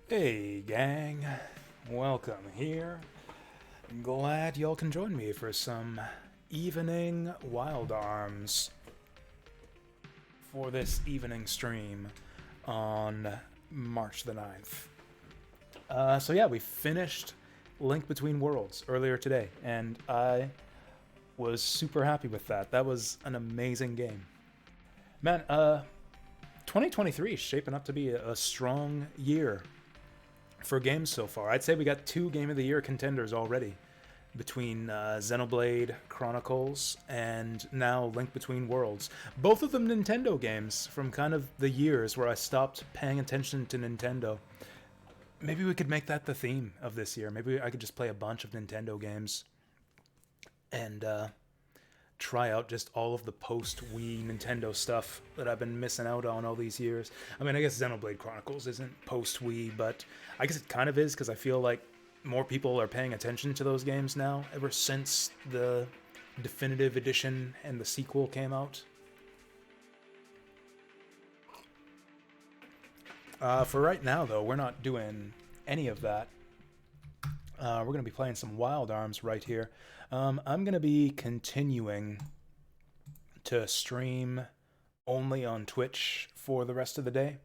Hey gang, welcome here. Glad y'all can join me for some evening Wild Arms for this evening stream on March the 9th. So yeah, we finished Link Between Worlds earlier today, and I was super happy with that. That was an amazing game. Man, 2023 is shaping up to be a strong year for games so far. I'd say we got 2 Game of the Year contenders already between Xenoblade Chronicles and now Link Between Worlds. Both of them Nintendo games from kind of the years where I stopped paying attention to Nintendo. Maybe we could make that the theme of this year. Maybe I could just play a bunch of Nintendo games and try out just all of the post-Wii Nintendo stuff that I've been missing out on all these years. I mean, I guess Xenoblade Chronicles isn't post-Wii, but I guess it kind of is, because I feel like more people are paying attention to those games now, ever since the definitive edition and the sequel came out. For right now, though, we're not doing any of that. We're going to be playing some Wild Arms right here. I'm going to be continuing to stream only on Twitch for the rest of the day.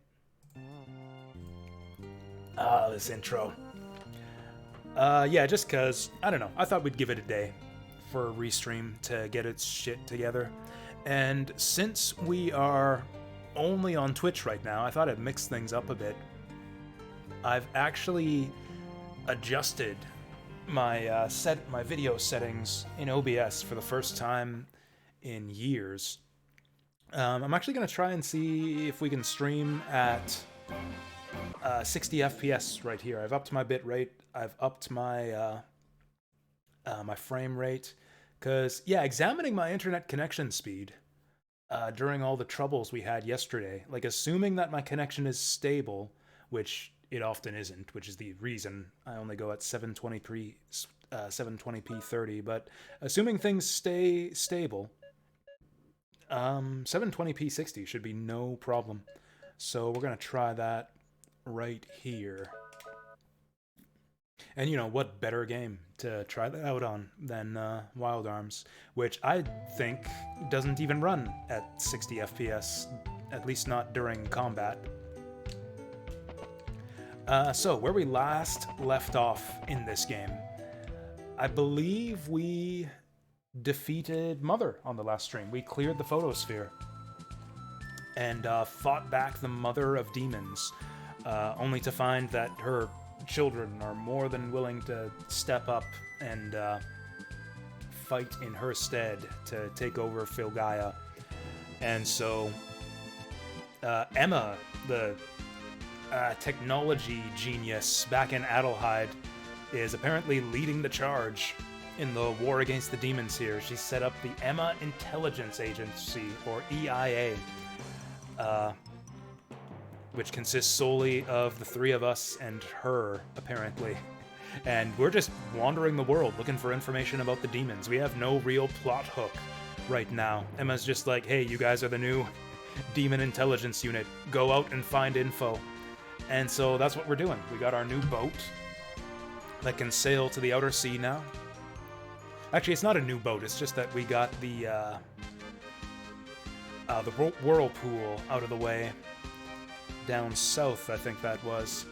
This intro. Yeah, just because, I don't know, I thought we'd give it a day for a restream to get its shit together. And since we are only on Twitch right now, I thought I'd mix things up a bit. I've actually adjusted my my video settings in OBS for the first time in years. I'm actually going to try and see if we can stream at 60 FPS right here. I've upped my bit rate. I've upped my my frame rate, because yeah, examining my internet connection speed during all the troubles we had yesterday, like assuming that my connection is stable, which it often isn't, which is the reason I only go at 720p 30, but assuming things stay stable, 720p 60 should be no problem. So we're going to try that right here. And you know, what better game to try that out on than Wild Arms, which I think doesn't even run at 60 FPS, at least not during combat. So, where we last left off in this game, I believe we defeated Mother on the last stream. We cleared the photosphere and fought back the Mother of Demons, only to find that her children are more than willing to step up and fight in her stead to take over Filgaia. And so, Emma, the technology genius back in Adelheid, is apparently leading the charge in the war against the demons here. She set up the Emma Intelligence Agency, or EIA, which consists solely of the 3 of us and her, apparently. And we're just wandering the world looking for information about the demons. We have no real plot hook right now. Emma's just like, hey, you guys are the new demon intelligence unit. Go out and find info. And so that's what we're doing. We got our new boat that can sail to the outer sea now. Actually, it's not a new boat. It's just that we got the whirlpool out of the way down south, I think that was.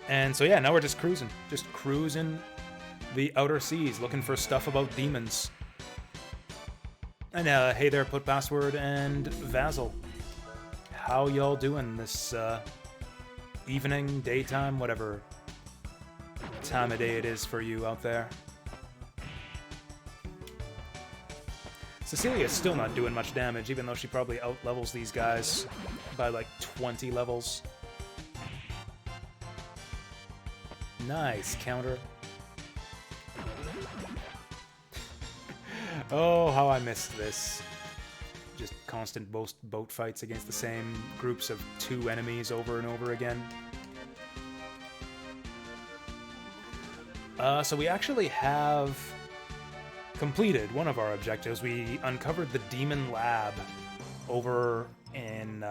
And so yeah, now we're just cruising the outer seas, looking for stuff about demons. And hey there, Put Password and Vazzle. How y'all doing this evening, daytime, whatever time of day it is for you out there? Cecilia's still not doing much damage, even though she probably out-levels these guys by like 20 levels. Nice counter. Oh, how I missed this. Just constant boat fights against the same groups of 2 enemies over and over again. So we actually have completed one of our objectives. We uncovered the Demon Lab over in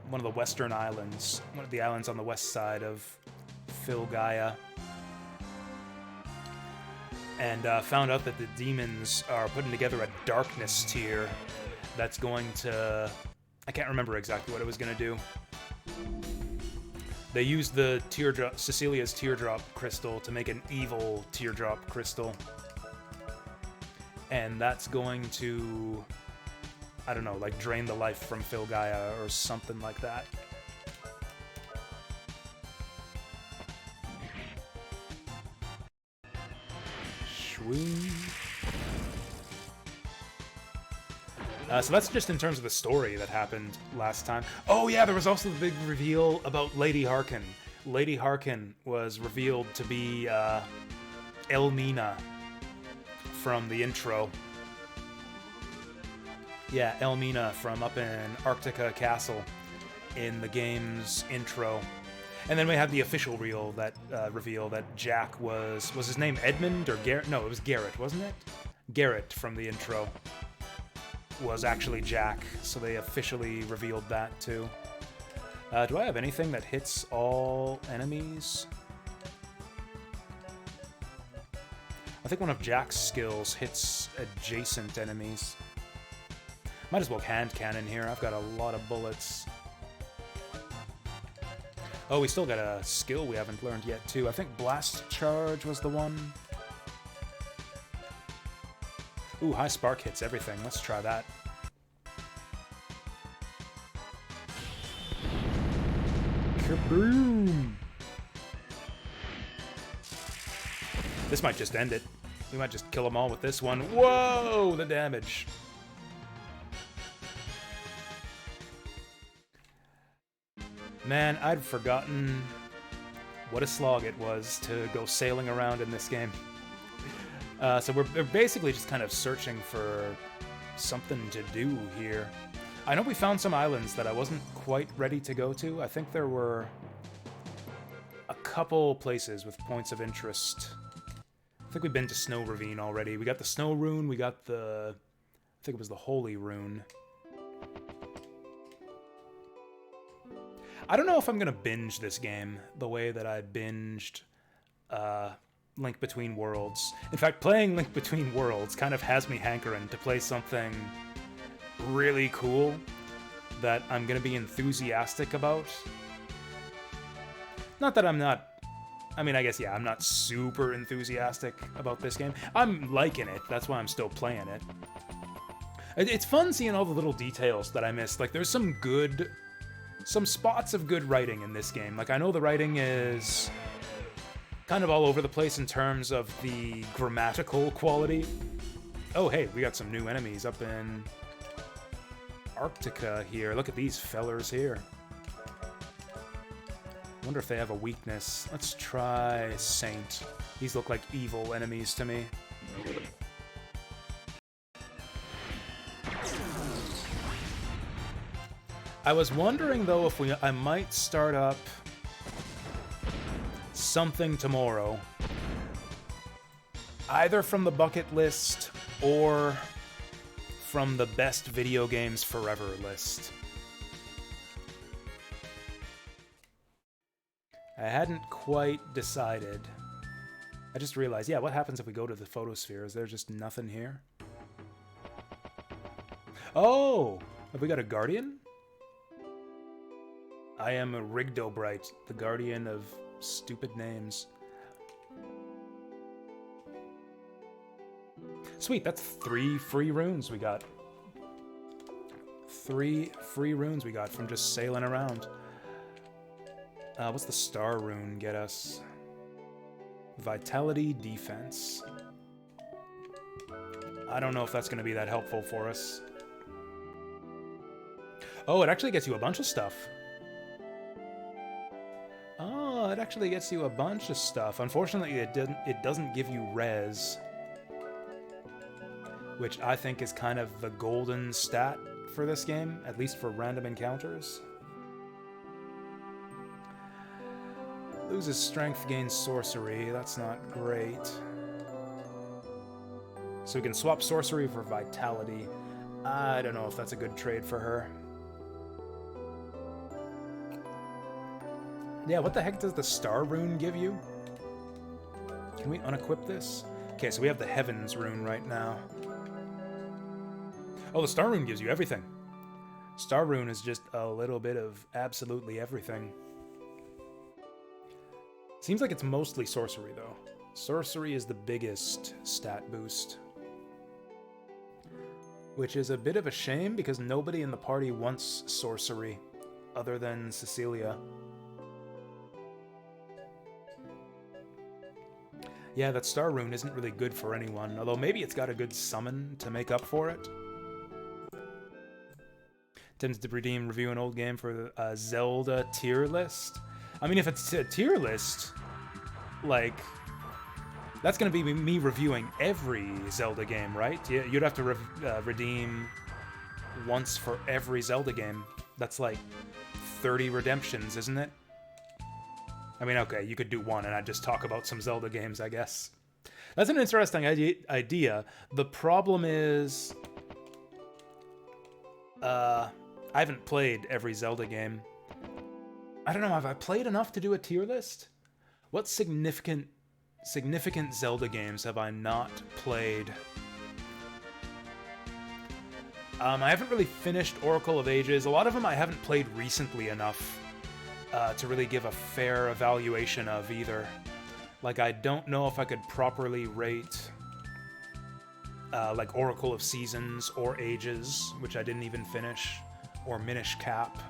one of the western islands, one of the islands on the west side of Filgaia, and found out that the demons are putting together a darkness tier that's going to... I can't remember exactly what it was going to do. They used the teardrop, Cecilia's teardrop crystal to make an evil teardrop crystal. And that's going to, I don't know, like drain the life from Filgaia or something like that. Shwing. So that's just in terms of the story that happened last time. Oh yeah, there was also the big reveal about Lady Harkin. Lady Harkin was revealed to be Elmina from the intro. Yeah, Elmina from up in Arctica Castle in the game's intro. And then we had the official reveal that Jack was his name Edmund or Garrett? No, it was Garrett, wasn't it? Garrett from the intro was actually Jack, so they officially revealed that too. Do I have anything that hits all enemies? I think one of Jack's skills hits adjacent enemies. Might as well hand cannon here, I've got a lot of bullets. Oh, we still got a skill we haven't learned yet too. I think Blast Charge was the one. Ooh, high spark hits everything. Let's try that. Kaboom! This might just end it. We might just kill them all with this one. Whoa! The damage. Man, I'd forgotten what a slog it was to go sailing around in this game. So we're basically just kind of searching for something to do here. I know we found some islands that I wasn't quite ready to go to. I think there were a couple places with points of interest. I think we've been to Snow Ravine already. We got the Snow Rune, we got the... I think it was the Holy Rune. I don't know if I'm gonna binge this game the way that I binged Link Between Worlds. In fact, playing Link Between Worlds kind of has me hankering to play something really cool that I'm gonna be enthusiastic about. Not that I'm not... I mean, I guess, yeah, I'm not super enthusiastic about this game. I'm liking it, that's why I'm still playing it. It's fun seeing all the little details that I missed. Like, there's some spots of good writing in this game. Like, I know the writing is kind of all over the place in terms of the grammatical quality. Oh, hey, we got some new enemies up in Arctica here. Look at these fellers here. Wonder if they have a weakness. Let's try Saint. These look like evil enemies to me. I was wondering, though, if I might start up something tomorrow. Either from the bucket list or from the best video games forever list. I hadn't quite decided. I just realized, yeah, what happens if we go to the photosphere? Is there just nothing here? Oh! Have we got a guardian? I am a Rigdobright, the guardian of stupid names. Sweet, that's 3 free runes we got. 3 free runes we got from just sailing around. What's the star rune get us? Vitality, defense. I don't know if that's going to be that helpful for us. Oh, it actually gets you a bunch of stuff. Oh, it actually gets you a bunch of stuff. Unfortunately, it doesn't give you res, which I think is kind of the golden stat for this game, at least for random encounters. Loses strength, gains sorcery. That's not great. So we can swap sorcery for vitality. I don't know if that's a good trade for her. Yeah, what the heck does the Star Rune give you? Can we unequip this? Okay, so we have the Heavens Rune right now. Oh, the Star Rune gives you everything. Star Rune is just a little bit of absolutely everything. Seems like it's mostly sorcery, though. Sorcery is the biggest stat boost. Which is a bit of a shame, because nobody in the party wants sorcery, other than Cecilia. Yeah, that Star Rune isn't really good for anyone, although maybe it's got a good summon to make up for it. Tends to redeem review an old game for a Zelda tier list. I mean, if it's a tier list, like, that's going to be me reviewing every Zelda game, right? You'd have to redeem once for every Zelda game. That's like 30 redemptions, isn't it? I mean, okay, you could do one and I'd just talk about some Zelda games, I guess. That's an interesting idea. The problem is, I haven't played every Zelda game. I don't know, have I played enough to do a tier list? What significant Zelda games have I not played? I haven't really finished Oracle of Ages. A lot of them I haven't played recently enough to really give a fair evaluation of either. Like, I don't know if I could properly rate like Oracle of Seasons or Ages, which I didn't even finish, or Minish Cap.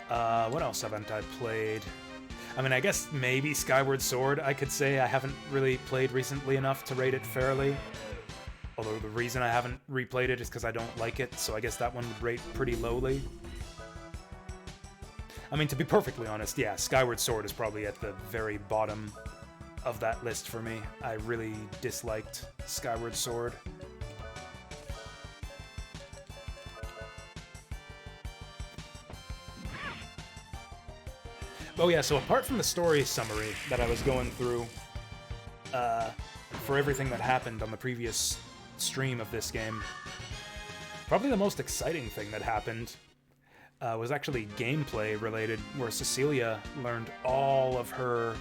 What else haven't I played? I mean, I guess maybe Skyward Sword, I could say I haven't really played recently enough to rate it fairly. Although the reason I haven't replayed it is because I don't like it, so I guess that one would rate pretty lowly. I mean, to be perfectly honest, yeah, Skyward Sword is probably at the very bottom of that list for me. I really disliked Skyward Sword. Oh yeah, so apart from the story summary that I was going through for everything that happened on the previous stream of this game, probably the most exciting thing that happened was actually gameplay related, where Cecilia learned all of her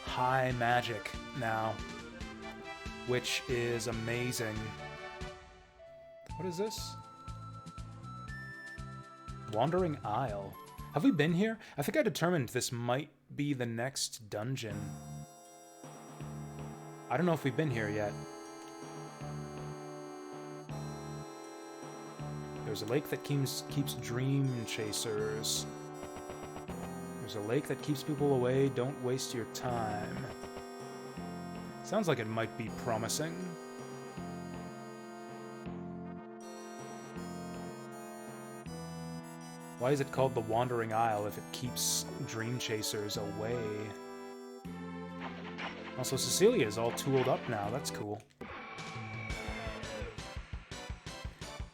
high magic now, which is amazing. What is this? Wandering Isle. Have we been here? I think I determined this might be the next dungeon. I don't know if we've been here yet. There's a lake that keeps dream chasers. There's a lake that keeps people away. Don't waste your time. Sounds like it might be promising. Why is it called the Wandering Isle if it keeps dream chasers away? Also, Cecilia is all tooled up now. That's cool.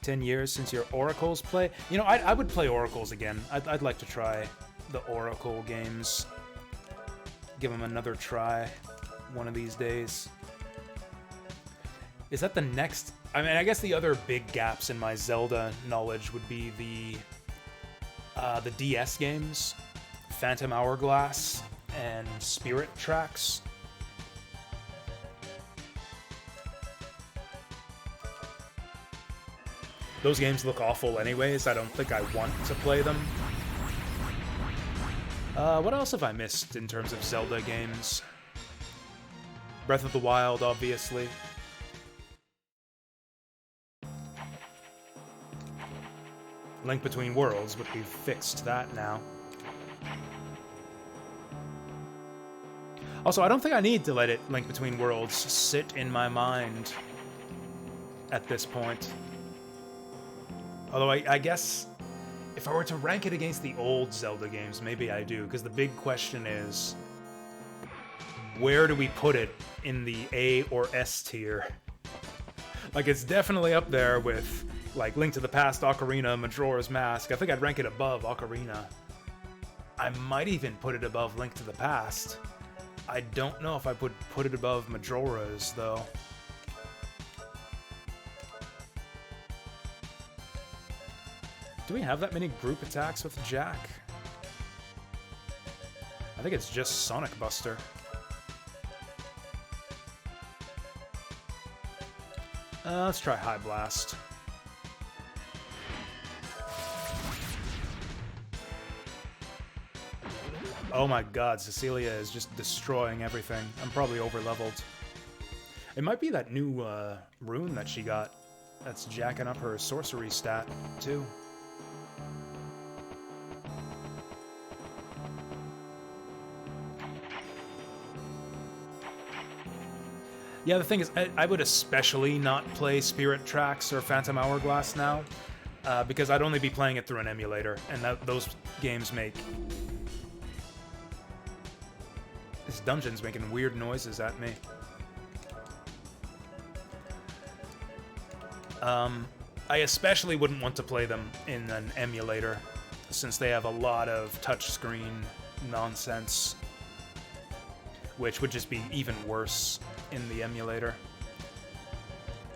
10 years since your Oracles play? You know, I would play Oracles again. I'd like to try the Oracle games. Give them another try one of these days. Is that the next... I mean, I guess the other big gaps in my Zelda knowledge would be the DS games, Phantom Hourglass, and Spirit Tracks. Those games look awful anyways. I don't think I want to play them. What else have I missed in terms of Zelda games? Breath of the Wild, obviously. Link Between Worlds, but we've fixed that now. Also, I don't think I need to let Link Between Worlds sit in my mind at this point. Although I guess if I were to rank it against the old Zelda games, maybe I do, because the big question is, where do we put it in the A or S tier? Like, it's definitely up there with, like, Link to the Past, Ocarina, Majora's Mask. I think I'd rank it above Ocarina. I might even put it above Link to the Past. I don't know if I would put it above Majora's, though. Do we have that many group attacks with Jack? I think it's just Sonic Buster. Let's try High Blast. Oh my god, Cecilia is just destroying everything. I'm probably over-leveled. It might be that new rune that she got that's jacking up her sorcery stat, too. Yeah, the thing is, I would especially not play Spirit Tracks or Phantom Hourglass now, because I'd only be playing it through an emulator, and those games make... This dungeon's making weird noises at me. I especially wouldn't want to play them in an emulator, since they have a lot of touchscreen nonsense, which would just be even worse in the emulator.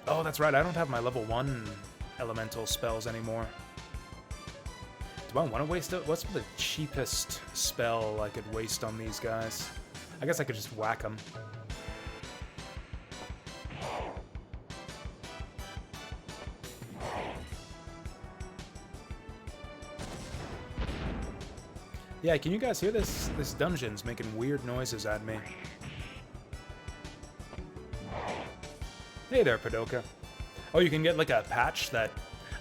Oh, that's right, I don't have my level 1 elemental spells anymore. Do I want to waste it? What's the cheapest spell I could waste on these guys? I guess I could just whack them. Yeah, can you guys hear this? This dungeon's making weird noises at me. Hey there, Padoka. Oh, you can get like a patch that...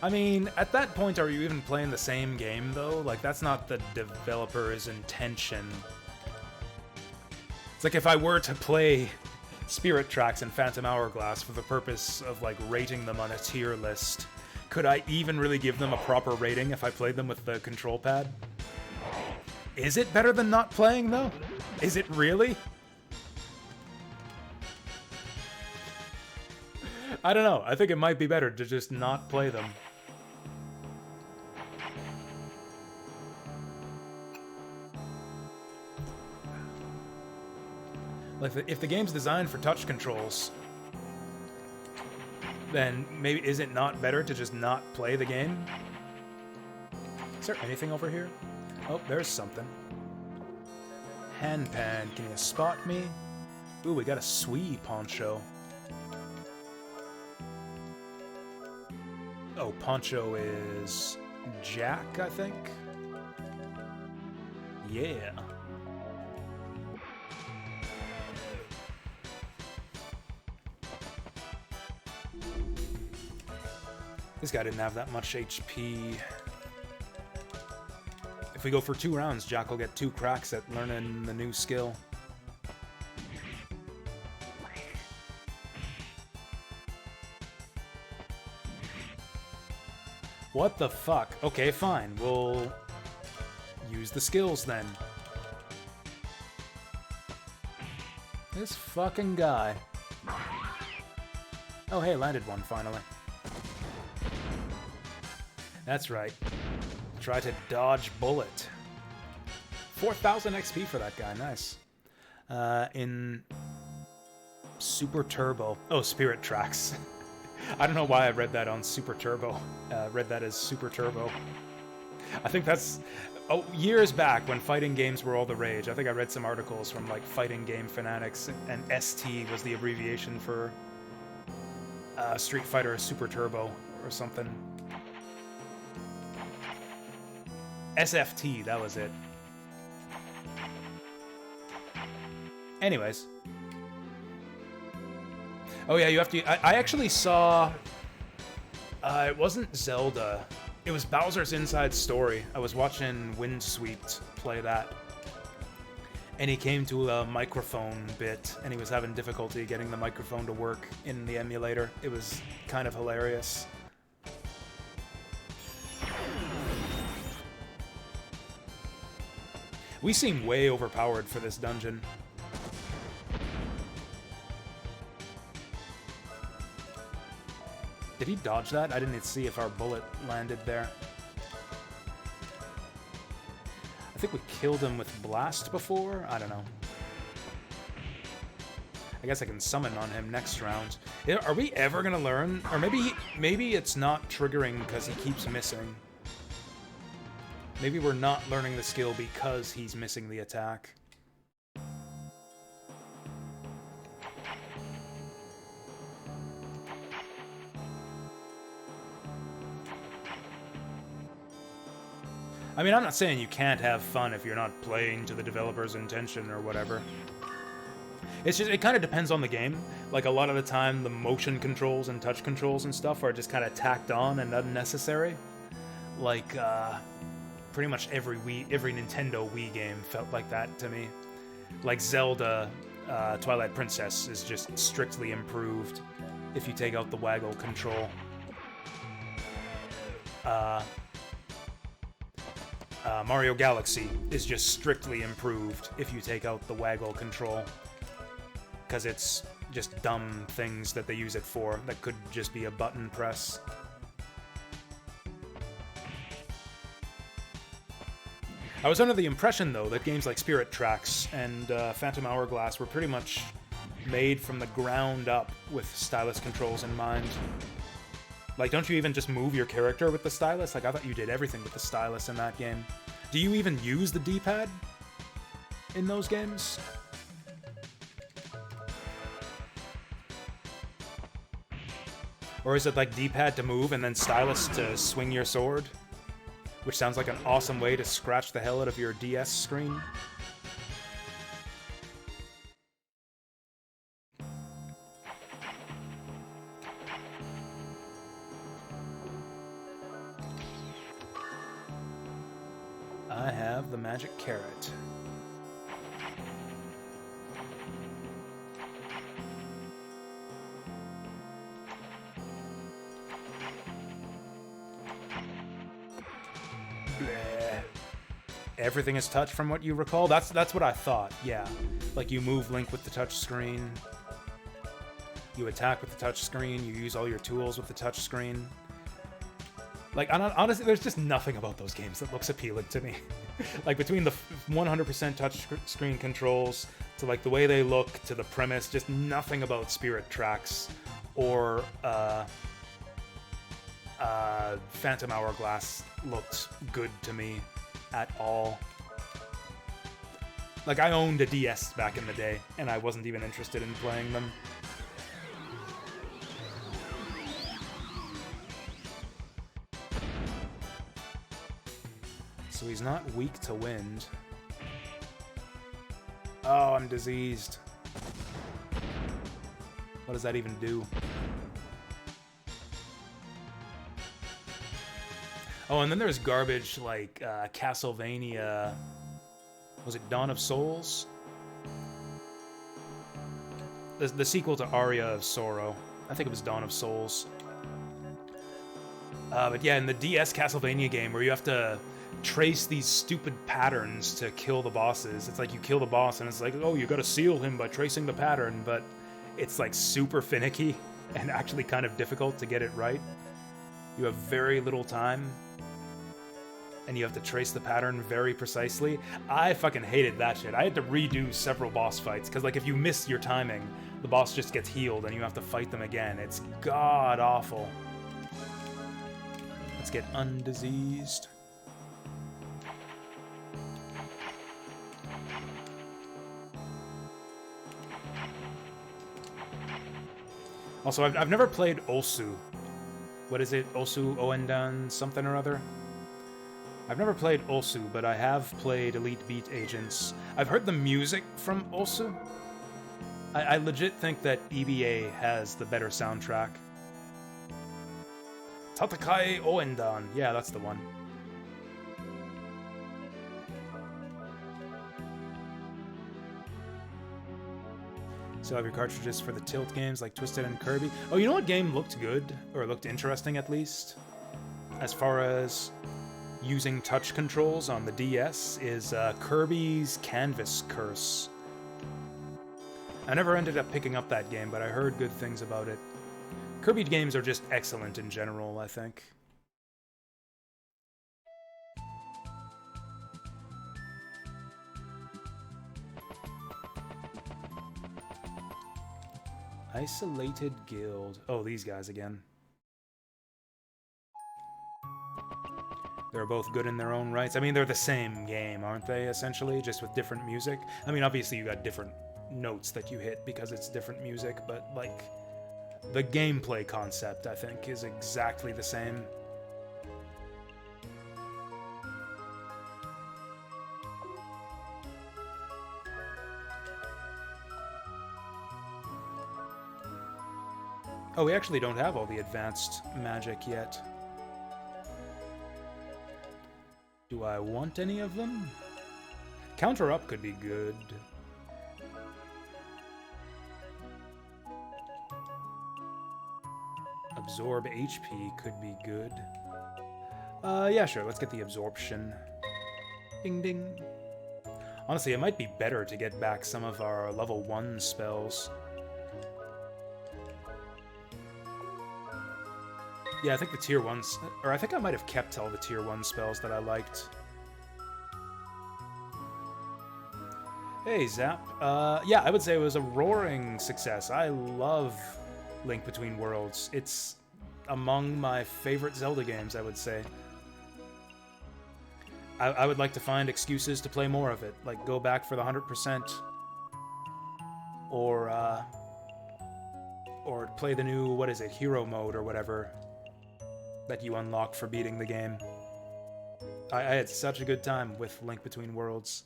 I mean, at that point, are you even playing the same game, though? Like, that's not the developer's intention. It's like if I were to play Spirit Tracks and Phantom Hourglass for the purpose of, like, rating them on a tier list, could I even really give them a proper rating if I played them with the control pad? Is it better than not playing, though? Is it really? I don't know. I think it might be better to just not play them. Like, if the game's designed for touch controls, then maybe is it not better to just not play the game? Is there anything over here? Oh, there's something. Handpan, can you spot me? Ooh, we got a Swee poncho. Oh, Poncho is Jack, I think? Yeah. This guy didn't have that much HP. If we go for 2 rounds, Jack will get 2 cracks at learning the new skill. What the fuck? Okay, fine. We'll use the skills then. This fucking guy. Oh, hey, landed one finally. That's right. Try to dodge bullet. 4,000 XP for that guy. Nice. In Super Turbo. Oh, Spirit Tracks. I don't know why I read that on Super Turbo. Read that as Super Turbo. I think that's... Oh, years back when fighting games were all the rage, I think I read some articles from, like, Fighting Game Fanatics, and ST was the abbreviation for Street Fighter Super Turbo or something. SFT, that was it. Anyways. Oh yeah, you have to... I actually saw... it wasn't Zelda. It was Bowser's Inside Story. I was watching Windswept play that. And he came to a microphone bit, and he was having difficulty getting the microphone to work in the emulator. It was kind of hilarious. We seem way overpowered for this dungeon. Did he dodge that? I didn't see if our bullet landed there. I think we killed him with Blast before? I don't know. I guess I can summon on him next round. Are we ever gonna learn? Or maybe it's not triggering because he keeps missing. Maybe we're not learning the skill because he's missing the attack. I mean, I'm not saying you can't have fun if you're not playing to the developer's intention or whatever. It's just, it kind of depends on the game. Like, a lot of the time, the motion controls and touch controls and stuff are just kind of tacked on and unnecessary. Like, pretty much every Nintendo Wii game felt like that to me. Like Zelda, Twilight Princess is just strictly improved if you take out the waggle control. Mario Galaxy is just strictly improved if you take out the waggle control. Because it's just dumb things that they use it for that could just be a button press. I was under the impression, though, that games like Spirit Tracks and Phantom Hourglass were pretty much made from the ground up with stylus controls in mind. Like, don't you even just move your character with the stylus? Like, I thought you did everything with the stylus in that game. Do you even use the D-pad in those games? Or is it like D-pad to move and then stylus to swing your sword? Which sounds like an awesome way to scratch the hell out of your DS screen. I have the magic carrot. Bleh. Everything is touch from what you recall? That's what I thought, yeah. Like, you move Link with the touch screen. You attack with the touch screen. You use all your tools with the touch screen. Like, honestly, there's just nothing about those games that looks appealing to me. Like, between the 100% touch screen controls, to, like, the way they look, to the premise, just nothing about Spirit Tracks or Phantom Hourglass looked good to me at all. Like, I owned a DS back in the day, and I wasn't even interested in playing them. So he's not weak to wind. Oh, I'm diseased. What does that even do? Oh, and then there's garbage like Castlevania... Was it Dawn of Souls? The sequel to Aria of Sorrow. I think it was Dawn of Souls. But yeah, in the DS Castlevania game where you have to trace these stupid patterns to kill the bosses. It's like you kill the boss and it's like, oh, you gotta seal him by tracing the pattern, but it's like super finicky and actually kind of difficult to get it right. You have very little time and you have to trace the pattern very precisely. I fucking hated that shit. I had to redo several boss fights because, like, if you miss your timing, the boss just gets healed and you have to fight them again. It's god awful. Let's get undiseased. Also, I've never played Olsu. What is it? Olsu Oendan something or other? I've never played Olsu, but I have played Elite Beat Agents. I've heard the music from Olsu. I legit think that EBA has the better soundtrack. Tatakai Oendan. Yeah, that's the one. Still have your cartridges for the Tilt games like Twisted and Kirby. Oh, you know what game looked good? Or looked interesting, at least? As far as using touch controls on the DS is Kirby's Canvas Curse. I never ended up picking up that game, but I heard good things about it. Kirby games are just excellent in general, I think. Isolated Guild. Oh, these guys again. They're both good in their own rights. I mean, they're the same game, aren't they, essentially? Just with different music. I mean, obviously you got different notes that you hit because it's different music, but, like, the gameplay concept, I think, is exactly the same. Oh, we actually don't have all the advanced magic yet. Do I want any of them? Counter Up could be good. Absorb HP could be good. Yeah, sure, let's get the absorption. Ding ding. Honestly, it might be better to get back some of our level 1 spells. Yeah, I think the tier 1s... Or I think I might have kept all the tier 1 spells that I liked. Hey, Zap. Yeah, I would say it was a roaring success. I love Link Between Worlds. It's among my favorite Zelda games, I would say. I would like to find excuses to play more of it. Like, go back for the 100%. Or play the new, what is it, Hero Mode or whatever that you unlock for beating the game. I had such a good time with Link Between Worlds.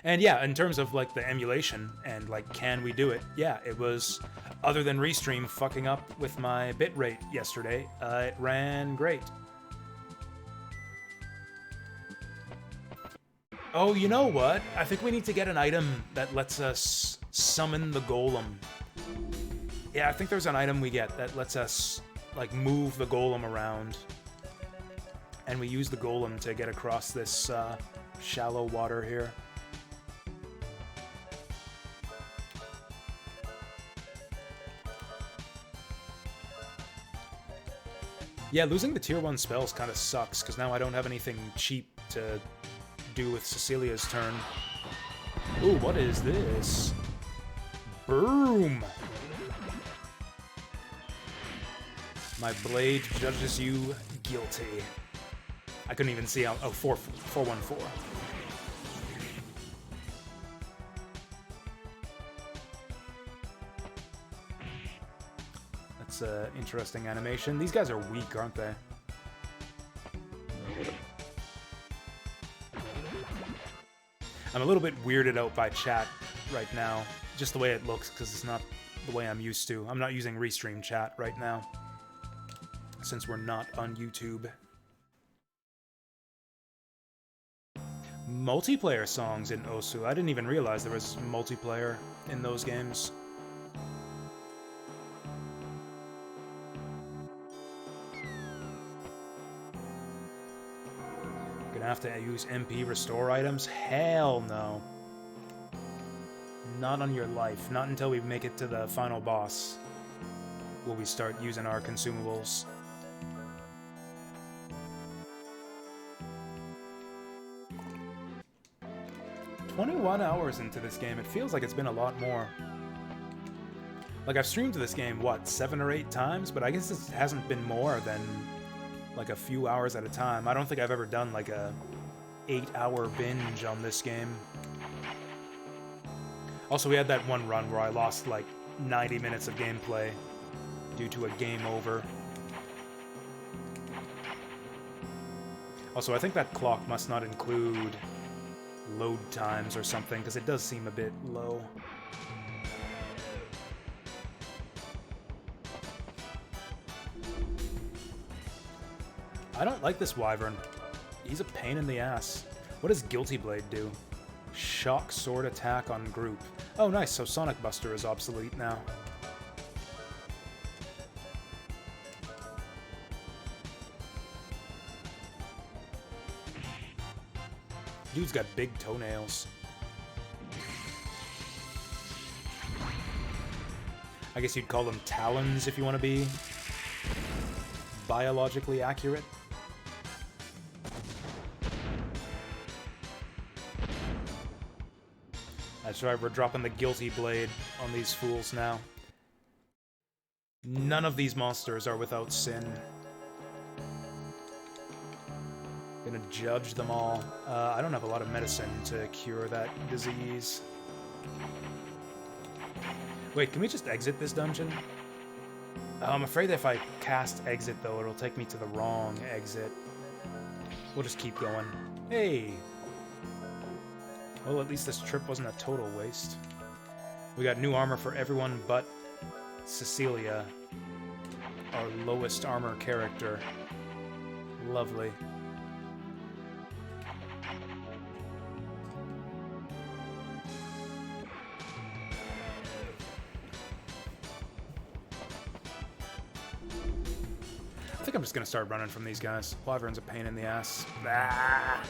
And yeah, in terms of, like, the emulation and, like, can we do it? Yeah, it was, other than Restream fucking up with my bitrate yesterday, it ran great. Oh, you know what? I think we need to get an item that lets us summon the golem. Yeah, I think there's an item we get that lets us, like, move the golem around. And we use the golem to get across this shallow water here. Yeah, losing the tier 1 spells kind of sucks, because now I don't have anything cheap to do with Cecilia's turn. Ooh, what is this? Boom! My blade judges you guilty. I couldn't even see how... Oh, 414. That's an interesting animation. These guys are weak, aren't they? I'm a little bit weirded out by chat right now. Just the way it looks, because it's not the way I'm used to. I'm not using Restream chat right now, since we're not on YouTube. Multiplayer songs in Osu. I didn't even realize there was multiplayer in those games. Gonna have to use MP restore items? Hell no. Not on your life. Not until we make it to the final boss will we start using our consumables. "21 hours into this game. It feels like it's been a lot more. Like, I've streamed this game, what, 7 or 8 times? But I guess it hasn't been more than, like, a few hours at a time. I don't think I've ever done, like, a 8-hour binge on this game. Also, we had that one run where I lost, like, 90 minutes of gameplay due to a game over. Also, I think that clock must not include load times or something, because it does seem a bit low. I don't like this wyvern. He's a pain in the ass. What does Guilty Blade do? Shock sword attack on group. Oh nice, so Sonic Buster is obsolete now. Dude's got big toenails. I guess you'd call them talons if you want to be biologically accurate. That's right, we're dropping the Guilty Blade on these fools now. None of these monsters are without sin. Gonna judge them all. I don't have a lot of medicine to cure that disease. Wait, can we just exit this dungeon? I'm afraid that if I cast exit, though, it'll take me to the wrong exit. We'll just keep going. Hey! Well, at least this trip wasn't a total waste. We got new armor for everyone but Cecilia, our lowest armor character. Lovely. I think I'm just gonna start running from these guys. Wyvern's a pain in the ass. Ah!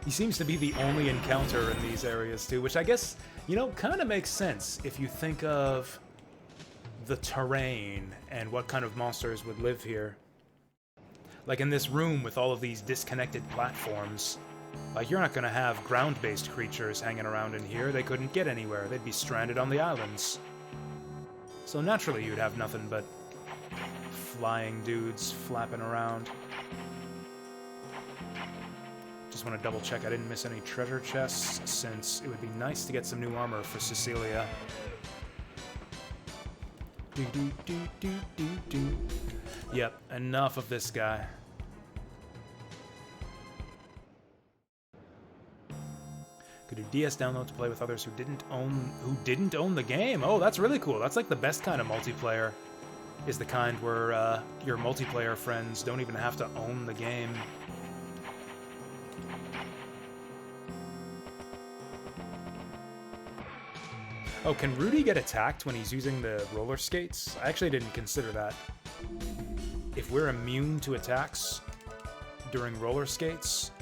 He seems to be the only encounter in these areas, too, which I guess, you know, kind of makes sense if you think of the terrain and what kind of monsters would live here. Like in this room with all of these disconnected platforms, like you're not going to have ground-based creatures hanging around in here. They couldn't get anywhere. They'd be stranded on the islands. So naturally you'd have nothing but flying dudes flapping around. Just want to double check I didn't miss any treasure chests, since it would be nice to get some new armor for Cecilia. Yep, enough of this guy. Could do DS download to play with others who didn't own the game. Oh, that's really cool. That's like the best kind of multiplayer. Is the kind where your multiplayer friends don't even have to own the game. Oh, can Rudy get attacked when he's using the roller skates? I actually didn't consider that. If we're immune to attacks during roller skates,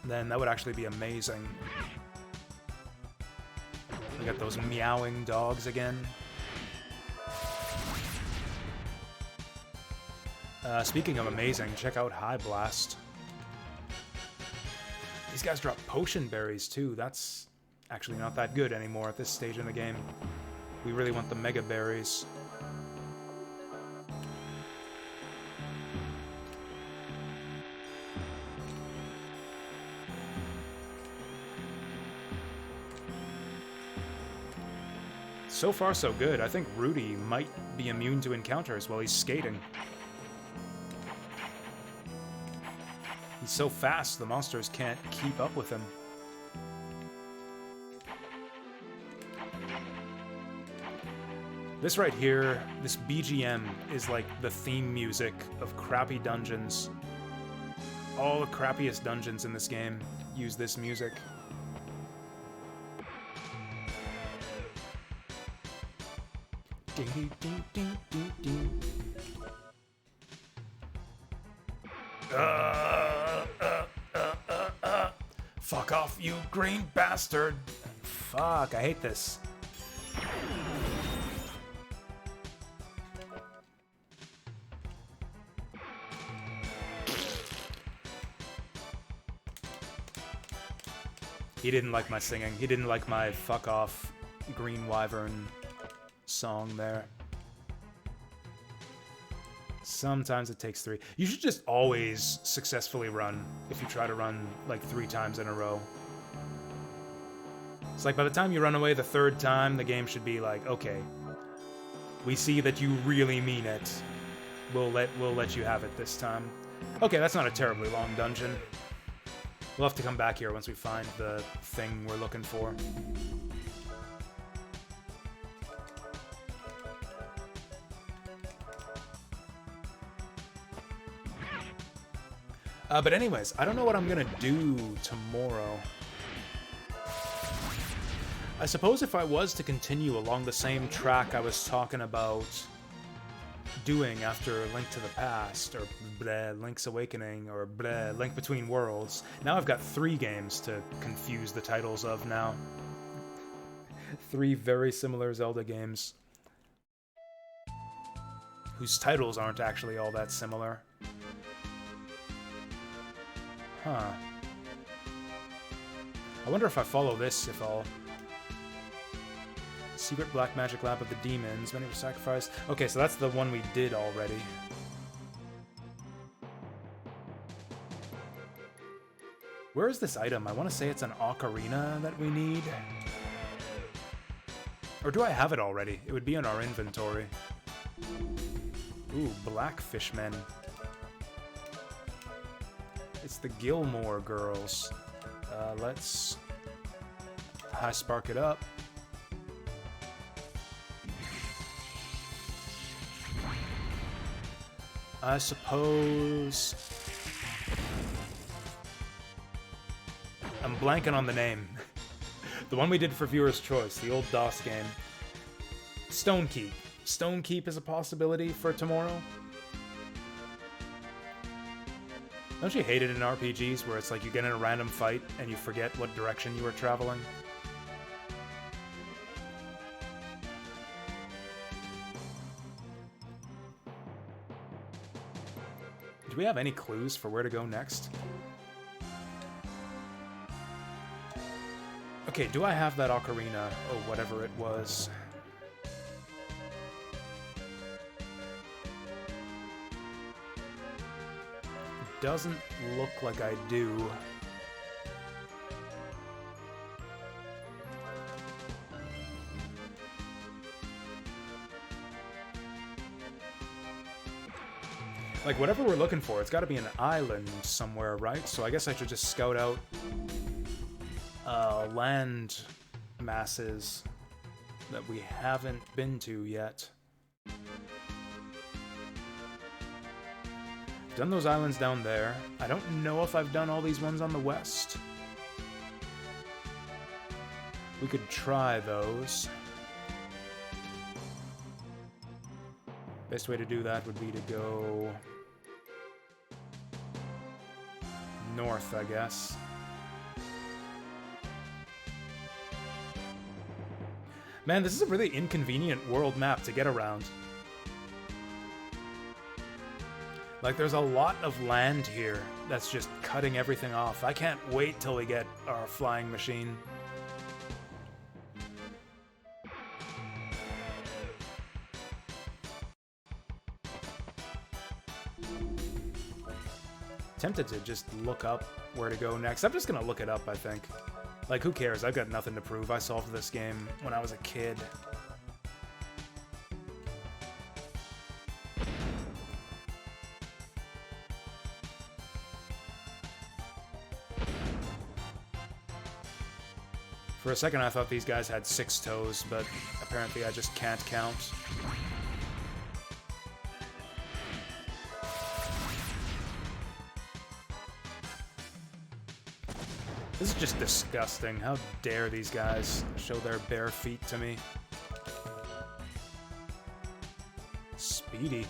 then that would actually be amazing. We got those meowing dogs again. Speaking of amazing, check out High Blast. These guys drop potion berries too. That's actually not that good anymore at this stage in the game. We really want the mega berries. So far, so good. I think Rudy might be immune to encounters while he's skating. He's so fast, the monsters can't keep up with him. This right here, this BGM, is like the theme music of crappy dungeons. All the crappiest dungeons in this game use this music. Fuck off, you green bastard! Fuck, I hate this. He didn't like my singing. He didn't like my fuck off Green Wyvern song there. Sometimes it takes 3. You should just always successfully run if you try to run like 3 times in a row. It's like by the time you run away the 3rd time, the game should be like, okay, we see that you really mean it. We'll let you have it this time. Okay, that's not a terribly long dungeon. We'll have to come back here once we find the thing we're looking for. But anyways, I don't know what I'm gonna do tomorrow. I suppose if I was to continue along the same track I was talking about doing after Link to the Past, or bleh, Link's Awakening, or bleh, Link Between Worlds. Now I've got 3 games to confuse the titles of now. 3 very similar Zelda games, whose titles aren't actually all that similar. Huh. I wonder if I follow this, if I'll Secret Black Magic Lab of the Demons. Many were sacrificed. Okay, so that's the one we did already. Where is this item? I want to say it's an ocarina that we need. Or do I have it already? It would be in our inventory. Ooh, Black Fishmen. It's the Gilmore girls. Let's high spark it up. I suppose... I'm blanking on the name. The one we did for Viewer's Choice, the old DOS game. Stonekeep. Stonekeep is a possibility for tomorrow. Don't you hate it in RPGs where it's like you get in a random fight and you forget what direction you were traveling? Do we have any clues for where to go next? Okay, do I have that ocarina, or whatever it was? Doesn't look like I do. Like, whatever we're looking for, it's got to be an island somewhere, right? So I guess I should just scout out land masses that we haven't been to yet. Done those islands down there. I don't know if I've done all these ones on the west. We could try those. Best way to do that would be to go north, I guess. Man, this is a really inconvenient world map to get around. Like, there's a lot of land here that's just cutting everything off. I can't wait till we get our flying machine. Tempted to just look up where to go next. I'm just gonna look it up, I think. Like, who cares? I've got nothing to prove. I solved this game when I was a kid. For a second, I thought these guys had 6 toes, but apparently I just can't count. This is just disgusting. How dare these guys show their bare feet to me? Speedy.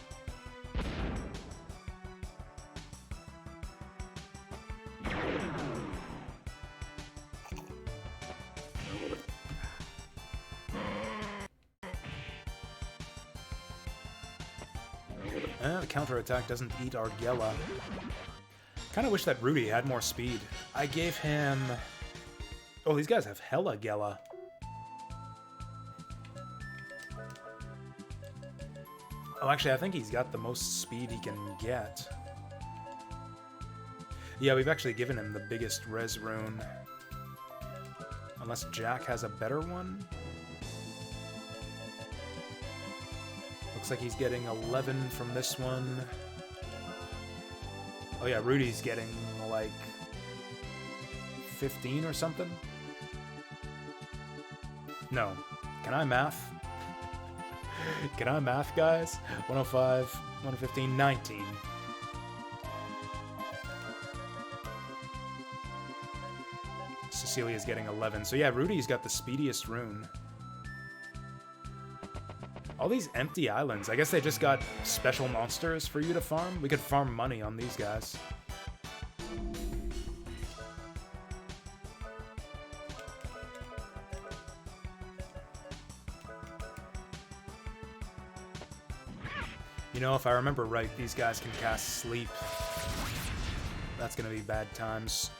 The counterattack doesn't eat Argella. Kinda wish that Rudy had more speed. I gave him... Oh, these guys have hella Gella. Oh, actually, I think he's got the most speed he can get. Yeah, we've actually given him the biggest res rune. Unless Jack has a better one? Looks like he's getting 11 from this one. Oh yeah, Rudy's getting, like, 15 or something? No. Can I math? Can I math, guys? 105, 115, 19. Cecilia's getting 11. So yeah, Rudy's got the speediest rune. All these empty islands. I guess they just got special monsters for you to farm. We could farm money on these guys. You know, if I remember right, these guys can cast Sleep. That's gonna be bad times.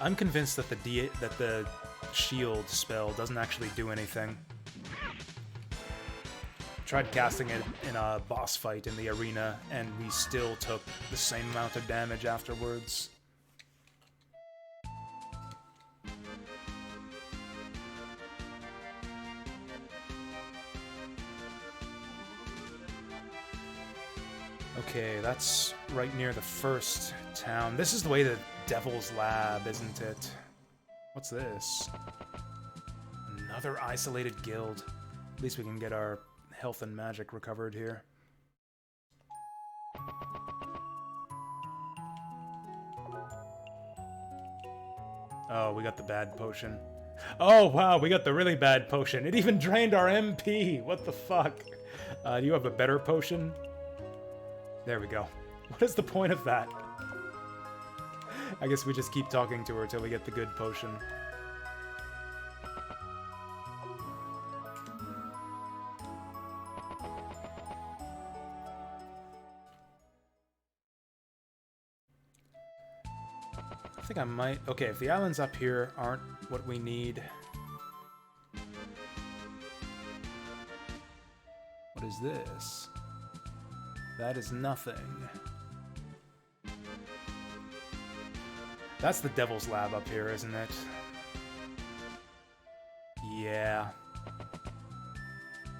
I'm convinced that the shield spell doesn't actually do anything. Tried casting it in a boss fight in the arena, and we still took the same amount of damage afterwards. Okay, that's right near the first town. This is the way to Devil's Lab, isn't it? What's this? Another isolated guild. At least we can get our health and magic recovered here. Oh, we got the bad potion. Oh, wow, we got the really bad potion. It even drained our MP. What the fuck? Do you have a better potion? There we go. What is the point of that? I guess we just keep talking to her till we get the good potion. I think I might... Okay, if the islands up here aren't what we need... What is this? That is nothing. That's the Devil's Lab up here, isn't it? Yeah.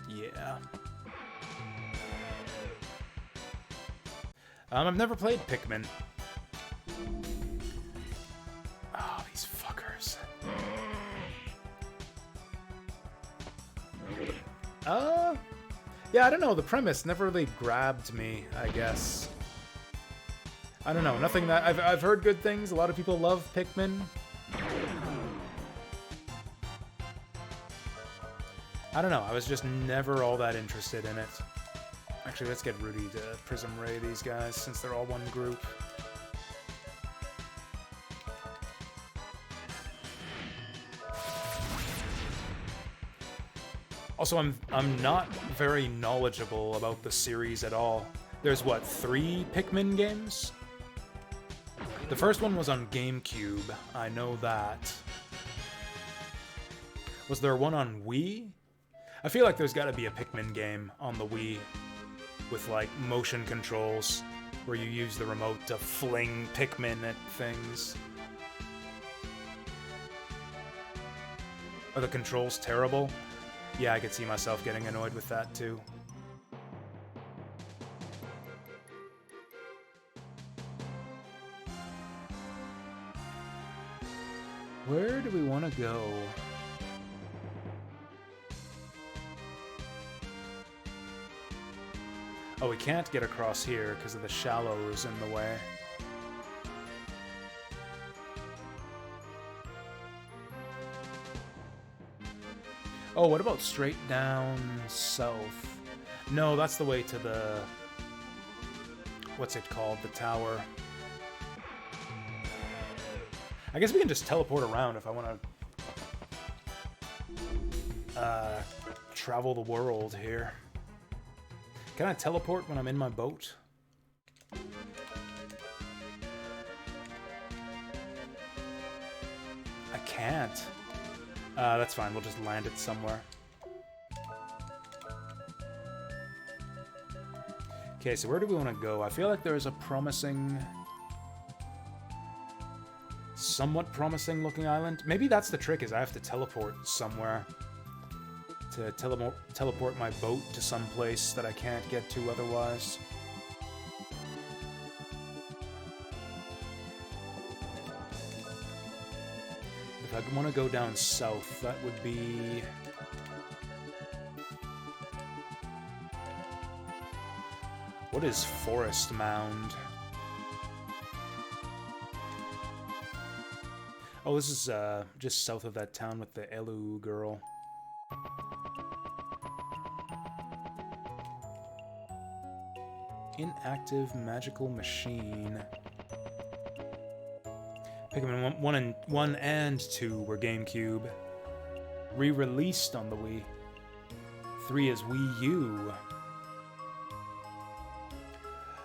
Yeah. I've never played Pikmin. Oh, these fuckers. Yeah, I don't know. The premise never really grabbed me, I guess. I don't know. Nothing that... I've heard good things. A lot of people love Pikmin. I don't know. I was just never all that interested in it. Actually, let's get Rudy to Prism Ray these guys, since they're all one group. Also, I'm not very knowledgeable about the series at all. There's, what, 3 Pikmin games? The first one was on GameCube, I know that. Was there one on Wii? I feel like there's gotta be a Pikmin game on the Wii with, like, motion controls, where you use the remote to fling Pikmin at things. Are the controls terrible? Yeah, I could see myself getting annoyed with that, too. Where do we want to go? Oh, we can't get across here because of the shallows in the way. Oh, what about straight down south? No, that's the way to the... What's it called? The tower. I guess we can just teleport around if I want to... travel the world here. Can I teleport when I'm in my boat? I can't. That's fine, we'll just land it somewhere. Okay, so where do we want to go? I feel like there's a promising... somewhat promising looking island. Maybe that's the trick, is I have to teleport somewhere. To teleport my boat to some place that I can't get to otherwise. If I want to go down south, that would be... What is Forest Mound? Oh, this is just south of that town with the Elu girl. Inactive magical machine. Pikmin 1 and 2 were GameCube. Re-released on the Wii. 3 is Wii U.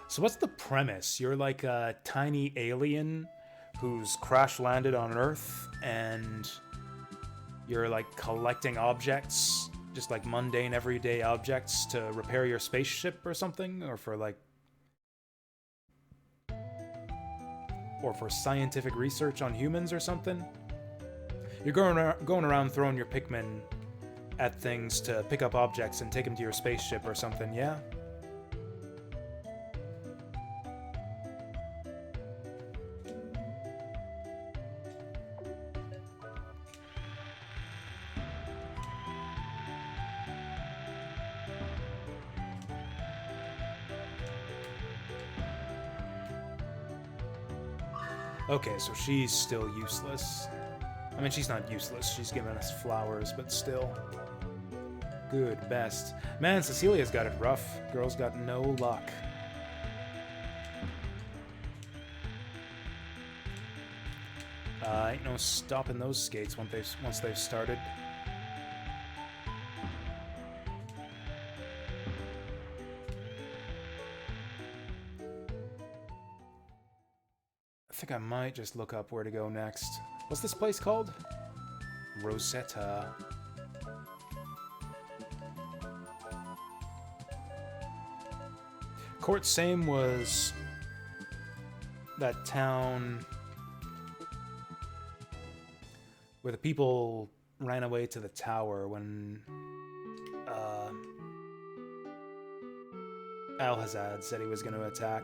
So what's the premise? You're like a tiny alien who's crash landed on Earth, and you're like collecting objects, just like mundane everyday objects to repair your spaceship or something, or for scientific research on humans or something. You're going around throwing your Pikmin at things to pick up objects and take them to your spaceship or something, yeah? Okay, so she's still useless. I mean, she's not useless. She's giving us flowers, but still. Good, best. Man, Cecilia's got it rough. Girl's got no luck. Ain't no stopping those skates once they've started. I think I might just look up where to go next. What's this place called? Rosetta. Court Same was that town where the people ran away to the tower when Alhazad said he was going to attack.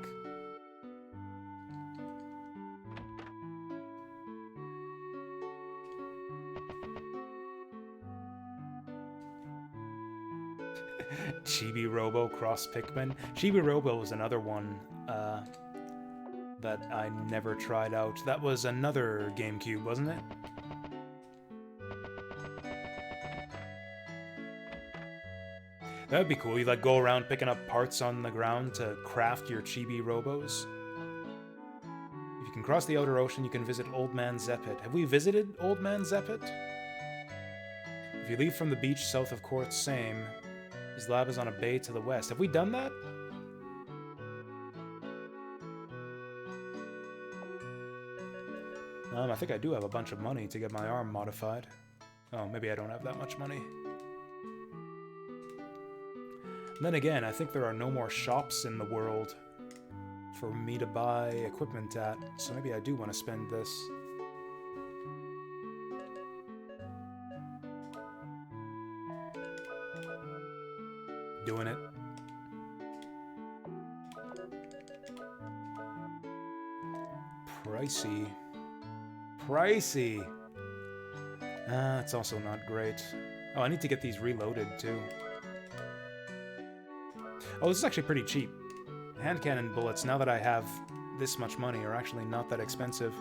Chibi Robo cross Pikmin. Chibi Robo was another one that I never tried out. That was another GameCube, wasn't it? That would be cool. You like go around picking up parts on the ground to craft your Chibi Robos. If you can cross the outer ocean, you can visit Old Man Zeppet. Have we visited Old Man Zeppet? If you leave from the beach south of Court Same, his lab is on a bay to the west. Have we done that? I think I do have a bunch of money to get my arm modified. Oh, maybe I don't have that much money. And then again, I think there are no more shops in the world for me to buy equipment at, so maybe I do want to spend this. Doing it. Pricey. Pricey! It's also not great. Oh, I need to get these reloaded, too. Oh, this is actually pretty cheap. Hand cannon bullets, now that I have this much money, are actually not that expensive.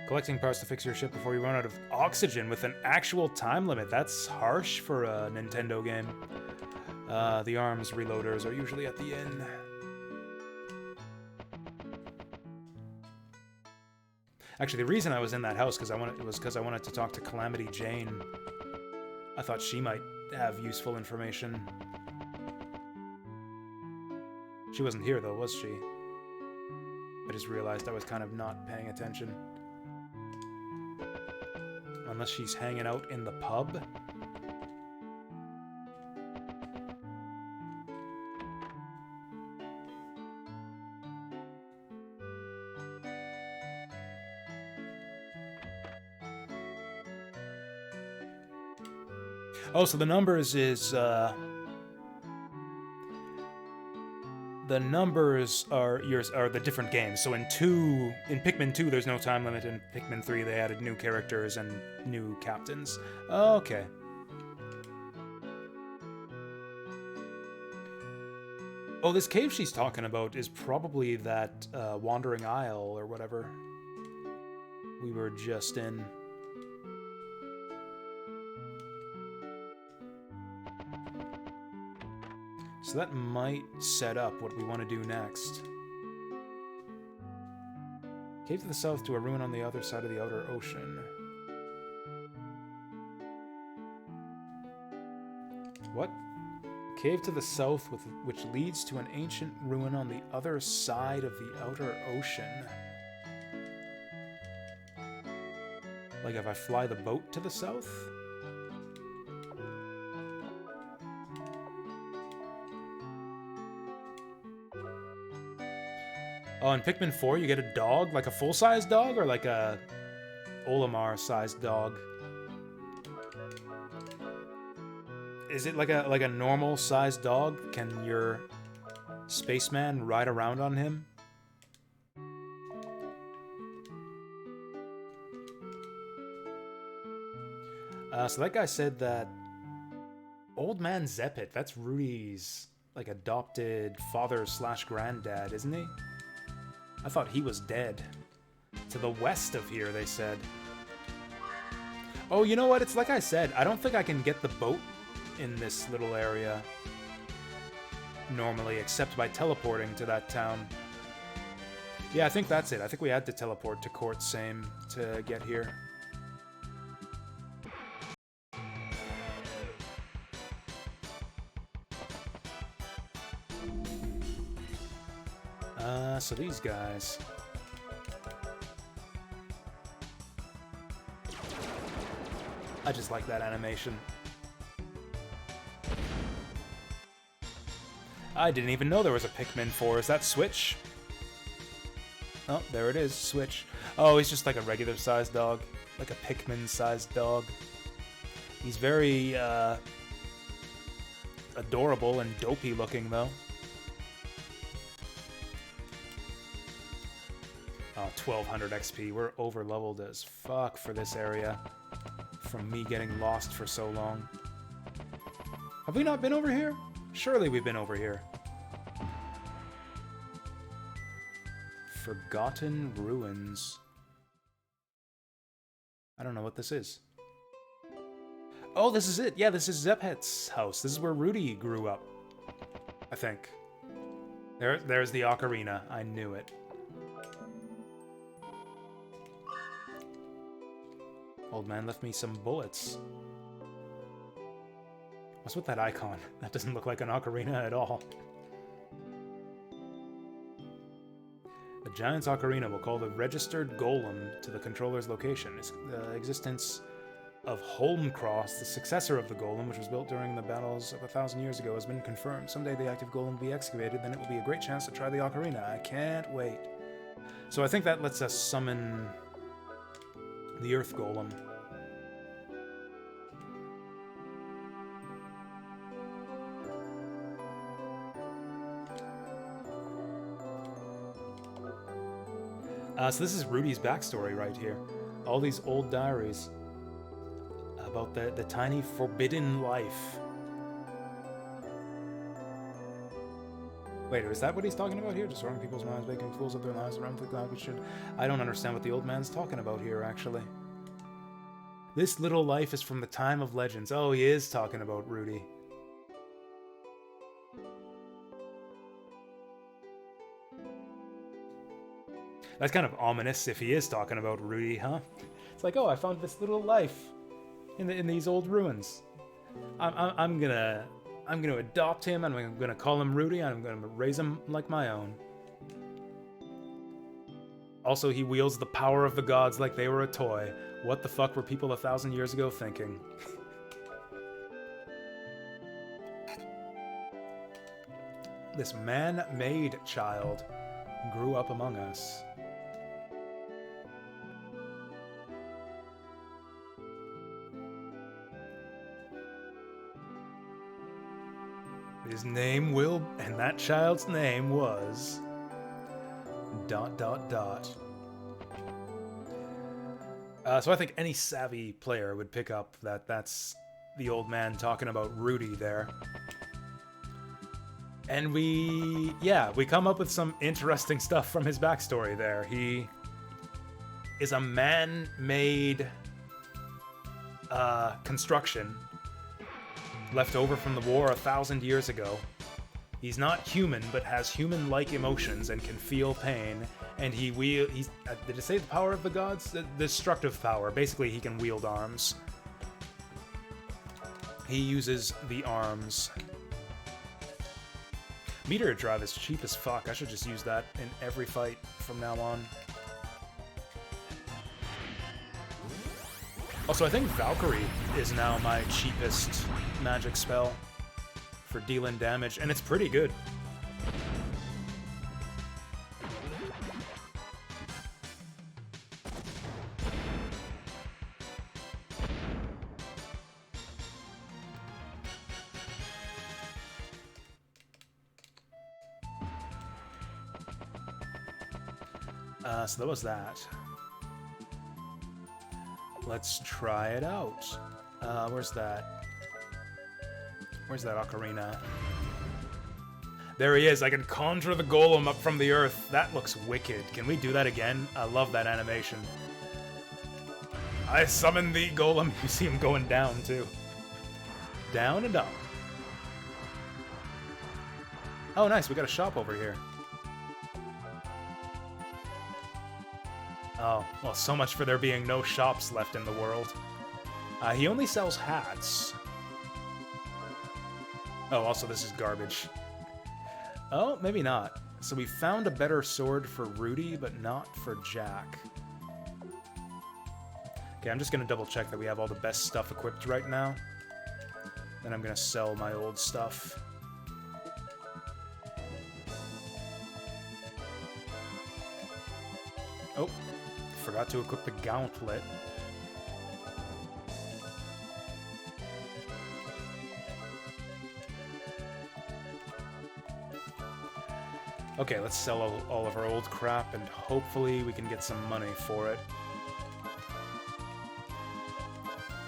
Collecting parts to fix your ship before you run out of oxygen with an actual time limit. That's harsh for a Nintendo game. The arms reloaders are usually at the end. Actually, the reason I was in that house was because I wanted to talk to Calamity Jane. I thought she might have useful information. She wasn't here though, was she? I just realized I was kind of not paying attention. Unless she's hanging out in the pub? Oh, so the numbers is, the numbers are the different games. So in Pikmin 2, there's no time limit. In Pikmin 3, they added new characters and new captains. Okay. Oh, this cave she's talking about is probably that Wandering Isle or whatever we were just in. So that might set up what we want to do next. Cave to the south to a ruin on the other side of the outer ocean. What? cave to the south which leads to an ancient ruin on the other side of the outer ocean. Like if I fly the boat to the south? Oh, in Pikmin 4 you get a dog? Like a full-size dog or like a Olimar-sized dog? Is it like a normal-sized dog? Can your spaceman ride around on him? So that guy said that Old Man Zeppet, that's Rudy's like adopted father/granddad, isn't he? I thought he was dead. To the west of here, they said. Oh, you know what? It's like I said, I don't think I can get the boat in this little area normally, except by teleporting to that town. Yeah, I think that's it. I think we had to teleport to Court Same to get here. So these guys. I just like that animation. I didn't even know there was a Pikmin 4. Is that Switch? Oh, there it is, Switch. Oh, he's just like a regular-sized dog. Like a Pikmin-sized dog. He's very, adorable and dopey-looking, though. Oh, 1200 XP. We're over-leveled as fuck for this area. From me getting lost for so long. Have we not been over here? Surely we've been over here. Forgotten Ruins. I don't know what this is. Oh, this is it. Yeah, this is Zeppet's house. This is where Rudy grew up. I think. There's the ocarina. I knew it. Old man left me some bullets. What's with that icon? That doesn't look like an ocarina at all. The Giant's Ocarina will call the registered golem to the controller's location. The existence of Holmcross, the successor of the golem, which was built during the battles of 1,000 years ago, has been confirmed. Someday the active golem will be excavated, then it will be a great chance to try the ocarina. I can't wait. So I think that lets us summon the Earth Golem. So this is Rudy's backstory right here. All these old diaries about the tiny forbidden life. Wait, is that what he's talking about here? Destroying people's minds, making fools of their lives around the cloud, which should... I don't understand what the old man's talking about here, actually. This little life is from the time of legends. Oh, he is talking about Rudy. That's kind of ominous if he is talking about Rudy, huh? It's like, oh, I found this little life in these old ruins. I'm gonna adopt him, and I'm gonna call him Rudy, and I'm gonna raise him like my own. Also, he wields the power of the gods like they were a toy. What the fuck were people 1,000 years ago thinking? This man-made child grew up among us. His name will... and that child's name was... ... So I think any savvy player would pick up that that's the old man talking about Rudy there. And we come up with some interesting stuff from his backstory there. He is a man-made construction left over from the war 1,000 years ago. He's not human, but has human-like emotions and can feel pain. And did it say the power of the gods? The destructive power. Basically, he can wield arms. He uses the arms Meteor Drive is cheap as fuck. I should just use that in every fight from now on. Also, I think Valkyrie is now my cheapest magic spell for dealing damage, and it's pretty good. So that was that. Let's try it out. Where's that? Where's that ocarina? There he is. I can conjure the golem up from the earth. That looks wicked. Can we do that again? I love that animation. I summon the golem. You see him going down, too. Down and up. Oh, nice. We got a shop over here. Oh, well, so much for there being no shops left in the world. He only sells hats. Oh, also, this is garbage. Oh, maybe not. So we found a better sword for Rudy, but not for Jack. Okay, I'm just going to double check that we have all the best stuff equipped right now. Then I'm going to sell my old stuff. Oh. Forgot to equip the gauntlet. Okay, let's sell all of our old crap, and hopefully we can get some money for it.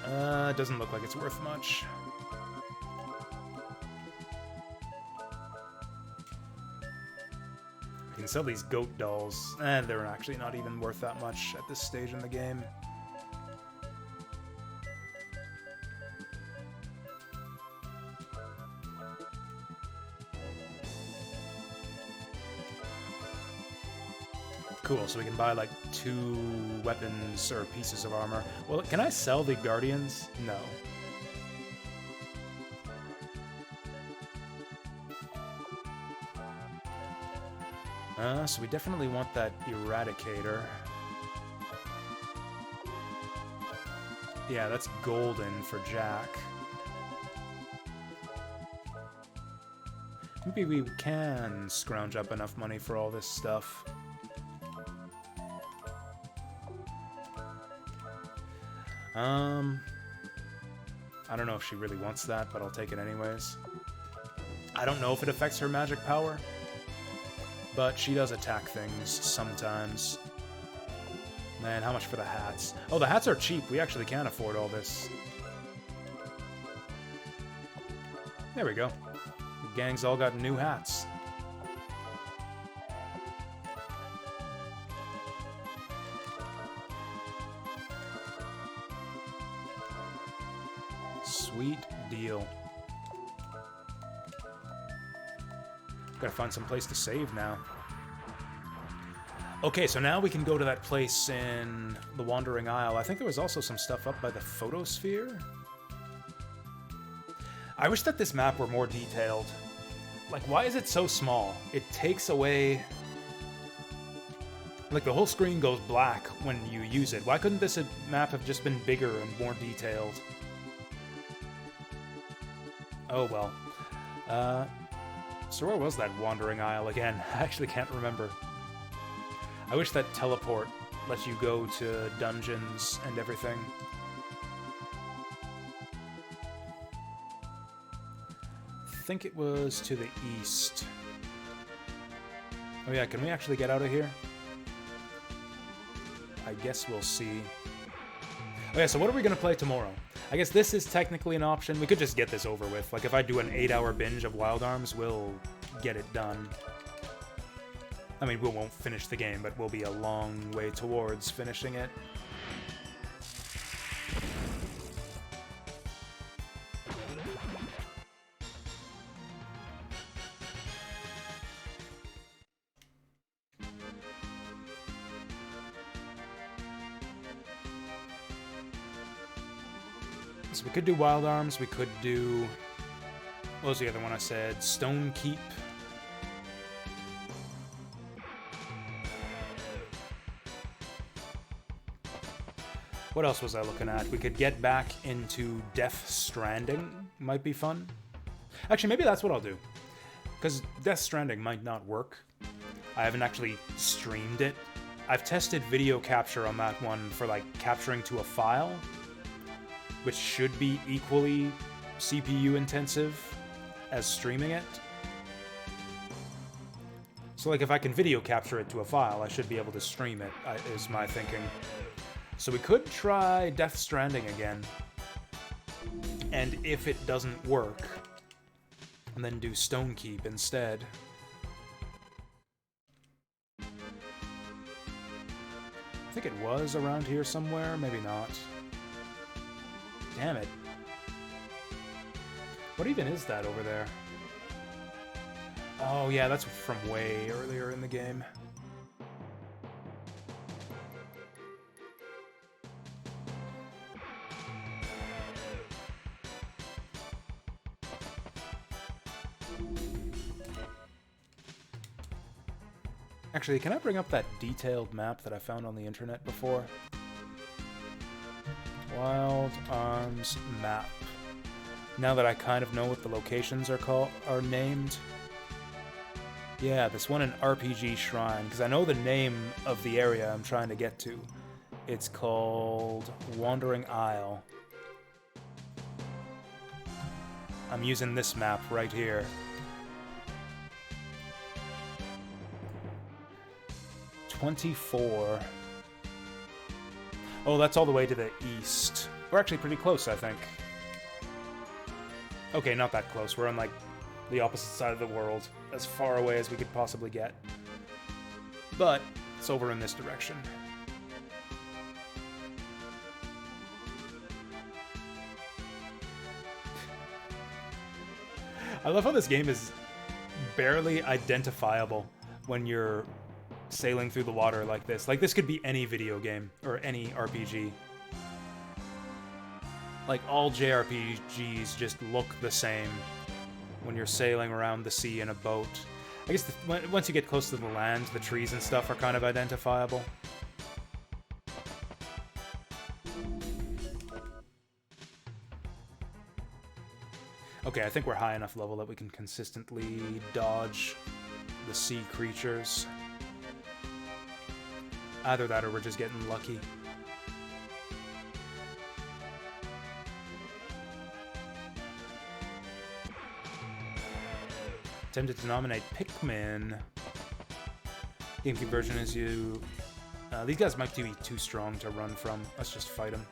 It doesn't look like it's worth much. We can sell these goat dolls. They're actually not even worth that much at this stage in the game. Cool, so we can buy like 2 weapons or pieces of armor. Well, can I sell the guardians? No. So we definitely want that Eradicator. Yeah, that's golden for Jack. Maybe we can scrounge up enough money for all this stuff. I don't know if she really wants that, but I'll take it anyways. I don't know if it affects her magic power, but she does attack things sometimes. Man, how much for the hats? Oh, the hats are cheap. We actually can't afford all this. There we go. The gang's all got new hats. Sweet deal. Gotta find some place to save now. Okay, so now we can go to that place in the Wandering Isle. I think there was also some stuff up by the Photosphere. I wish that this map were more detailed. Like, why is it so small? It takes away... Like, the whole screen goes black when you use it. Why couldn't this map have just been bigger and more detailed? Oh, well. So where was that Wandering Isle again? I actually can't remember. I wish that teleport lets you go to dungeons and everything. I think it was to the east. Oh yeah, can we actually get out of here? I guess we'll see. Oh yeah, so what are we gonna play tomorrow? I guess this is technically an option. We could just get this over with. Like, if I do an 8-hour binge of Wild Arms, we'll get it done. I mean, we won't finish the game, but we'll be a long way towards finishing it. So we could do Wild Arms, we could do... What was the other one I said? Stone Keep. What else was I looking at? We could get back into Death Stranding. Might be fun. Actually, maybe that's what I'll do. Because Death Stranding might not work. I haven't actually streamed it. I've tested video capture on that one for, like, capturing to a file, which should be equally CPU intensive as streaming it. So, like, if I can video capture it to a file, I should be able to stream it, is my thinking. So we could try Death Stranding again. And if it doesn't work, and then do Stonekeep instead. I think it was around here somewhere, maybe not. Damn it. What even is that over there? Oh yeah, that's from way earlier in the game. Actually, can I bring up that detailed map that I found on the internet before? Wild Arms map. Now that I kind of know what the locations are named. Yeah, this one in RPG Shrine, because I know the name of the area I'm trying to get to. It's called Wandering Isle. I'm using this map right here. 24. Oh, that's all the way to the east. We're actually pretty close, I think. Okay, not that close. We're on, like, the opposite side of the world. As far away as we could possibly get. But it's over in this direction. I love how this game is barely identifiable when you're sailing through the water like this. Like, this could be any video game or any RPG. Like, all JRPGs just look the same when you're sailing around the sea in a boat. I guess once you get close to the land, the trees and stuff are kind of identifiable. Okay, I think we're high enough level that we can consistently dodge the sea creatures. Either that or we're just getting lucky. Tempted to nominate Pikmin. GameCube version is you... these guys might be too strong to run from. Let's just fight them.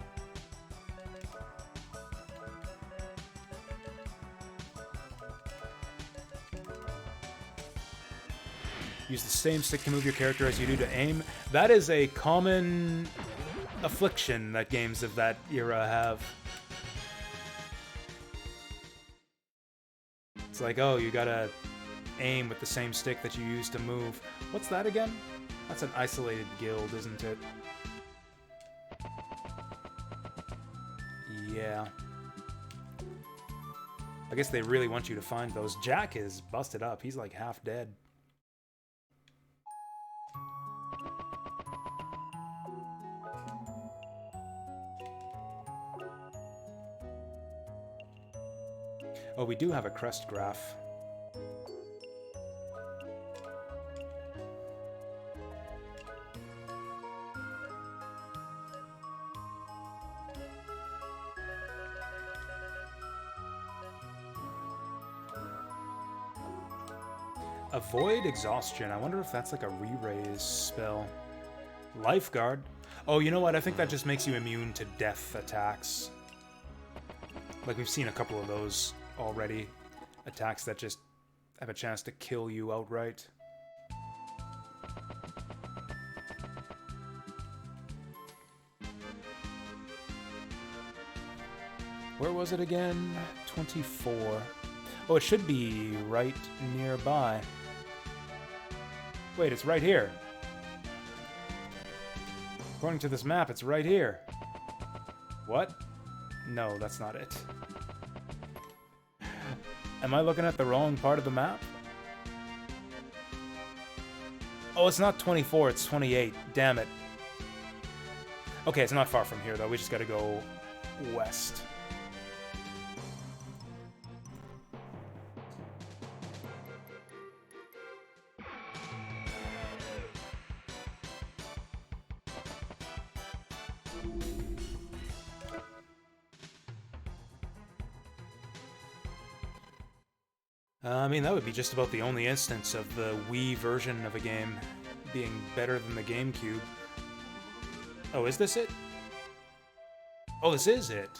Use the same stick to move your character as you do to aim. That is a common affliction that games of that era have. It's like, oh, you gotta aim with the same stick that you use to move. What's that again? That's an isolated guild, isn't it? Yeah. I guess they really want you to find those. Jack is busted up. He's like half dead. Oh, we do have a crest graph. Avoid exhaustion. I wonder if that's like a re-raise spell. Lifeguard. Oh, you know what? I think that just makes you immune to death attacks. Like, we've seen a couple of those already. Attacks that just have a chance to kill you outright. Where was it again? 24. Oh, it should be right nearby. Wait, it's right here. According to this map, it's right here. What? No, that's not it. Am I looking at the wrong part of the map? Oh, it's not 24, it's 28. Damn it. Okay, it's not far from here, though. We just gotta go west. I mean, that would be just about the only instance of the Wii version of a game being better than the GameCube. Oh, is this it? Oh, this is it.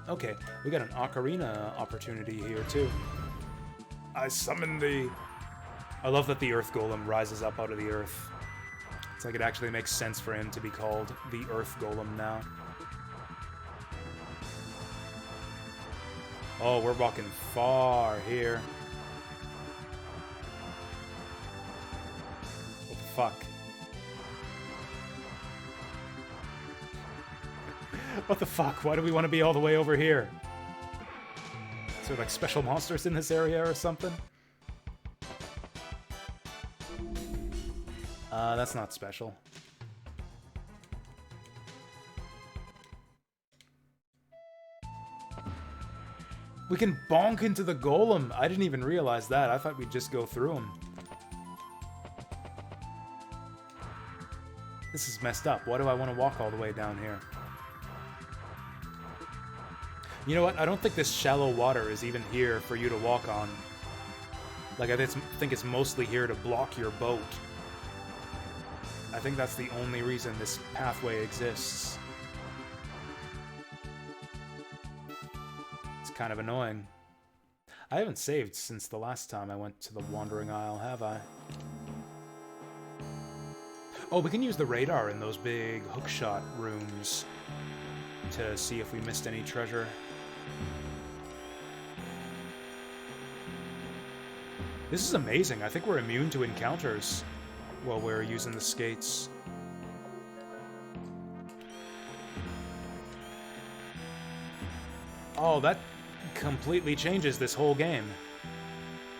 Okay, we got an ocarina opportunity here, too. I summon the... I love that the Earth Golem rises up out of the earth. It's like it actually makes sense for him to be called the Earth Golem now. Oh, we're walking far here. What the fuck? What the fuck? Why do we want to be all the way over here? Is there like special monsters in this area or something? That's not special. We can bonk into the golem. I didn't even realize that. I thought we'd just go through him. This is messed up. Why do I want to walk all the way down here? You know what? I don't think this shallow water is even here for you to walk on. Like, I think it's mostly here to block your boat. I think that's the only reason this pathway exists. It's kind of annoying. I haven't saved since the last time I went to the Wandering Isle, have I? Oh, we can use the radar in those big hookshot rooms to see if we missed any treasure. This is amazing. I think we're immune to encounters while we're using the skates. Oh, that completely changes this whole game.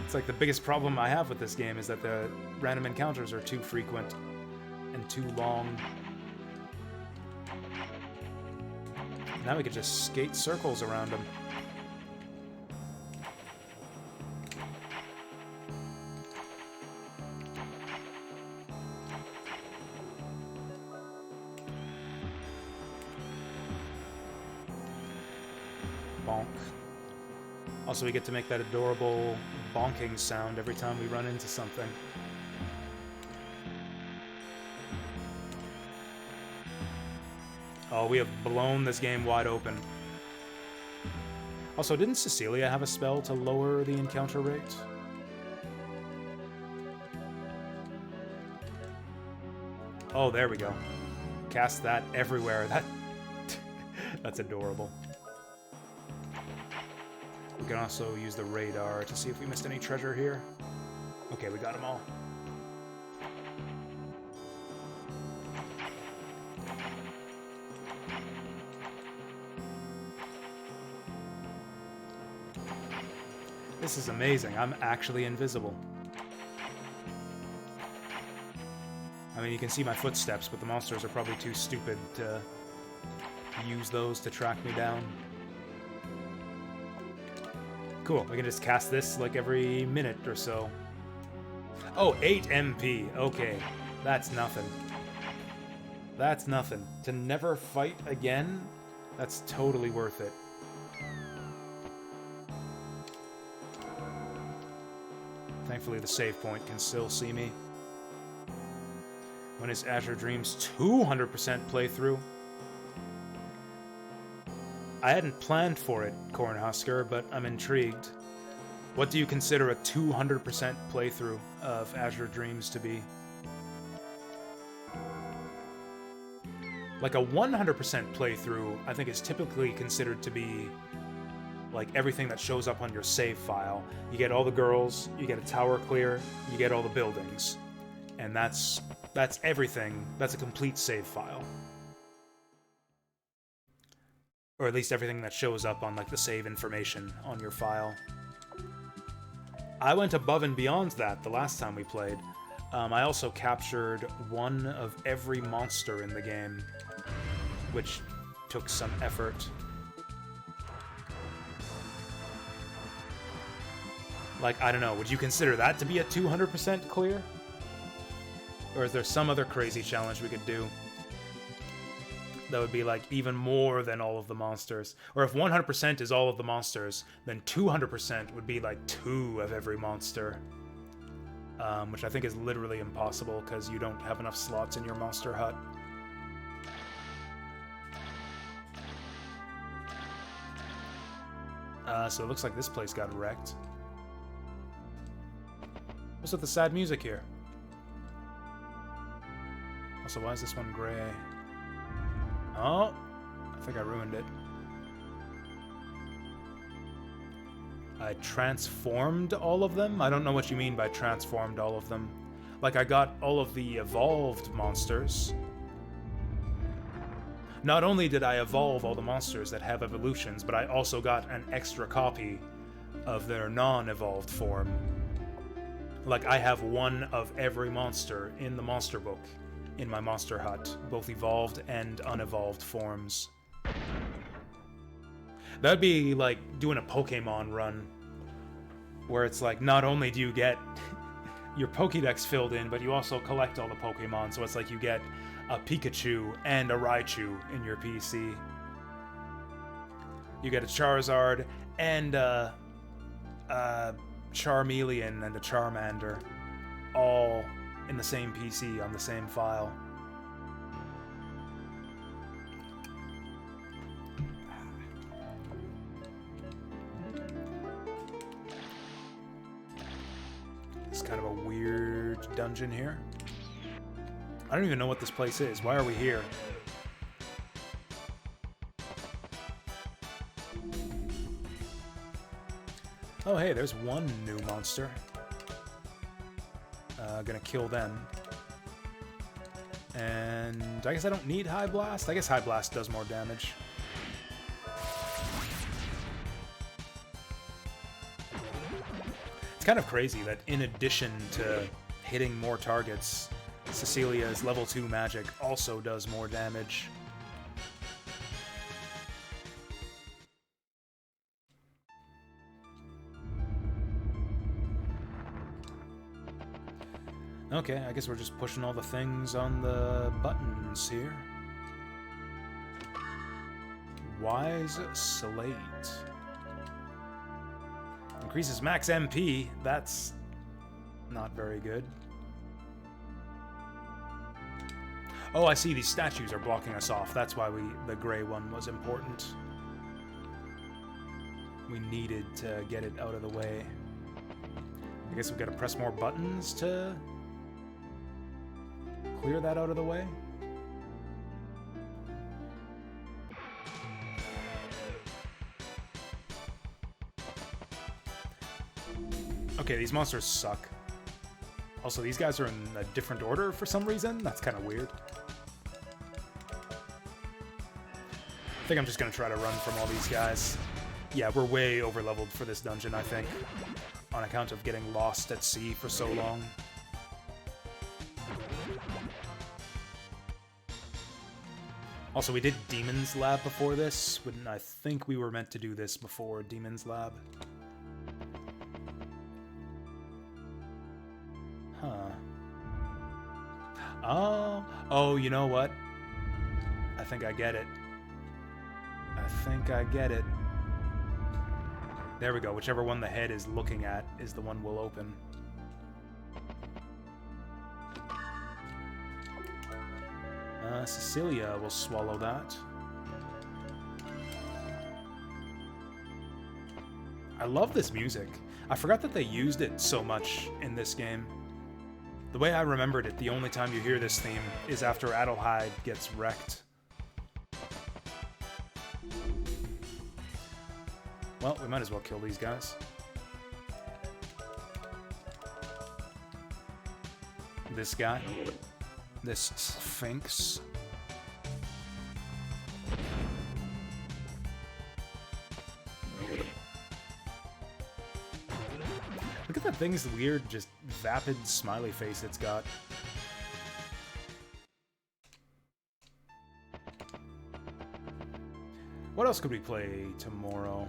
It's like the biggest problem I have with this game is that the random encounters are too frequent and too long. Now we could just skate circles around them. Bonk. Also, we get to make that adorable bonking sound every time we run into something. Oh, we have blown this game wide open. Also, didn't Cecilia have a spell to lower the encounter rate? Oh, there we go. Cast that everywhere. That's adorable. We can also use the radar to see if we missed any treasure here. Okay, we got them all. This is amazing. I'm actually invisible. I mean, you can see my footsteps, but the monsters are probably too stupid to use those to track me down. Cool, we can just cast this like every minute or so. Oh, 8 MP. Okay, that's nothing. That's nothing. To never fight again, that's totally worth it. Thankfully, the save point can still see me. When is Azure Dreams 200% playthrough? I hadn't planned for it, Cornhusker, but I'm intrigued. What do you consider a 200% playthrough of Azure Dreams to be? Like a 100% playthrough, I think is typically considered to be like everything that shows up on your save file. You get all the girls, you get a tower clear, you get all the buildings. And that's everything. That's a complete save file. Or at least everything that shows up on like the save information on your file. I went above and beyond that the last time we played. I also captured one of every monster in the game. which took some effort. Like, I don't know, would you consider that to be a 200% clear? Or is there some other crazy challenge we could do that would be like even more than all of the monsters? Or if 100% is all of the monsters, then 200% would be like 2 of every monster. Which I think is literally impossible because you don't have enough slots in your monster hut. So it looks like this place got wrecked. What's with the sad music here? Also, why is this one gray? Oh, I think I ruined it. I transformed all of them? I don't know what you mean by transformed all of them. Like, I got all of the evolved monsters. Not only did I evolve all the monsters that have evolutions, but I also got an extra copy of their non-evolved form. Like, I have one of every monster in the monster book in my monster hut, both evolved and unevolved forms. That'd be like doing a Pokemon run, where it's like, not only do you get your Pokédex filled in, but you also collect all the Pokemon, so it's like you get a Pikachu and a Raichu in your PC. You get a Charizard and a Charmeleon and a Charmander, all in the same PC on the same file. It's kind of a weird dungeon here. I don't even know what this place is. Why are we here? Oh, hey, there's one new monster. Gonna kill them. And I guess I don't need High Blast. I guess High Blast does more damage. It's kind of crazy that in addition to hitting more targets, Cecilia's level 2 magic also does more damage. Okay, I guess we're just pushing all the things on the buttons here. Wise Slate. Increases max MP. That's not very good. Oh, I see. These statues are blocking us off. That's why the gray one was important. We needed to get it out of the way. I guess we've got to press more buttons to clear that out of the way. Okay, these monsters suck. Also, these guys are in a different order for some reason. That's kind of weird. I think I'm just going to try to run from all these guys. Yeah, we're way over-leveled for this dungeon, I think, on account of getting lost at sea for so long. Also, we did Demon's Lab before this, when I think we were meant to do this before Demon's Lab. Huh. Oh, you know what? I think I get it. I think I get it. There we go. Whichever one the head is looking at is the one we'll open. Cecilia will swallow that. I love this music. I forgot that they used it so much in this game. The way I remembered it, the only time you hear this theme is after Adelheid gets wrecked. Well, we might as well kill these guys. This guy. This Sphinx. Look at that thing's weird, just vapid smiley face it's got. What else could we play tomorrow?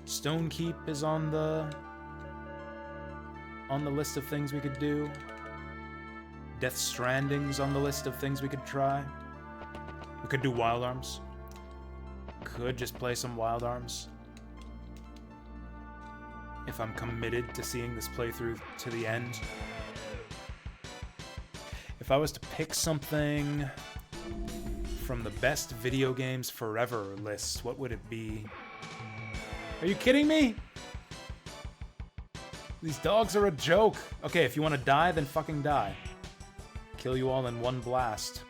Stone Keep is on the list of things we could do. Death Stranding's on the list of things we could try. We could do Wild Arms. Could just play some Wild Arms. If I'm committed to seeing this playthrough to the end. If I was to pick something from the best video games forever list, what would it be? Are you kidding me? These dogs are a joke. Okay, if you want to die, then fucking die. Kill you all in one blast.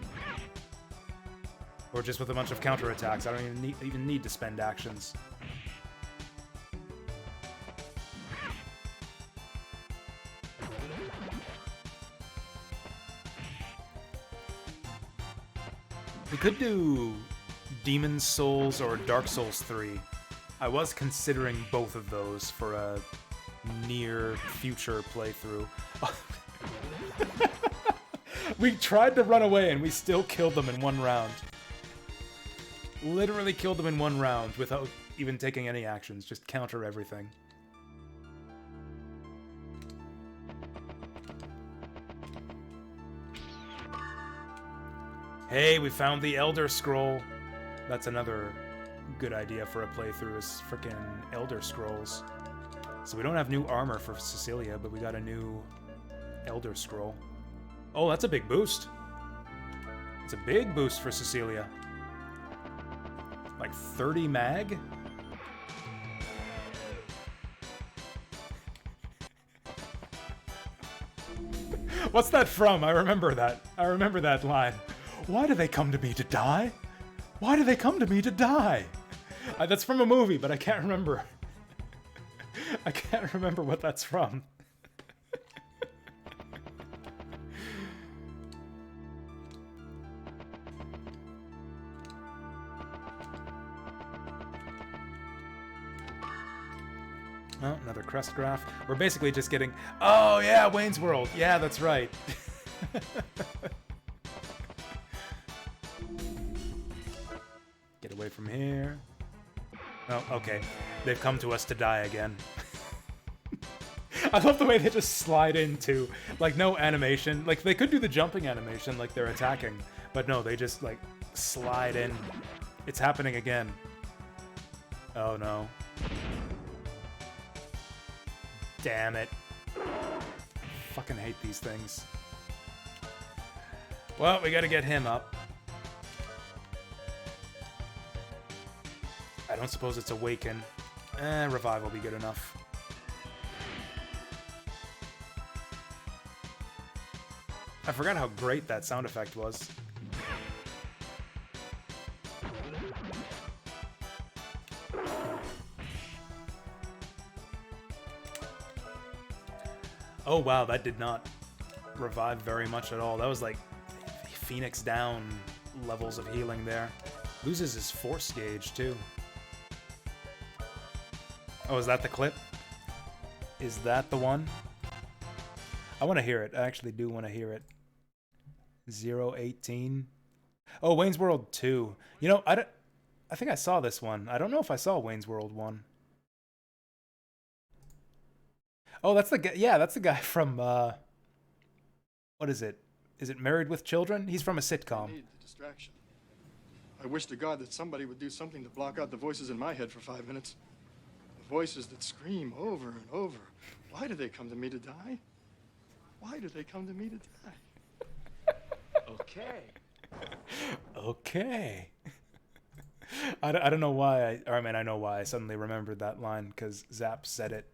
Or just with a bunch of counterattacks. I don't even need to spend actions. We could do Demon's Souls or Dark Souls 3. I was considering both of those for a near future playthrough. We tried to run away and we still killed them in one round. Literally killed them in one round without even taking any actions, just counter everything. Hey, we found the Elder Scroll. That's another good idea for a playthrough, is frickin' Elder Scrolls. So we don't have new armor for Cecilia, but we got a new Elder Scroll. Oh, that's a big boost. It's a big boost for Cecilia. Like 30 mag? What's that from? I remember that. I remember that line. Why do they come to me to die? Why do they come to me to die? That's from a movie, but I can't remember. I can't remember what that's from. Oh, another crest graph. We're basically just getting... Oh, yeah, Wayne's World. Yeah, that's right. Get away from here. Oh, okay. They've come to us to die again. I love the way they just slide into, like, no animation. Like, they could do the jumping animation like they're attacking, but no, they just, like, slide in. It's happening again. Oh, no. Damn it. Fucking hate these things. Well, we gotta get him up. I don't suppose it's Awaken. Revive will be good enough. I forgot how great that sound effect was. Oh wow, that did not revive very much at all. That was like Phoenix down levels of healing there. Loses his force gauge too. Oh, is that the clip? Is that the one? I want to hear it. I actually do want to hear it. 018. Oh, Wayne's World 2. You know, I think I saw this one. I don't know if I saw Wayne's World 1. Oh, that's the guy. Yeah, that's the guy from, what is it? Is it Married with Children? He's from a sitcom. I need the distraction. I wish to God that somebody would do something to block out the voices in my head for 5 minutes. The voices that scream over and over. Why do they come to me to die? Why do they come to me to die? Okay. Okay. I don't know why I mean, I know why I suddenly remembered that line, because Zap said it.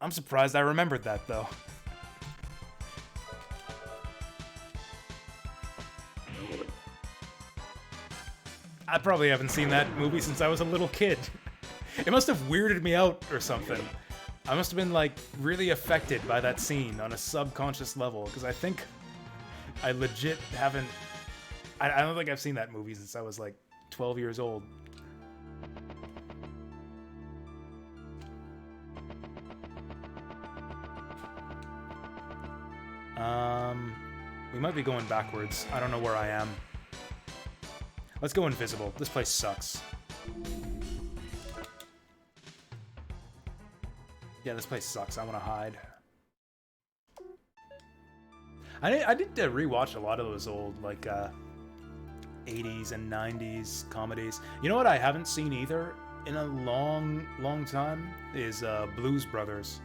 I'm surprised I remembered that, though. I probably haven't seen that movie since I was a little kid. It must have weirded me out or something. I must have been, like, really affected by that scene on a subconscious level, because I think I legit haven't... I don't think I've seen that movie since I was, like, 12 years old. We might be going backwards. I don't know where I am. Let's go invisible. This place sucks. Yeah, this place sucks. I want to hide. I did rewatch a lot of those old, like, 80s and 90s comedies. You know what I haven't seen either in a long time is Blues Brothers.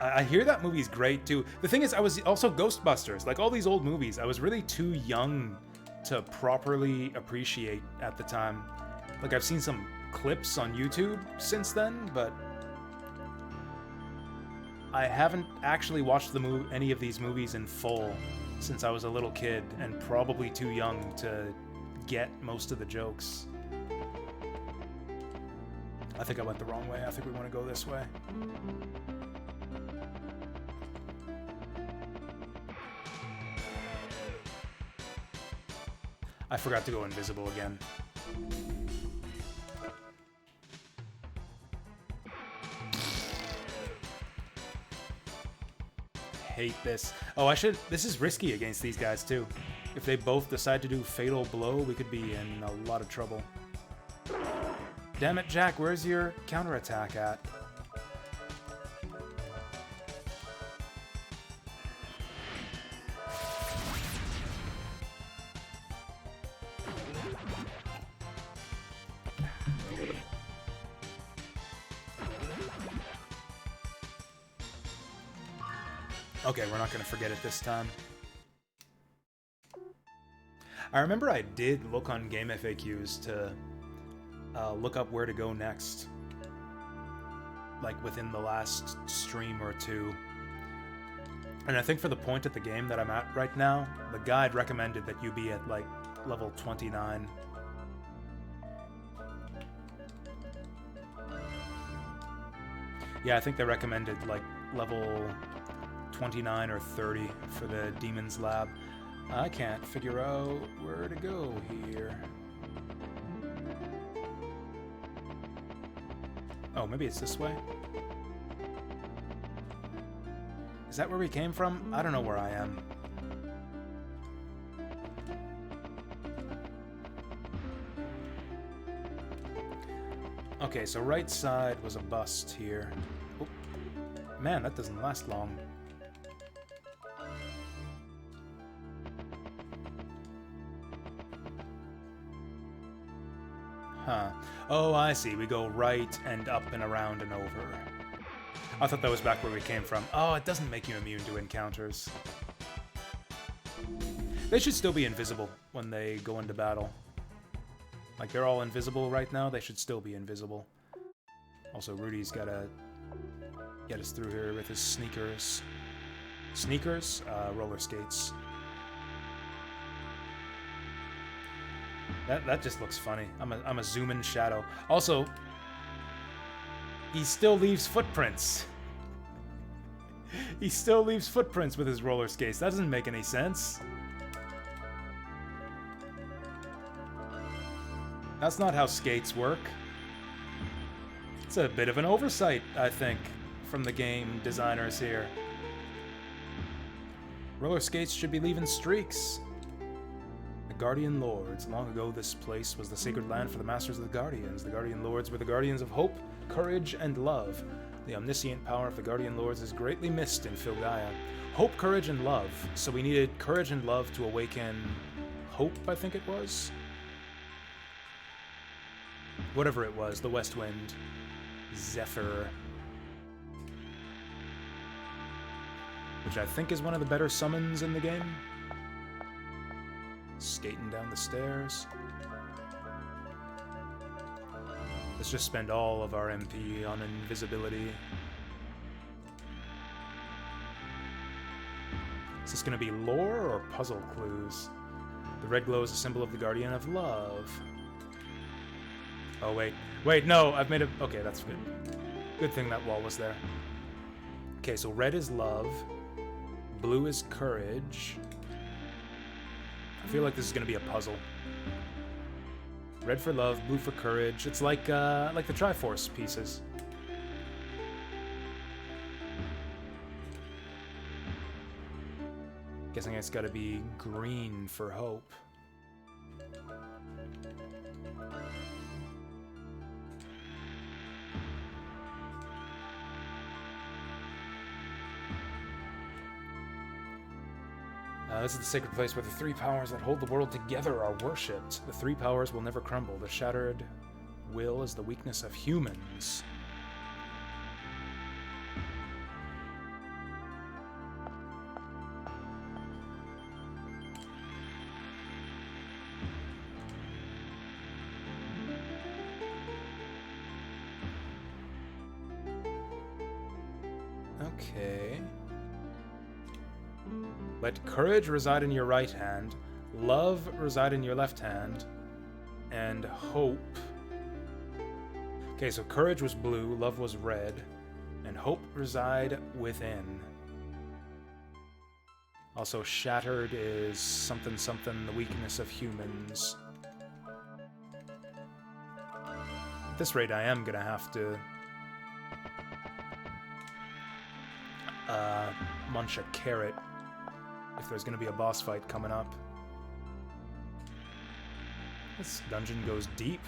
I hear that movie's great too. The thing is, I was also Ghostbusters. Like all these old movies, I was really too young to properly appreciate at the time. Like I've seen some clips on YouTube since then, but I haven't actually watched any of these movies in full since I was a little kid and probably too young to get most of the jokes. I think I went the wrong way. I think we want to go this way. I forgot to go invisible again. Hate this. Oh, this is risky against these guys too. If they both decide to do Fatal Blow, we could be in a lot of trouble. Damn it, Jack, where's your counterattack at? Okay, we're not going to forget it this time. I remember I did look on Game FAQs to look up where to go next. Like within the last stream or two. And I think for the point of the game that I'm at right now, the guide recommended that you be at like level 29. Yeah, I think they recommended like level 29 or 30 for the Demon's Lab. I can't figure out where to go here. Oh, maybe it's this way? Is that where we came from? I don't know where I am. Okay, so right side was a bust here. Oh, man, that doesn't last long. Huh. Oh, I see. We go right and up and around and over. I thought that was back where we came from. Oh, it doesn't make you immune to encounters. They should still be invisible when they go into battle. Like, they're all invisible right now. They should still be invisible. Also, Rudy's gotta get us through here with his sneakers. Sneakers? Roller skates. That just looks funny. I'm a zoom-in shadow. Also, he still leaves footprints. He still leaves footprints with his roller skates. That doesn't make any sense. That's not how skates work. It's a bit of an oversight, I think, from the game designers here. Roller skates should be leaving streaks. Guardian Lords. Long ago, this place was the sacred land for the Masters of the Guardians. The Guardian Lords were the guardians of hope, courage, and love. The omniscient power of the Guardian Lords is greatly missed in Filgaia. Hope, courage, and love. So we needed courage and love to awaken hope, I think it was? Whatever it was, the West Wind. Zephyr. Which I think is one of the better summons in the game. Skating down the stairs. Let's just spend all of our MP on invisibility. Is this gonna be lore or puzzle clues? The red glow is a symbol of the Guardian of Love. Oh, wait. Wait, no, I've made a... Okay, that's good. Good thing that wall was there. Okay, so red is love. Blue is courage. I feel like this is gonna be a puzzle. Red for love, blue for courage. It's like the Triforce pieces. Guessing it's gotta be green for hope. This is the sacred place where the three powers that hold the world together are worshipped. The three powers will never crumble. The shattered will is the weakness of humans. Okay. Let courage reside in your right hand, love reside in your left hand, and hope. Okay, so courage was blue, love was red, and hope reside within. Also, shattered is something something, the weakness of humans. At this rate, I am gonna have to munch a carrot if there's gonna be a boss fight coming up. This dungeon goes deep.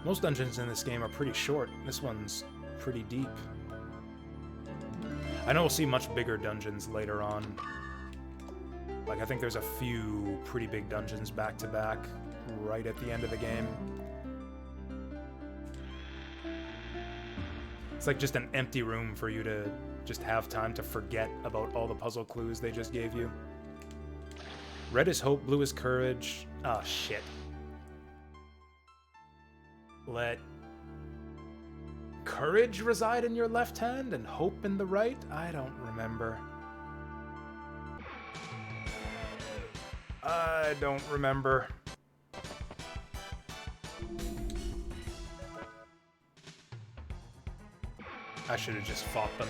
Most dungeons in this game are pretty short. This one's pretty deep. I know we'll see much bigger dungeons later on. Like, I think there's a few pretty big dungeons back to back right at the end of the game. It's like just an empty room for you to just have time to forget about all the puzzle clues they just gave you. Red is hope, blue is courage. Ah, shit. Let courage reside in your left hand and hope in the right? I don't remember. I don't remember. I should have just fought them.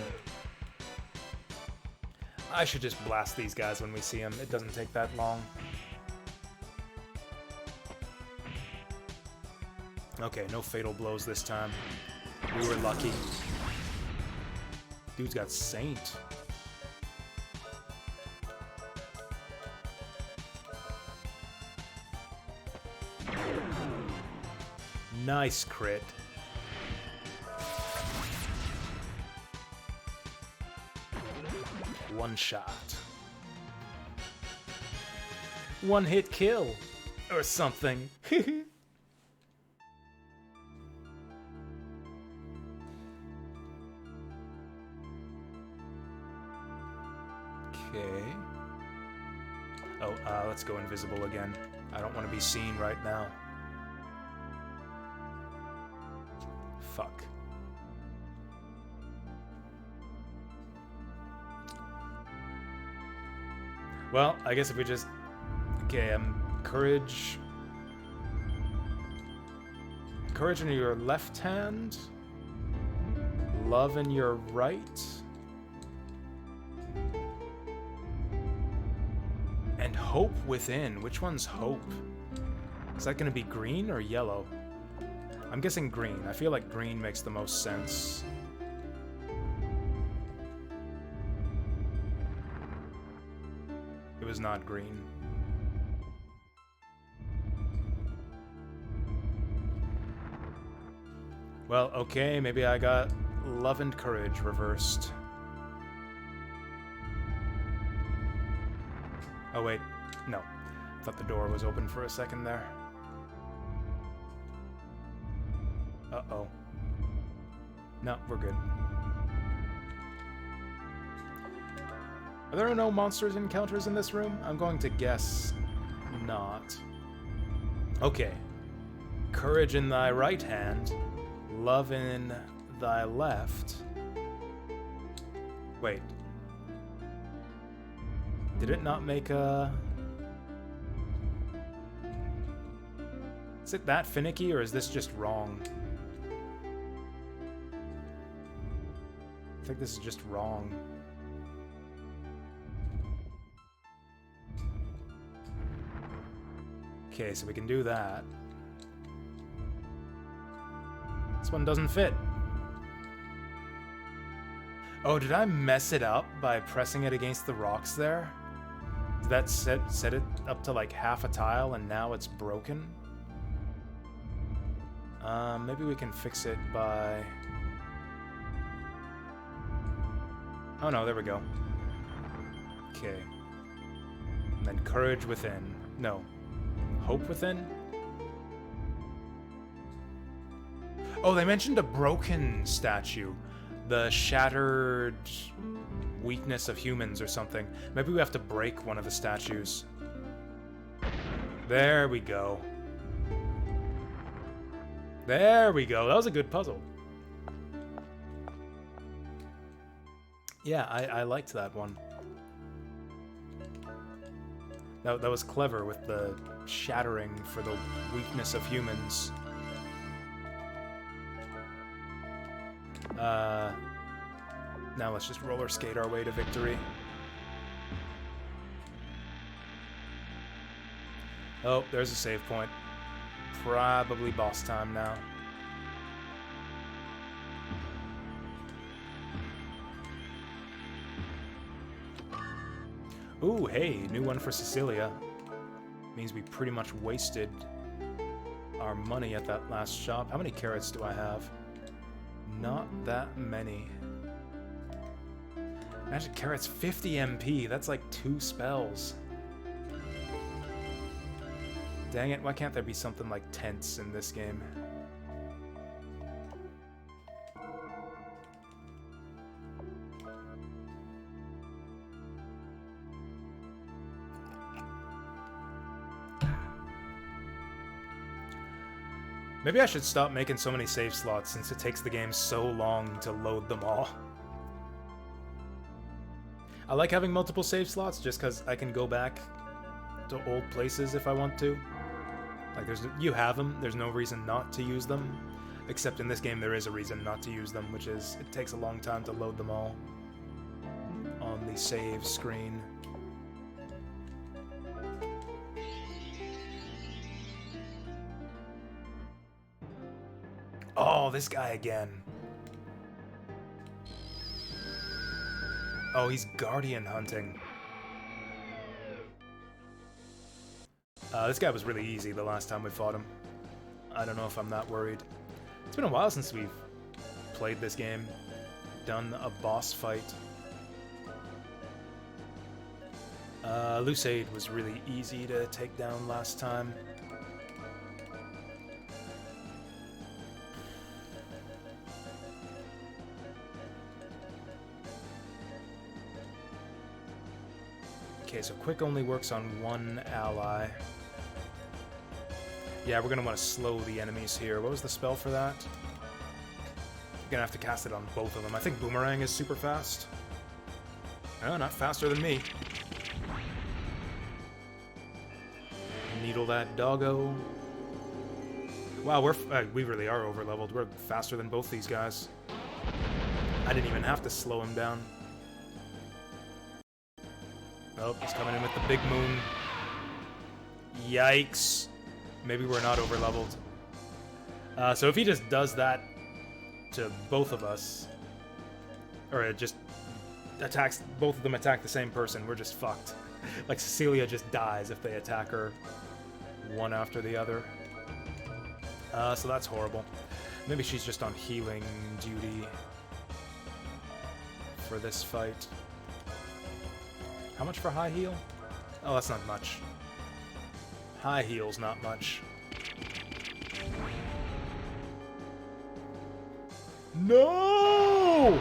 I should just blast these guys when we see them. It doesn't take that long. Okay, no fatal blows this time. We were lucky. Dude's got Saint. Nice crit. One shot. One hit kill. Or something. Okay. Oh, let's go invisible again. I don't want to be seen right now. Fuck. Well, I guess if we just... Okay, courage... Courage in your left hand. Love in your right. And hope within. Which one's hope? Is that going to be green or yellow? I'm guessing green. I feel like green makes the most sense. It was not green. Well, okay, maybe I got love and courage reversed. Oh wait, no. I thought the door was open for a second there. Uh-oh. No, we're good. Are there no monsters encounters in this room? I'm going to guess not. Okay. Courage in thy right hand, love in thy left. Wait. Did it not make a... Is it that finicky, or is this just wrong? I think this is just wrong. Okay, so we can do that. This one doesn't fit. Oh, did I mess it up by pressing it against the rocks there? Did that set it up to like half a tile and now it's broken? Maybe we can fix it by... Oh no, there we go. Okay. And then courage within. No. Hope within? Oh, they mentioned a broken statue. The shattered weakness of humans or something. Maybe we have to break one of the statues. There we go. There we go. That was a good puzzle. Yeah, I liked that one. That was clever with the shattering for the weakness of humans. Now let's just roller skate our way to victory. Oh, there's a save point. Probably boss time now. Ooh, hey, new one for Cecilia. Means we pretty much wasted our money at that last shop. How many carrots do I have? Not that many. Magic carrots, 50 MP. That's like 2 spells. Dang it, why can't there be something like tents in this game? Maybe I should stop making so many save slots since it takes the game so long to load them all. I like having multiple save slots just because I can go back to old places if I want to. Like, you have them, there's no reason not to use them. Except in this game there is a reason not to use them, which is it takes a long time to load them all on the save screen. Oh, this guy again. Oh, he's guardian hunting. This guy was really easy the last time we fought him. I don't know if I'm that worried. It's been a while since we've played this game, done a boss fight. Lucade was really easy to take down last time. Okay, so quick only works on one ally. Yeah, we're gonna want to slow the enemies here. What was the spell for that? You're gonna have to cast it on both of them. I think Boomerang is super fast. Oh, not faster than me. Needle that doggo. Wow, we really are over-leveled. We're faster than both these guys. I didn't even have to slow him down. Oh, he's coming in with the big moon. Yikes. Maybe we're not over-leveled. So if he just does that to both of us, or it just attacks, both of them attack the same person, we're just fucked. Like, Cecilia just dies if they attack her one after the other. So that's horrible. Maybe she's just on healing duty for this fight. How much for high heal? Oh, that's not much. High heal's not much. No!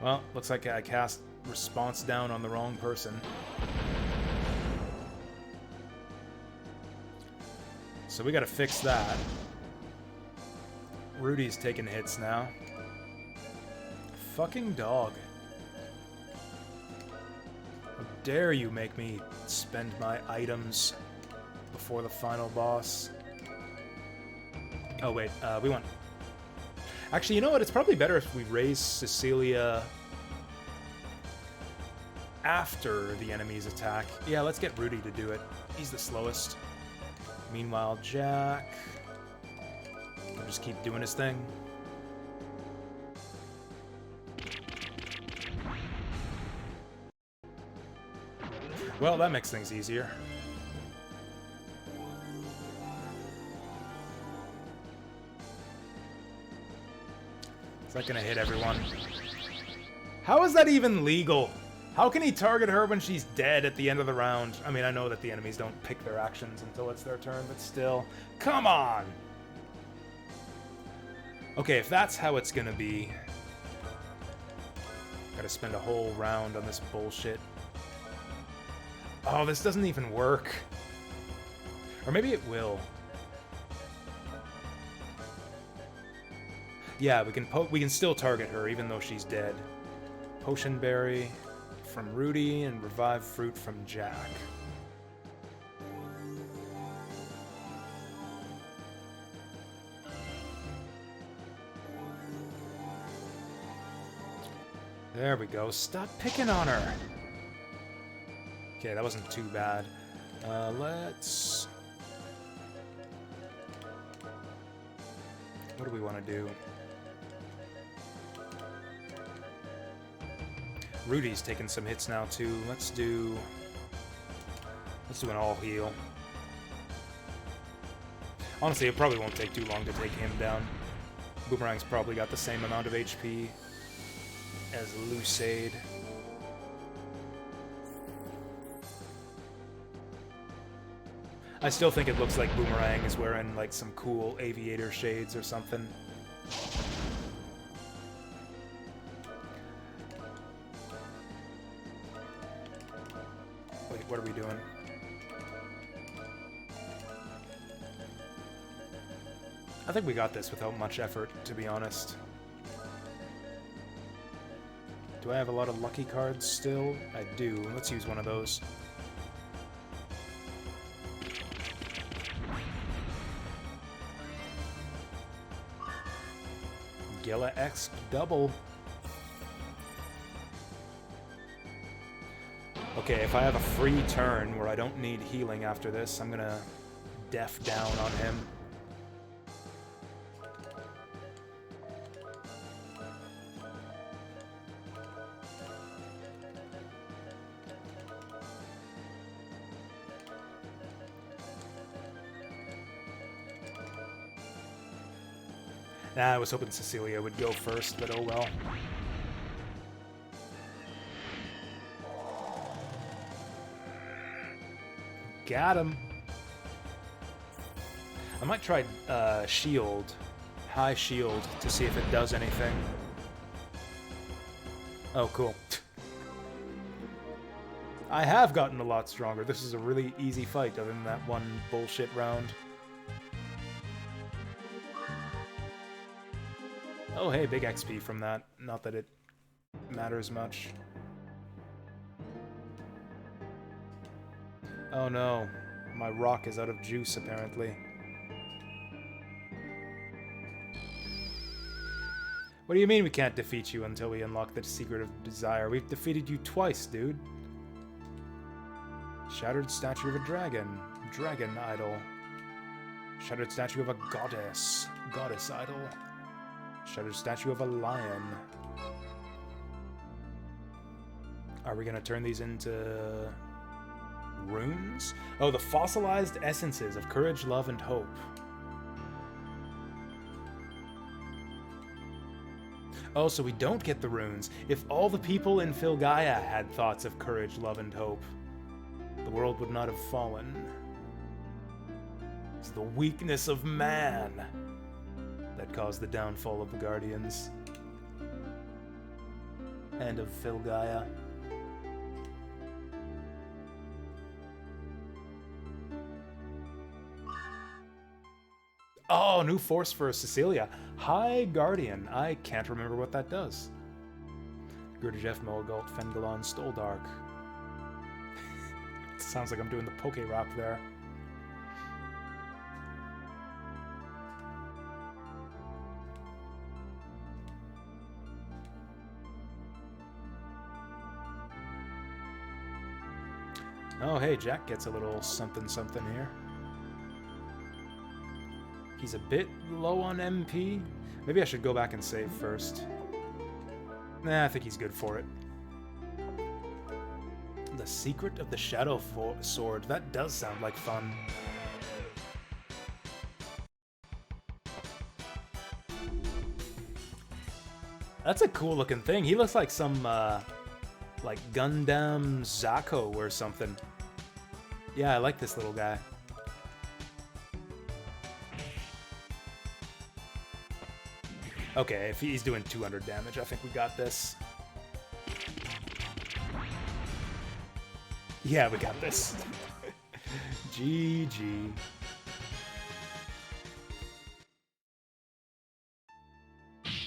Well, looks like I cast response down on the wrong person. So we gotta fix that. Rudy's taking hits now. Fucking dog. How dare you make me spend my items before the final boss. Oh wait, we want... Actually, you know what? It's probably better if we raise Cecilia after the enemy's attack. Yeah, let's get Rudy to do it. He's the slowest. Meanwhile, Jack will just keep doing his thing. Well, that makes things easier. Is that gonna hit everyone? How is that even legal? How can he target her when she's dead at the end of the round? I mean, I know that the enemies don't pick their actions until it's their turn, but still. Come on! Okay, if that's how it's gonna be... Gotta spend a whole round on this bullshit. Oh, this doesn't even work. Or maybe it will. Yeah, we can still target her even though she's dead. Potion Berry from Rudy and Revive Fruit from Jack. There we go. Stop picking on her. Okay, that wasn't too bad. Let's... What do we want to do? Rudy's taking some hits now too. Let's do an all heal. Honestly, it probably won't take too long to take him down. Boomerang's probably got the same amount of HP as Lucade. I still think it looks like Boomerang is wearing like some cool aviator shades or something. Wait, what are we doing? I think we got this without much effort, to be honest. Do I have a lot of lucky cards still? I do. Let's use one of those. Gila X double. Okay, if I have a free turn where I don't need healing after this, I'm gonna def down on him. Nah, I was hoping Cecilia would go first, but oh well. Got him. I might try shield, high shield, to see if it does anything. Oh, cool. I have gotten a lot stronger. This is a really easy fight, other than that one bullshit round. Oh, hey, big XP from that. Not that it matters much. Oh no, my rock is out of juice, apparently. What do you mean we can't defeat you until we unlock the Secret of Desire? We've defeated you twice, dude. Shattered statue of a dragon. Dragon idol. Shattered statue of a goddess. Goddess idol. Shattered statue of a lion. Are we gonna turn these into runes? Oh, the fossilized essences of courage, love, and hope. Oh, so we don't get the runes. If all the people in Filgaia had thoughts of courage, love, and hope, the world would not have fallen. It's the weakness of man that caused the downfall of the Guardians. And of Filgaia. Oh, new force for Cecilia. High Guardian. I can't remember what that does. Gurdjieff, Molgalt, Fengalon, Stoldark. Sounds like I'm doing the Poke Rap there. Oh, hey, Jack gets a little something-something here. He's a bit low on MP. Maybe I should go back and save first. Nah, I think he's good for it. The Secret of the Shadow Sword. That does sound like fun. That's a cool looking thing. He looks like some, like Gundam Zako or something. Yeah, I like this little guy. Okay, if he's doing 200 damage, I think we got this. Yeah, we got this. GG.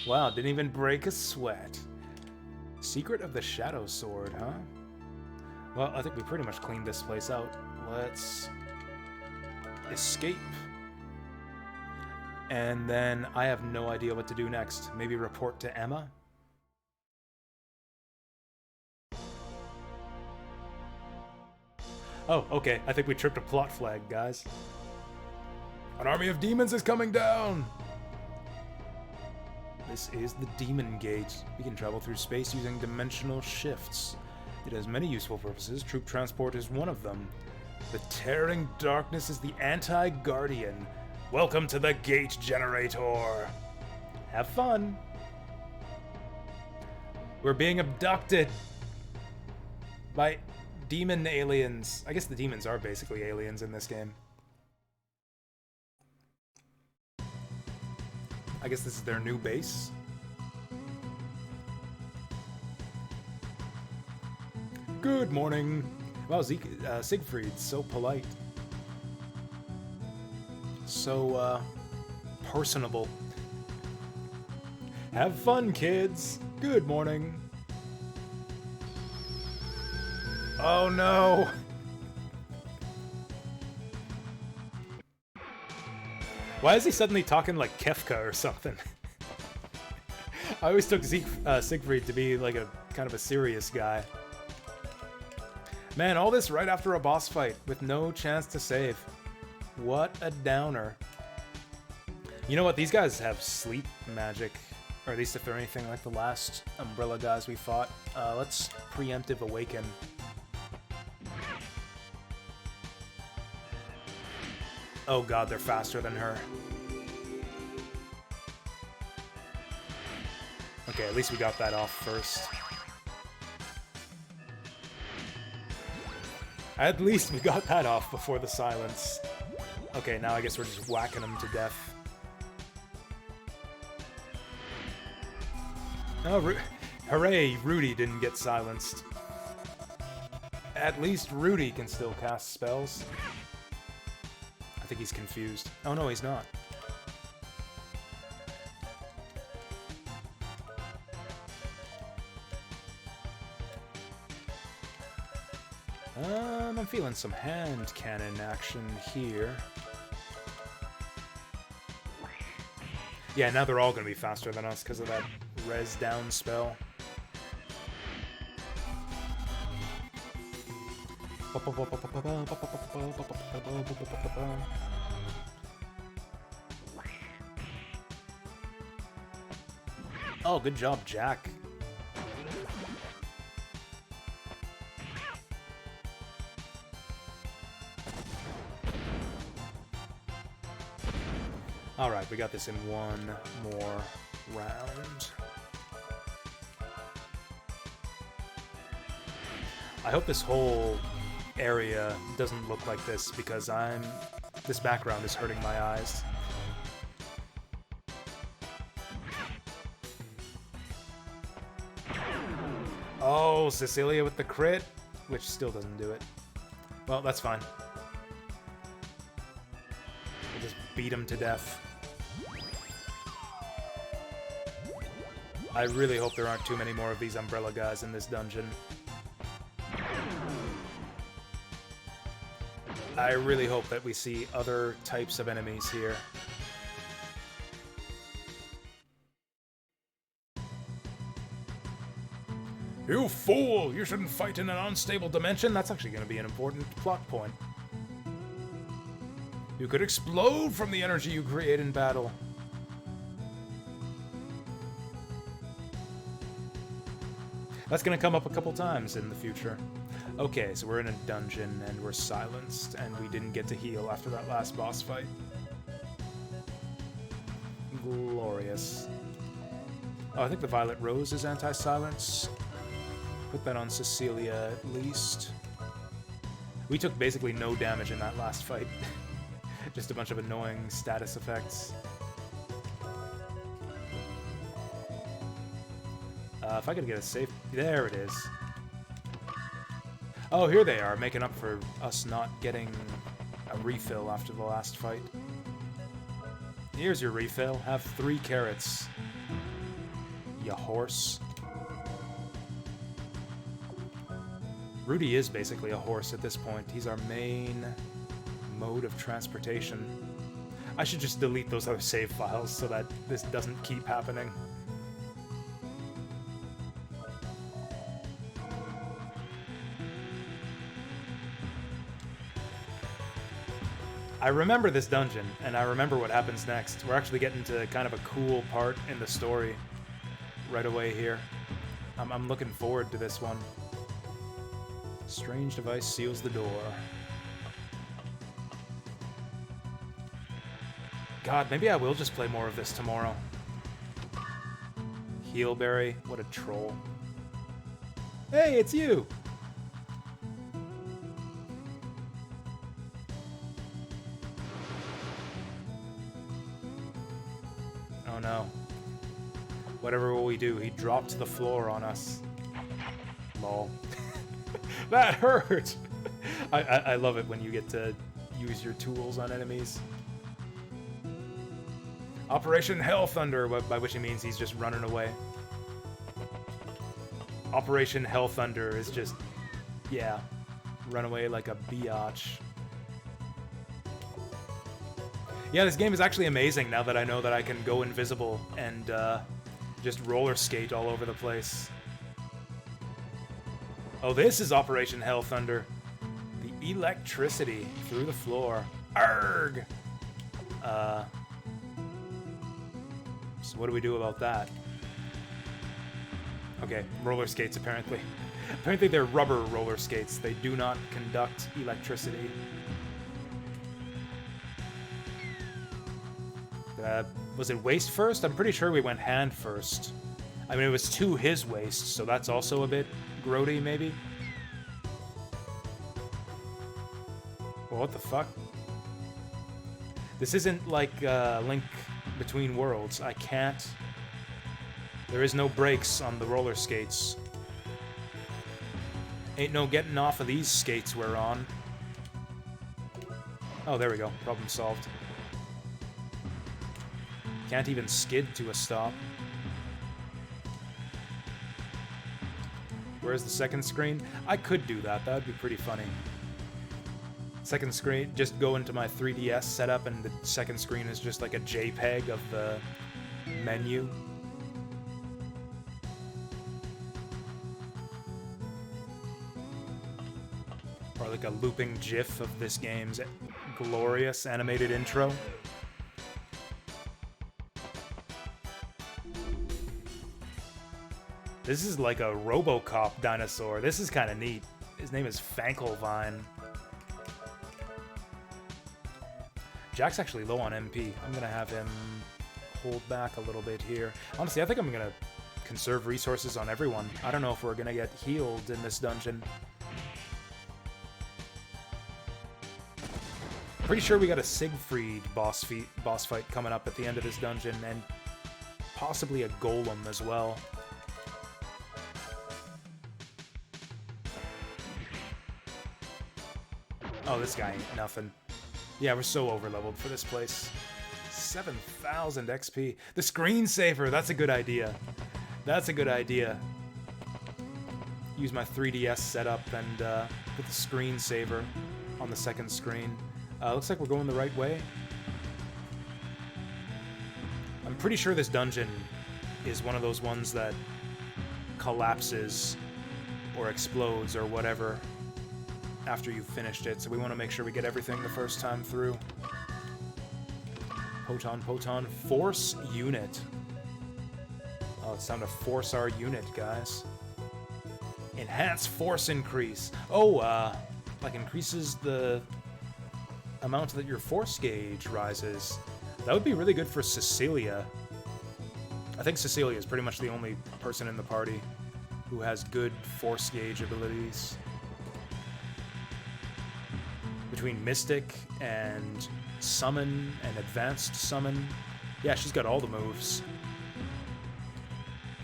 Wow, didn't even break a sweat. Secret of the Shadow Sword, huh? Well, I think we pretty much cleaned this place out. Let's escape. And then I have no idea what to do next. Maybe report to Emma? Oh, okay. I think we tripped a plot flag, guys. An army of demons is coming down! This is the Demon Gate. We can travel through space using dimensional shifts. It has many useful purposes. Troop transport is one of them. The Tearing Darkness is the Anti-Guardian. Welcome to the Gate Generator. Have fun. We're being abducted by demon aliens. I guess the demons are basically aliens in this game. I guess this is their new base. Good morning. Wow, Siegfried's so polite. So, personable. Have fun, kids. Good morning. Oh no! Why is he suddenly talking like Kefka or something? I always took Siegfried to be like a kind of a serious guy. Man, all this right after a boss fight with no chance to save. What a downer. You know what? These guys have sleep magic. Or at least if they're anything like the last Umbrella guys we fought. Let's preemptive awaken. Oh god, they're faster than her. Okay, at least we got that off first. At least we got that off before the silence. Okay, now I guess we're just whacking them to death. Oh, hooray, Rudy didn't get silenced. At least Rudy can still cast spells. I think he's confused. Oh no, he's not. I'm feeling some hand cannon action here. Yeah, now they're all gonna be faster than us because of that res down spell. Oh, good job, Jack. Alright, we got this in one more round. I hope this whole area doesn't look like this because this background is hurting my eyes. Oh, Cecilia with the crit, which still doesn't do it. Well, that's fine. We'll just beat him to death. I really hope there aren't too many more of these Umbrella guys in this dungeon. I really hope that we see other types of enemies here. You fool! You shouldn't fight in an unstable dimension. That's actually going to be an important plot point. You could explode from the energy you create in battle. That's going to come up a couple times in the future. Okay, so we're in a dungeon and we're silenced and we didn't get to heal after that last boss fight. Glorious. Oh, I think the Violet Rose is anti-silence. Put that on Cecilia at least. We took basically no damage in that last fight. Just a bunch of annoying status effects. If I could get a safe... There it is. Oh, here they are, making up for us not getting a refill after the last fight. Here's your refill. Have 3 carrots. You horse. Rudy is basically a horse at this point. He's our main mode of transportation. I should just delete those other save files so that this doesn't keep happening. I remember this dungeon, and I remember what happens next. We're actually getting to kind of a cool part in the story right away here. I'm looking forward to this one. Strange device seals the door. God, maybe I will just play more of this tomorrow. Heelberry, what a troll. Hey, it's you! Oh no. Whatever will we do? He dropped the floor on us. Lol. That hurt! I love it when you get to use your tools on enemies. Operation Hell Thunder, by which he means he's just running away. Operation Hell Thunder is just, yeah, run away like a biatch. Yeah, this game is actually amazing now that I know that I can go invisible and just roller skate all over the place. Oh, this is Operation Hell Thunder. The electricity through the floor. Arrgh! So what do we do about that? Okay, roller skates apparently. Apparently they're rubber roller skates. They do not conduct electricity. Was it waist first? I'm pretty sure we went hand first. I mean, it was to his waist, so that's also a bit grody, maybe? Well, what the fuck? This isn't like Link Between Worlds. I can't... There is no brakes on the roller skates. Ain't no getting off of these skates we're on. Oh, there we go. Problem solved. Can't even skid to a stop. Where's the second screen? I could do that. That would be pretty funny. Second screen, just go into my 3DS setup and the second screen is just like a JPEG of the menu. Or like a looping GIF of this game's glorious animated intro. This is like a RoboCop dinosaur. This is kind of neat. His name is Fankelvine. Jack's actually low on MP. I'm going to have him hold back a little bit here. Honestly, I think I'm going to conserve resources on everyone. I don't know if we're going to get healed in this dungeon. Pretty sure we got a Siegfried boss fight coming up at the end of this dungeon, and possibly a golem as well. Oh, this guy ain't nothing. Yeah, we're so overleveled for this place. 7,000 XP. The screensaver, that's a good idea. That's a good idea. Use my 3DS setup and put the screensaver on the second screen. Looks like we're going the right way. I'm pretty sure this dungeon is one of those ones that collapses or explodes or whatever after you've finished it, so we want to make sure we get everything the first time through. Poton, force unit. Oh, it's time to force our unit, guys. Enhance force increase. Oh, like increases the amount that your force gauge rises. That would be really good for Cecilia. I think Cecilia is pretty much the only person in the party who has good force gauge abilities. Between Mystic and Summon and Advanced Summon. Yeah, she's got all the moves.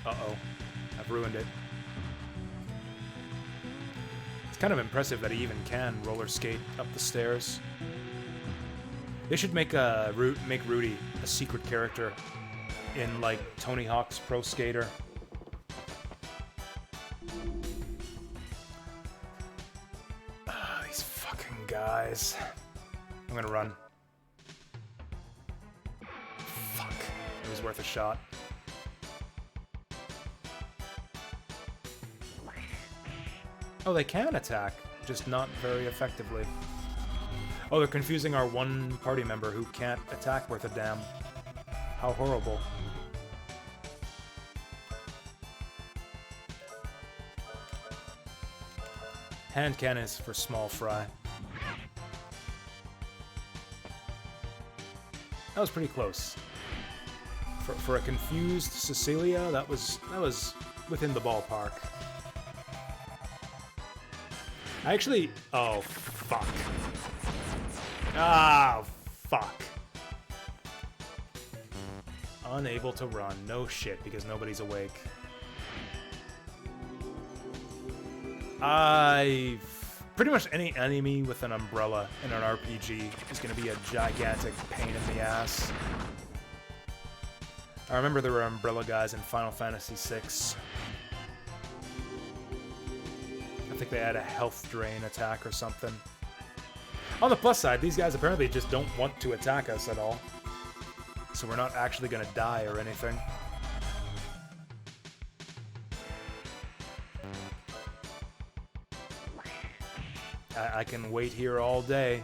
Uh-oh. I've ruined it. It's kind of impressive that he even can roller skate up the stairs. They should make Rudy a secret character in, like, Tony Hawk's Pro Skater. These fucking guys. I'm gonna run. Fuck. It was worth a shot. Oh, they can attack, just not very effectively. Oh, they're confusing our one party member who can't attack worth a damn. How horrible. Hand cannon is for small fry. That was pretty close. For a confused Cecilia, that was within the ballpark. I actually... Oh, fuck. Ah, fuck. Unable to run. No shit, because nobody's awake. Pretty much any enemy with an umbrella in an RPG is going to be a gigantic pain in the ass. I remember there were umbrella guys in Final Fantasy VI. I think they had a health drain attack or something. On the plus side, these guys apparently just don't want to attack us at all. So we're not actually going to die or anything. I can wait here all day.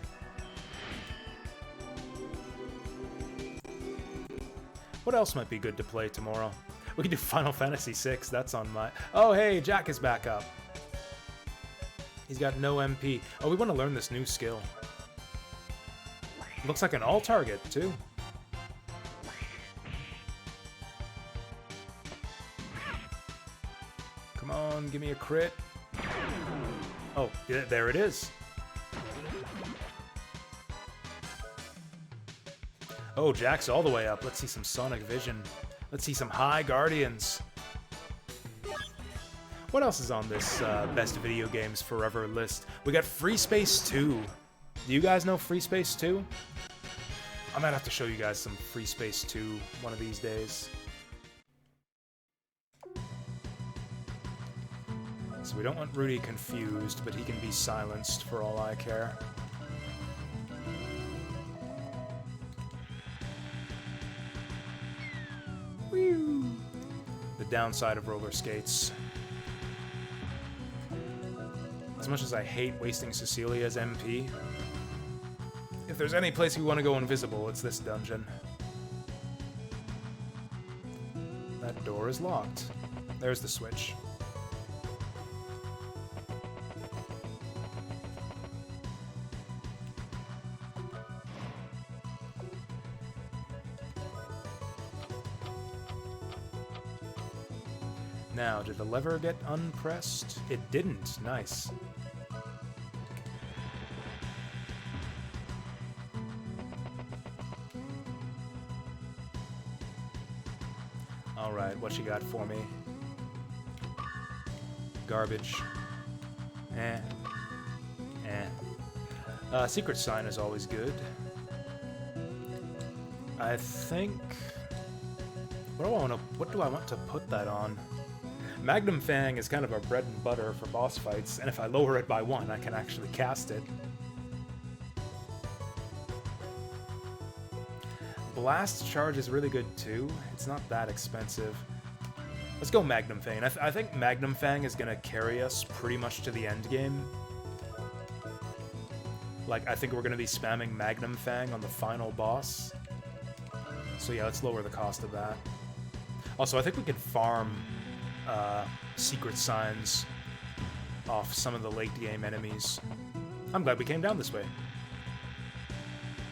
What else might be good to play tomorrow? We can do Final Fantasy VI, that's on my... Oh, hey, Jack is back up. He's got no MP. Oh, we want to learn this new skill. Looks like an all-target, too. Come on, give me a crit. Oh, yeah, there it is. Oh, Jack's all the way up. Let's see some Sonic Vision. Let's see some High Guardians. What else is on this Best Video Games Forever list? We got Free Space 2. Do you guys know Free Space 2? I might have to show you guys some Free Space 2 one of these days. So we don't want Rudy confused, but he can be silenced for all I care. Whew. The downside of roller skates. As much as I hate wasting Cecilia's MP, if there's any place we want to go invisible, it's this dungeon. That door is locked. There's the switch. Now, did the lever get unpressed? It didn't. Nice. Alright, what you got for me? Garbage. Secret sign is always good. I think... What do I want to put that on? Magnum Fang is kind of our bread and butter for boss fights, and if I lower it by 1, I can actually cast it. Blast Charge is really good too. It's not that expensive. Let's go Magnum Fang. I think Magnum Fang is gonna carry us pretty much to the end game. Like, I think we're gonna be spamming Magnum Fang on the final boss. So yeah, let's lower the cost of that. Also, I think we could farm secret signs off some of the late game enemies. I'm glad we came down this way.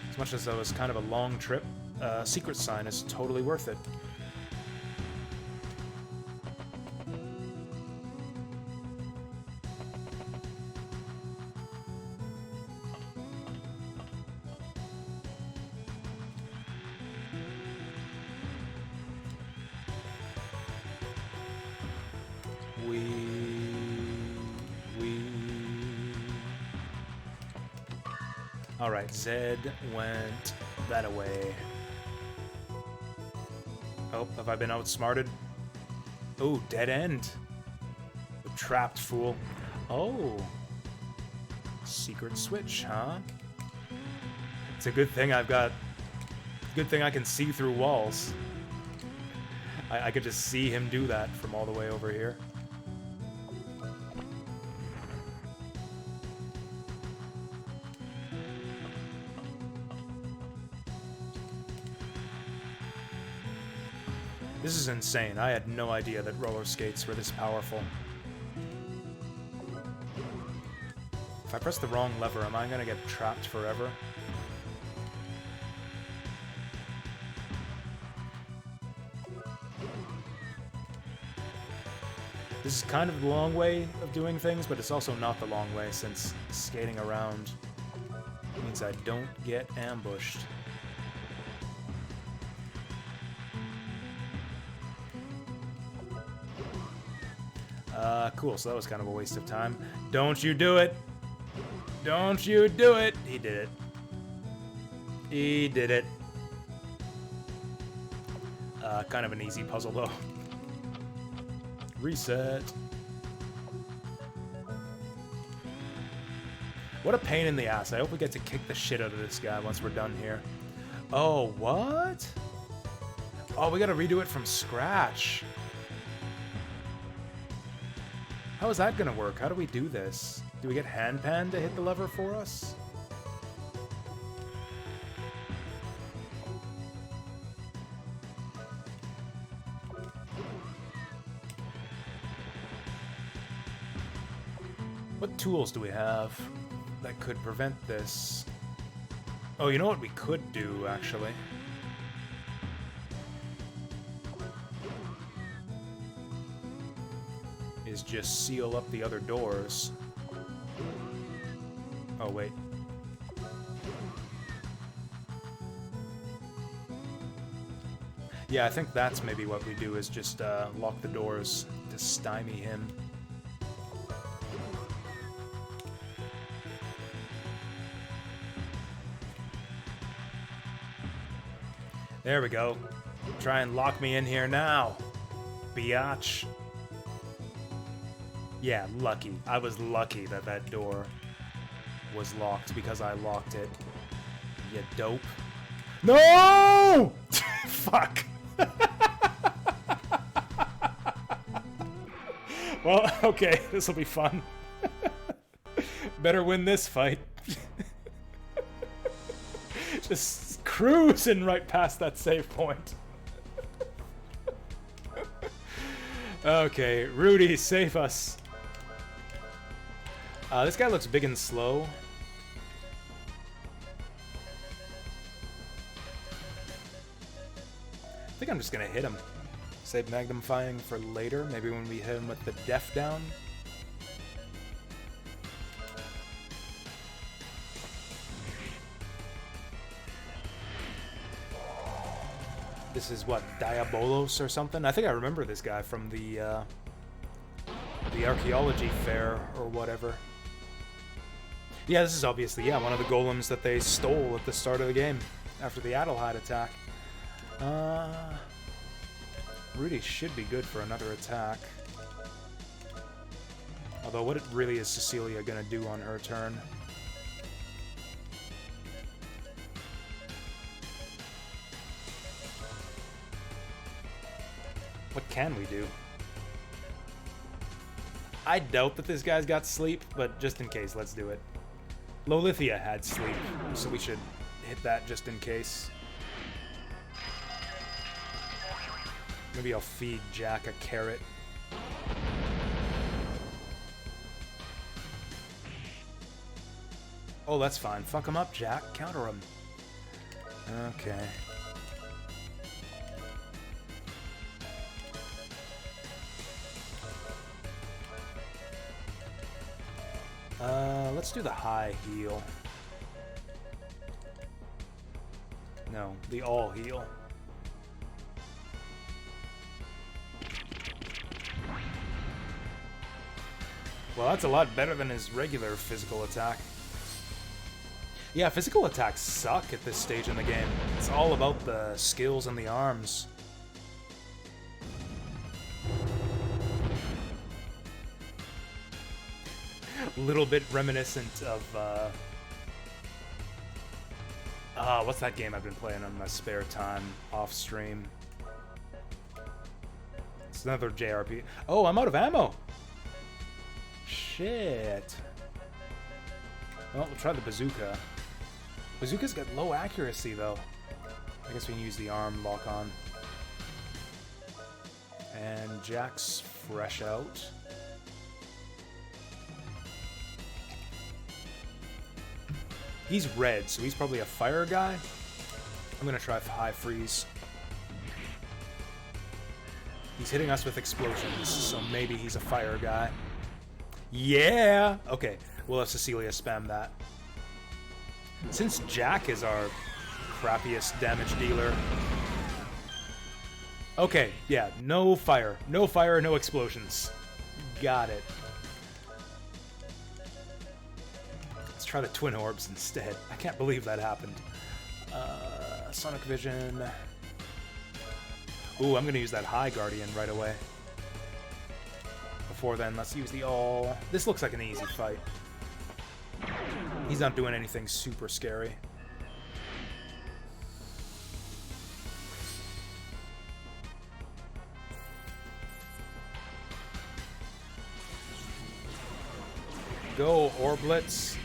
As much as that was kind of a long trip, secret sign is totally worth it. Alright, Zed went that away. Oh, have I been outsmarted? Oh, dead end. The trapped fool. Oh. Secret switch, huh? It's a good thing I've got... Good thing I can see through walls. I could just see him do that from all the way over here. This is insane. I had no idea that roller skates were this powerful. If I press the wrong lever, am I gonna get trapped forever? This is kind of the long way of doing things, but it's also not the long way, since skating around means I don't get ambushed. Cool, so that was kind of a waste of time. Don't you do it! Don't you do it! He did it. He did it. Kind of an easy puzzle, though. Reset. What a pain in the ass. I hope we get to kick the shit out of this guy once we're done here. Oh, what? Oh, we gotta redo it from scratch. How is that gonna work? How do we do this? Do we get Handpan to hit the lever for us? What tools do we have that could prevent this? Oh, you know what we could do, actually? Is just seal up the other doors. Oh, wait. Yeah, I think that's maybe what we do, is just lock the doors to stymie him. There we go. Try and lock me in here now, biatch. Yeah, lucky. I was lucky that that door was locked because I locked it. You dope. No! Fuck. Well, okay, this will be fun. Better win this fight. Just cruising right past that save point. Okay, Rudy, save us. This guy looks big and slow. I think I'm just gonna hit him. Save magnifying for later, maybe when we hit him with the def down. This is what, Diabolos or something? I think I remember this guy from the archaeology fair or whatever. Yeah, this is obviously, yeah, one of the golems that they stole at the start of the game after the Adelheid attack. Rudy should be good for another attack. Although, what really is Cecilia gonna do on her turn? What can we do? I doubt that this guy's got sleep, but just in case, let's do it. Lolithia had sleep, so we should hit that just in case. Maybe I'll feed Jack a carrot. Oh, that's fine. Fuck him up, Jack. Counter him. Okay. Let's do the high heal. No, the all heal. Well, that's a lot better than his regular physical attack. Yeah, physical attacks suck at this stage in the game. It's all about the skills and the arms. A little bit reminiscent of, what's that game I've been playing on my spare time off stream? It's another JRPG. Oh, I'm out of ammo! Shit. Well, we'll try the bazooka. Bazookas got low accuracy, though. I guess we can use the arm lock on. And Jack's fresh out. He's red, so he's probably a fire guy. I'm gonna try high freeze. He's hitting us with explosions, so maybe he's a fire guy. Yeah! Okay, we'll have Cecilia spam that. Since Jack is our crappiest damage dealer. Okay, yeah, no fire. No fire, no explosions. Got it. Let's try the twin orbs instead. I can't believe that happened. Sonic Vision. Ooh, I'm gonna use that High Guardian right away. Before then, let's use the all. This looks like an easy fight. He's not doing anything super scary. Go, Orblitz.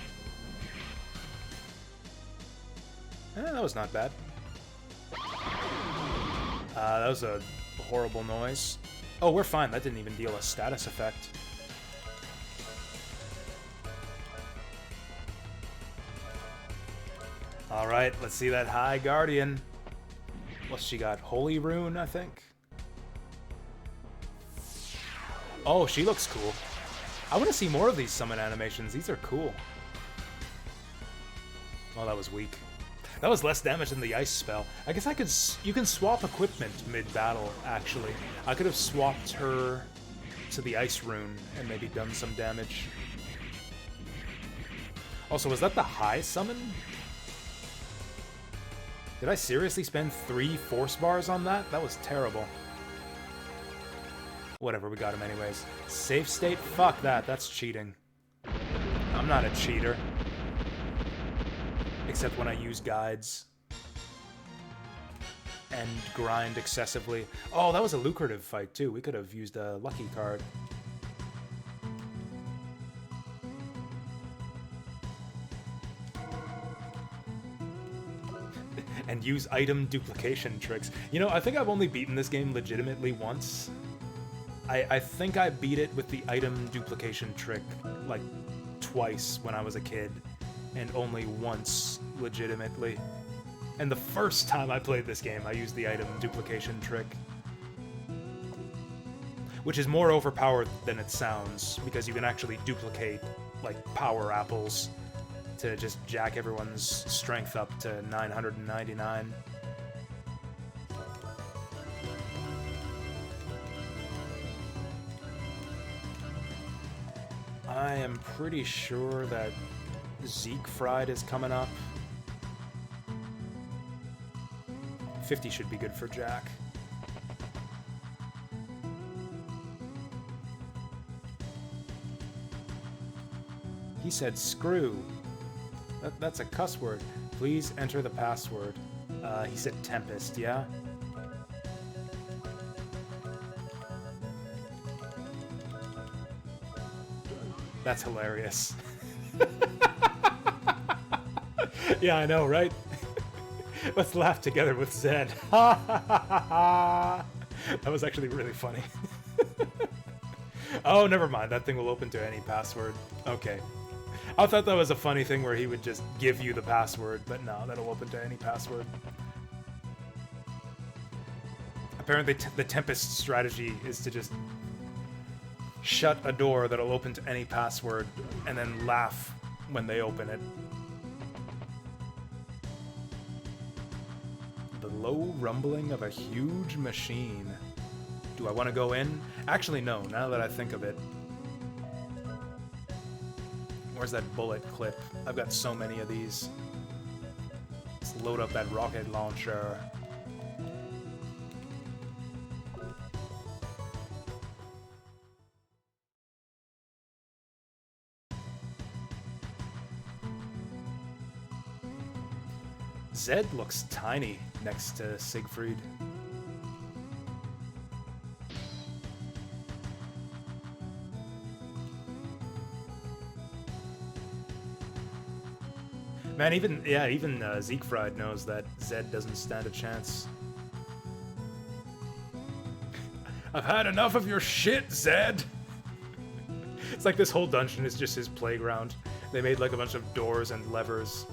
That was not bad. That was a horrible noise. Oh, we're fine. That didn't even deal a status effect. Alright, let's see that High Guardian. What's she got? Holy Rune, I think? Oh, she looks cool. I want to see more of these summon animations. These are cool. Oh, that was weak. That was less damage than the ice spell. I guess I could... You can swap equipment mid-battle, actually. I could have swapped her to the ice rune and maybe done some damage. Also, was that the high summon? Did I seriously spend 3 force bars on that? That was terrible. Whatever, we got him anyways. Safe state? Fuck that, that's cheating. I'm not a cheater. Except when I use guides. And grind excessively. Oh, that was a lucrative fight too. We could have used a lucky card. And use item duplication tricks. You know, I think I've only beaten this game legitimately once. I think I beat it with the item duplication trick, like, twice when I was a kid. And only once, legitimately. And the first time I played this game, I used the item duplication trick. Which is more overpowered than it sounds, because you can actually duplicate, like, power apples to just jack everyone's strength up to 999. I am pretty sure that Siegfried is coming up. 50 should be good for Jack. He said screw. That's a cuss word. Please enter the password. He said Tempest, yeah? That's hilarious. Yeah, I know, right? Let's laugh together with Zed. That was actually really funny. Oh, never mind. That thing will open to any password. Okay. I thought that was a funny thing where he would just give you the password, but no, that'll open to any password. Apparently the Tempest strategy is to just shut a door that'll open to any password and then laugh when they open it. The low rumbling of a huge machine. Do I want to go in? Actually, no, now that I think of it. Where's that bullet clip? I've got so many of these. load up that rocket launcher. Zed looks tiny next to Siegfried. Man, even Siegfried knows that Zed doesn't stand a chance. I've had enough of your shit, Zed! It's like this whole dungeon is just his playground. They made like a bunch of doors and levers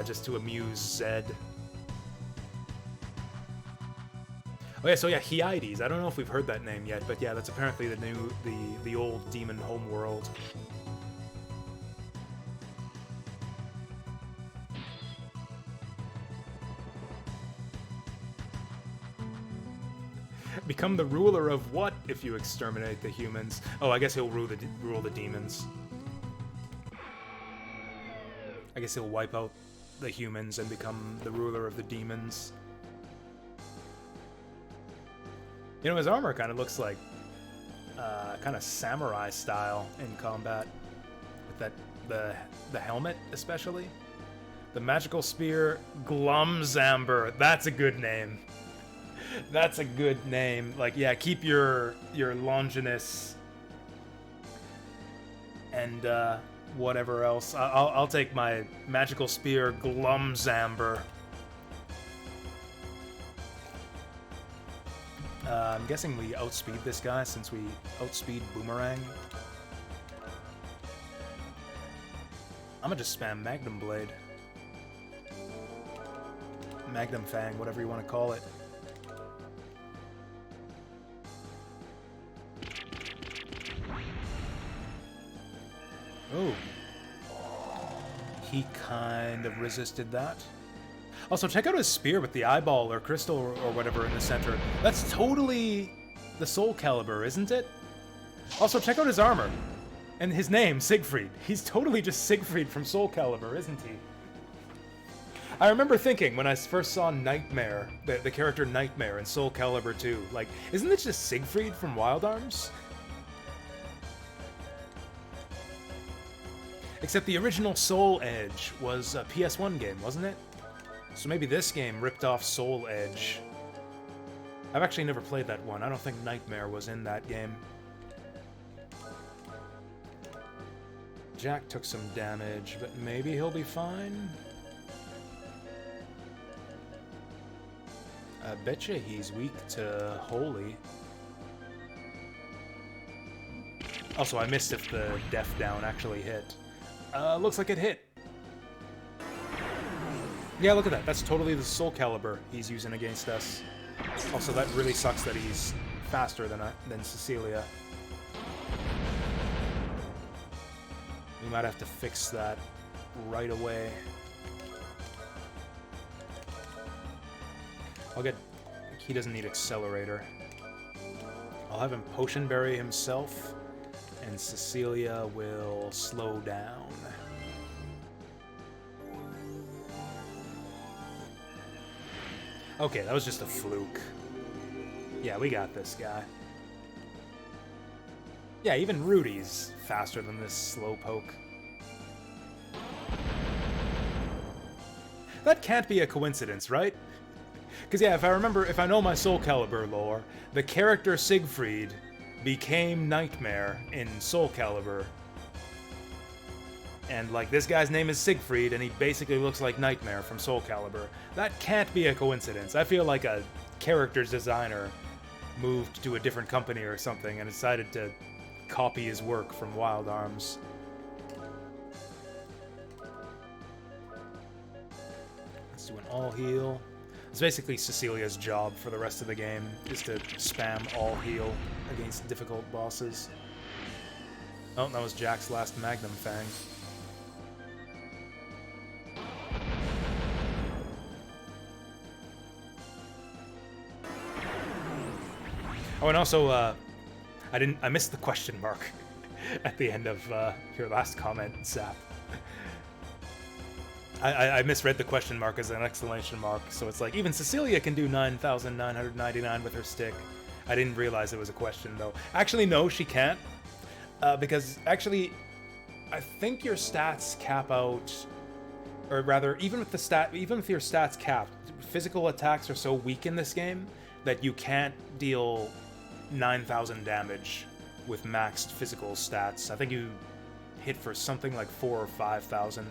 just to amuse Zed. Oh yeah, so yeah, Hyades. I don't know if we've heard that name yet, but yeah, that's apparently the old demon homeworld. Become the ruler of what if you exterminate the humans? Oh, I guess he'll rule the demons. I guess he'll wipe out the humans and become the ruler of the demons. You know, his armor kind of looks like kind of samurai style in combat. With the helmet, especially. The magical spear, Glumzamber. That's a good name. That's a good name. Like, yeah, keep your Longinus and whatever else. I'll take my magical spear, Glumzamber. I'm guessing we outspeed this guy since we outspeed Boomerang. I'm gonna just spam Magnum Blade. Magnum Fang, whatever you want to call it. Oh. He kind of resisted that. Also, check out his spear with the eyeball or crystal or whatever in the center. That's totally the Soul Calibur, isn't it? Also, check out his armor. And his name, Siegfried. He's totally just Siegfried from Soul Calibur, isn't he? I remember thinking when I first saw Nightmare, the character Nightmare in Soul Calibur 2, like, isn't this just Siegfried from Wild Arms? Except the original Soul Edge was a PS1 game, wasn't it? So maybe this game ripped off Soul Edge. I've actually never played that one. I don't think Nightmare was in that game. Jack took some damage, but maybe he'll be fine. I betcha he's weak to Holy. Also, I missed if the Death Down actually hit. Looks like it hit. Yeah, look at that. That's totally the Soul Calibur he's using against us. Also, that really sucks that he's faster than Cecilia. We might have to fix that right away. He doesn't need Accelerator. I'll have him Potion Berry himself, and Cecilia will slow down. Okay, that was just a fluke. Yeah, we got this guy. Yeah, even Rudy's faster than this Slowpoke. That can't be a coincidence, right? Because yeah, if I know my Soul Calibur lore, the character Siegfried became Nightmare in Soul Calibur. And like, this guy's name is Siegfried, and he basically looks like Nightmare from Soul Calibur. That can't be a coincidence. I feel like a character's designer moved to a different company or something and decided to copy his work from Wild Arms. Let's do an all heal. It's basically Cecilia's job for the rest of the game, is to spam all heal against difficult bosses. Oh, that was Jack's last Magnum Fang. Oh, and also, I missed the question mark at the end of your last comment, Zap. I misread the question mark as an exclamation mark, so it's like, even Cecilia can do 9,999 with her stick. I didn't realize it was a question, though. Actually, no, she can't. Because, actually, I think your stats cap out... Or rather, even with your stats capped, physical attacks are so weak in this game that you can't deal 9,000 damage with maxed physical stats. I think you hit for something like 4,000 or 5,000.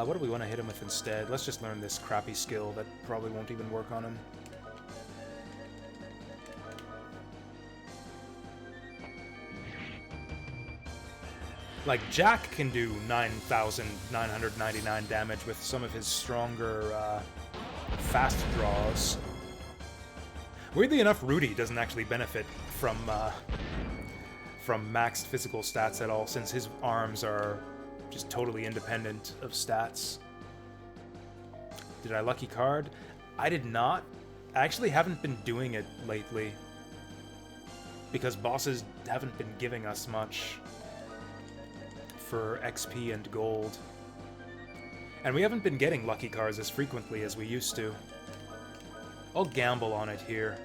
What do we want to hit him with instead? Let's just learn this crappy skill that probably won't even work on him. Like, Jack can do 9,999 damage with some of his stronger, fast draws. Weirdly enough, Rudy doesn't actually benefit from maxed physical stats at all, since his arms are just totally independent of stats. Did I lucky card? I did not. I actually haven't been doing it lately, because bosses haven't been giving us much for XP and gold. And we haven't been getting lucky cards as frequently as we used to. I'll gamble on it here.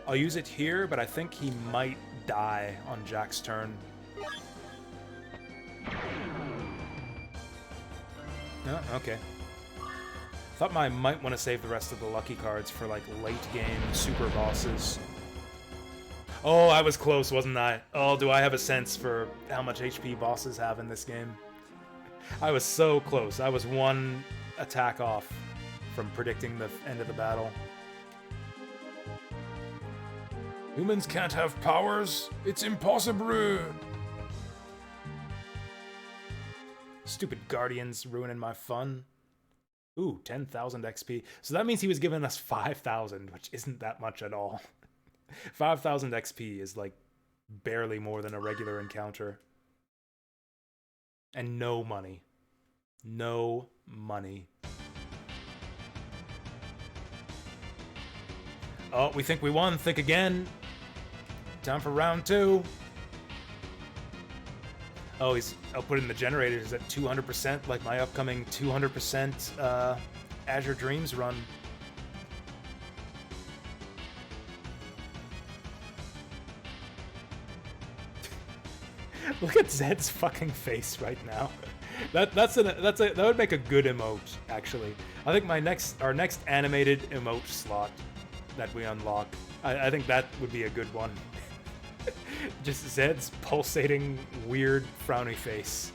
I'll use it here, but I think he might die on Jack's turn. Oh, okay. Thought I might want to save the rest of the lucky cards for, like, late-game super bosses. Oh, I was close, wasn't I? Oh, do I have a sense for how much HP bosses have in this game? I was so close. I was one attack off from predicting the end of the battle. Humans can't have powers. It's impossible. Stupid Guardians ruining my fun. Ooh, 10,000 XP. So that means he was giving us 5,000, which isn't that much at all. 5,000 XP is like barely more than a regular encounter. And no money. No money. Oh, we think we won. Think again. Time for round 2. Oh, he's outputting the generators at 200%, like my upcoming 200% Azure Dreams run. Look at Zed's fucking face right now. That would make a good emote, actually. I think our next animated emote slot that we unlock, I think that would be a good one. Just Zed's pulsating, weird, frowny face.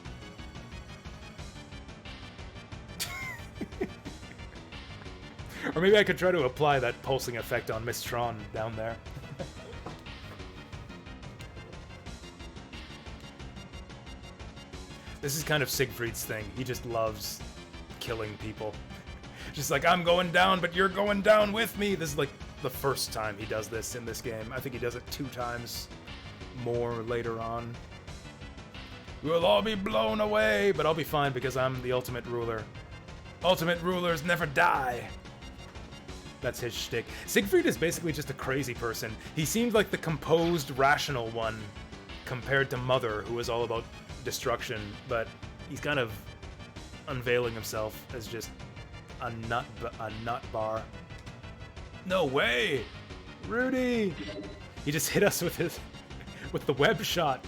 Or maybe I could try to apply that pulsing effect on Mistron down there. This is kind of Siegfried's thing. He just loves killing people. Just like, I'm going down, but you're going down with me. This is like the first time he does this in this game. I think he does it 2 times more later on. We'll all be blown away, but I'll be fine because I'm the ultimate ruler. Ultimate rulers never die. That's his shtick. Siegfried is basically just a crazy person. He seemed like the composed, rational one compared to Mother, who is all about destruction, but he's kind of unveiling himself as just a nut bar. No way! Rudy! He just hit us with the web shot.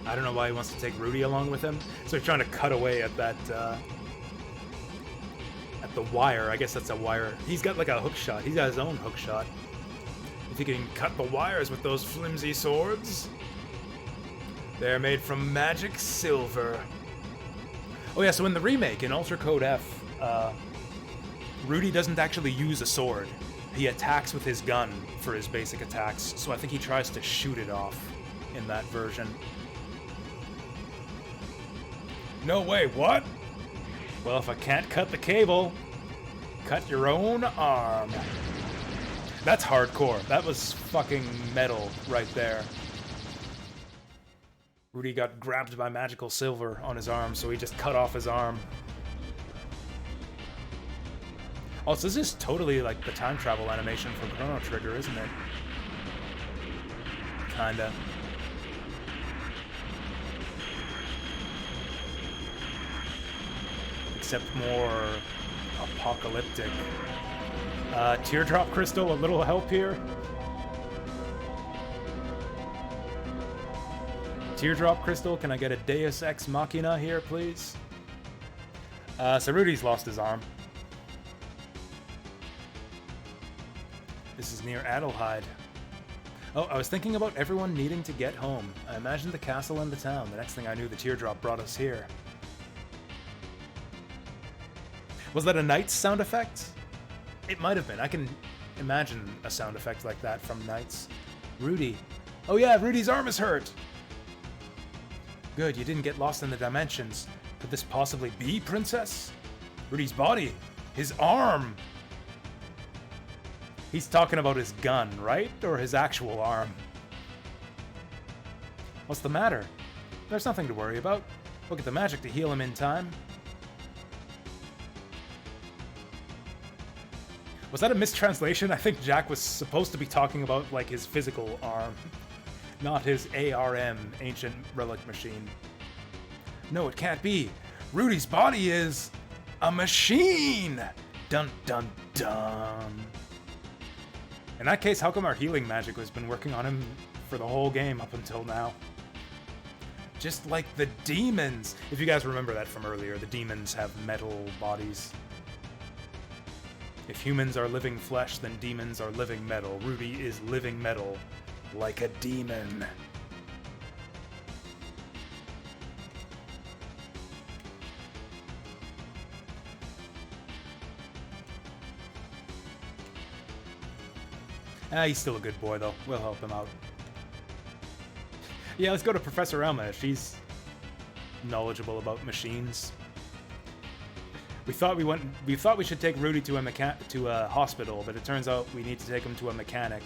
I don't know why he wants to take Rudy along with him. So he's trying to cut away at that, at the wire. I guess that's a wire. He's got like a hook shot. He's got his own hook shot. If he can cut the wires with those flimsy swords. They're made from magic silver. Oh yeah, so in the remake, in Ultra Code F, Rudy doesn't actually use a sword. He attacks with his gun for his basic attacks, so I think he tries to shoot it off in that version. No way, what? Well, if I can't cut the cable, cut your own arm. That's hardcore. That was fucking metal right there. Rudy got grabbed by magical silver on his arm, so he just cut off his arm. Also, this is totally like the time travel animation from Chrono Trigger, isn't it? Kinda. Except more apocalyptic. Teardrop Crystal, a little help here. Teardrop Crystal, can I get a Deus Ex Machina here, please? So Rudy's lost his arm. This is near Adelheid. Oh, I was thinking about everyone needing to get home. I imagined the castle and the town. The next thing I knew, the teardrop brought us here. Was that a Knights sound effect? It might have been. I can imagine a sound effect like that from Knights. Rudy. Oh yeah, Rudy's arm is hurt! Good, you didn't get lost in the dimensions. Could this possibly be, Princess? Rudy's body. His arm! He's talking about his gun, right? Or his actual arm? What's the matter? There's nothing to worry about. Look at the magic to heal him in time. Was that a mistranslation? I think Jack was supposed to be talking about, like, his physical arm. Not his ARM, Ancient Relic Machine. No, it can't be. Rudy's body is a machine! Dun dun dun. In that case, how come our healing magic has been working on him for the whole game up until now? Just like the demons! If you guys remember that from earlier, the demons have metal bodies. If humans are living flesh, then demons are living metal. Rudy is living metal, like a demon. He's still a good boy, though. We'll help him out. Yeah, let's go to Professor Elma. She's knowledgeable about machines. We thought we should take Rudy to a hospital, but it turns out we need to take him to a mechanic.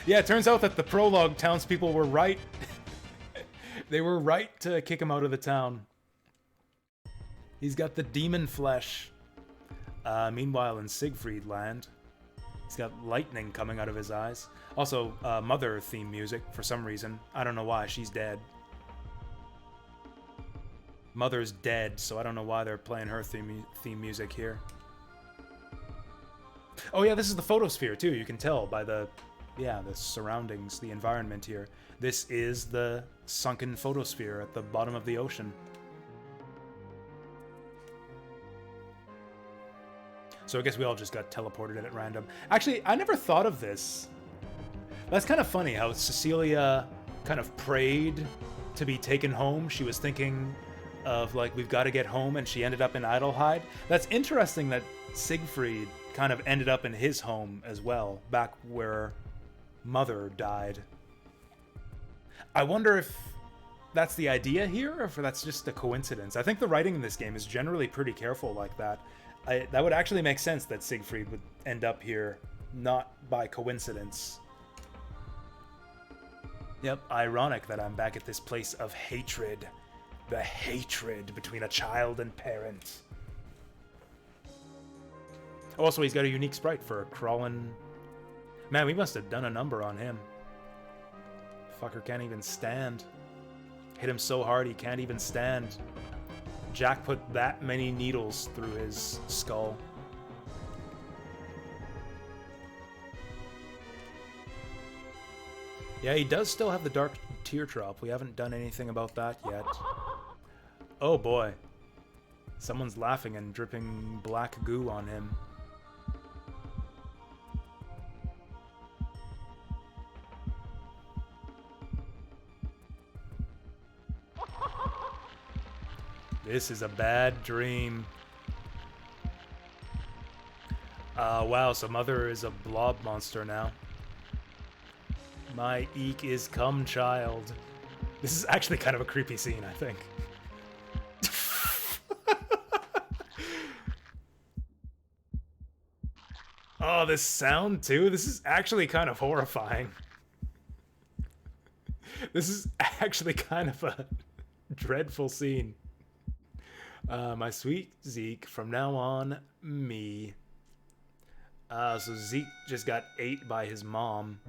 Yeah, it turns out that the prologue townspeople were right. They were right to kick him out of the town. He's got the demon flesh. Meanwhile, in Siegfried Land, he's got lightning coming out of his eyes. Also, Mother theme music, for some reason. I don't know why, she's dead. Mother's dead, so I don't know why they're playing her theme music here. Oh yeah, this is the photosphere too, you can tell by the surroundings, the environment here. This is the sunken photosphere at the bottom of the ocean. So I guess we all just got teleported in at random. Actually, I never thought of this. That's kind of funny how Cecilia kind of prayed to be taken home. She was thinking of, like, we've got to get home, and she ended up in Idelheid. That's interesting that Siegfried kind of ended up in his home as well, back where Mother died. I wonder if that's the idea here, or if that's just a coincidence. I think the writing in this game is generally pretty careful like that. That would actually make sense that Siegfried would end up here, not by coincidence. Yep, ironic that I'm back at this place of hatred. The hatred between a child and parent. Also, he's got a unique sprite for a crawling... Man, we must have done a number on him. Fucker can't even stand. Hit him so hard he can't even stand. Jack put that many needles through his skull. Yeah, he does still have the dark teardrop. We haven't done anything about that yet. Oh boy. Someone's laughing and dripping black goo on him. This is a bad dream. Wow, so Mother is a blob monster now. My eek is come, child. This is actually kind of a creepy scene, I think. Oh, this sound too? This is actually kind of horrifying. This is actually kind of a dreadful scene. My sweet Zeke, from now on, me. So Zeke just got ate by his mom.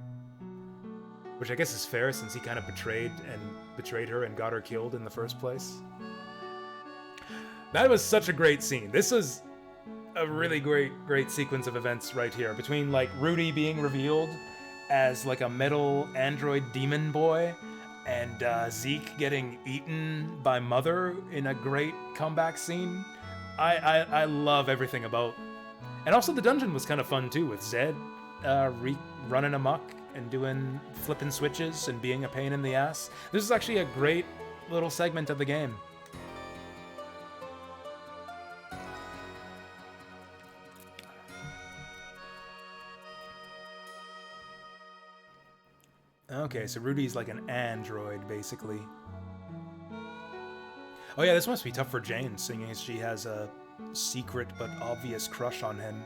Which I guess is fair since he kind of betrayed her and got her killed in the first place. That was such a great scene. This was a really great sequence of events right here. Between like Rudy being revealed as like a metal android demon boy and Zeke getting eaten by Mother in a great comeback scene. I love everything about. And also the dungeon was kind of fun too, with Zed running amok and doing flipping switches and being a pain in the ass. This is actually a great little segment of the game. Okay, so Rudy's like an android, basically. Oh yeah, this must be tough for Jane, seeing as she has a secret but obvious crush on him.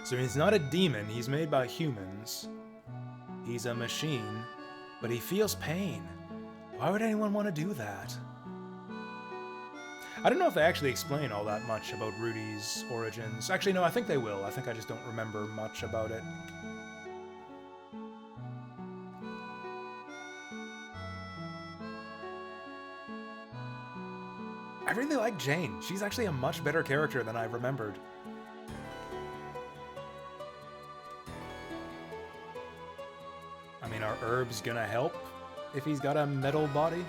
So he's not a demon, he's made by humans. He's a machine, but he feels pain. Why would anyone want to do that? I don't know if they actually explain all that much about Rudy's origins. Actually, no, I think they will. I think I just don't remember much about it. I really like Jane. She's actually a much better character than I remembered. I mean, are herbs gonna help if he's got a metal body?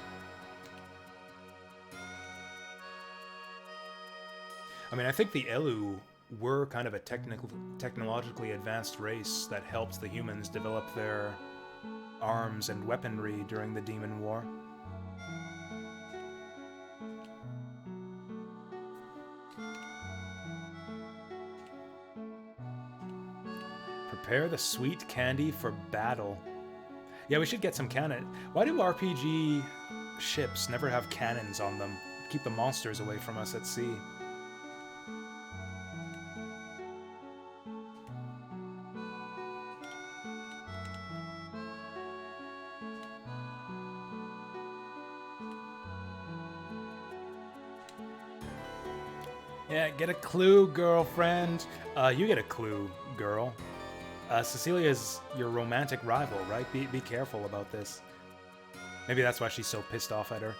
I mean, I think the Elu were kind of a technologically advanced race that helped the humans develop their arms and weaponry during the Demon War. Prepare the sweet candy for battle. Yeah, we should get some cannon. Why do RPG ships never have cannons on them? Keep the monsters away from us at sea. Yeah, get a clue, girlfriend. You get a clue, girl. Cecilia's your romantic rival, right? Be careful about this. Maybe that's why she's so pissed off at her.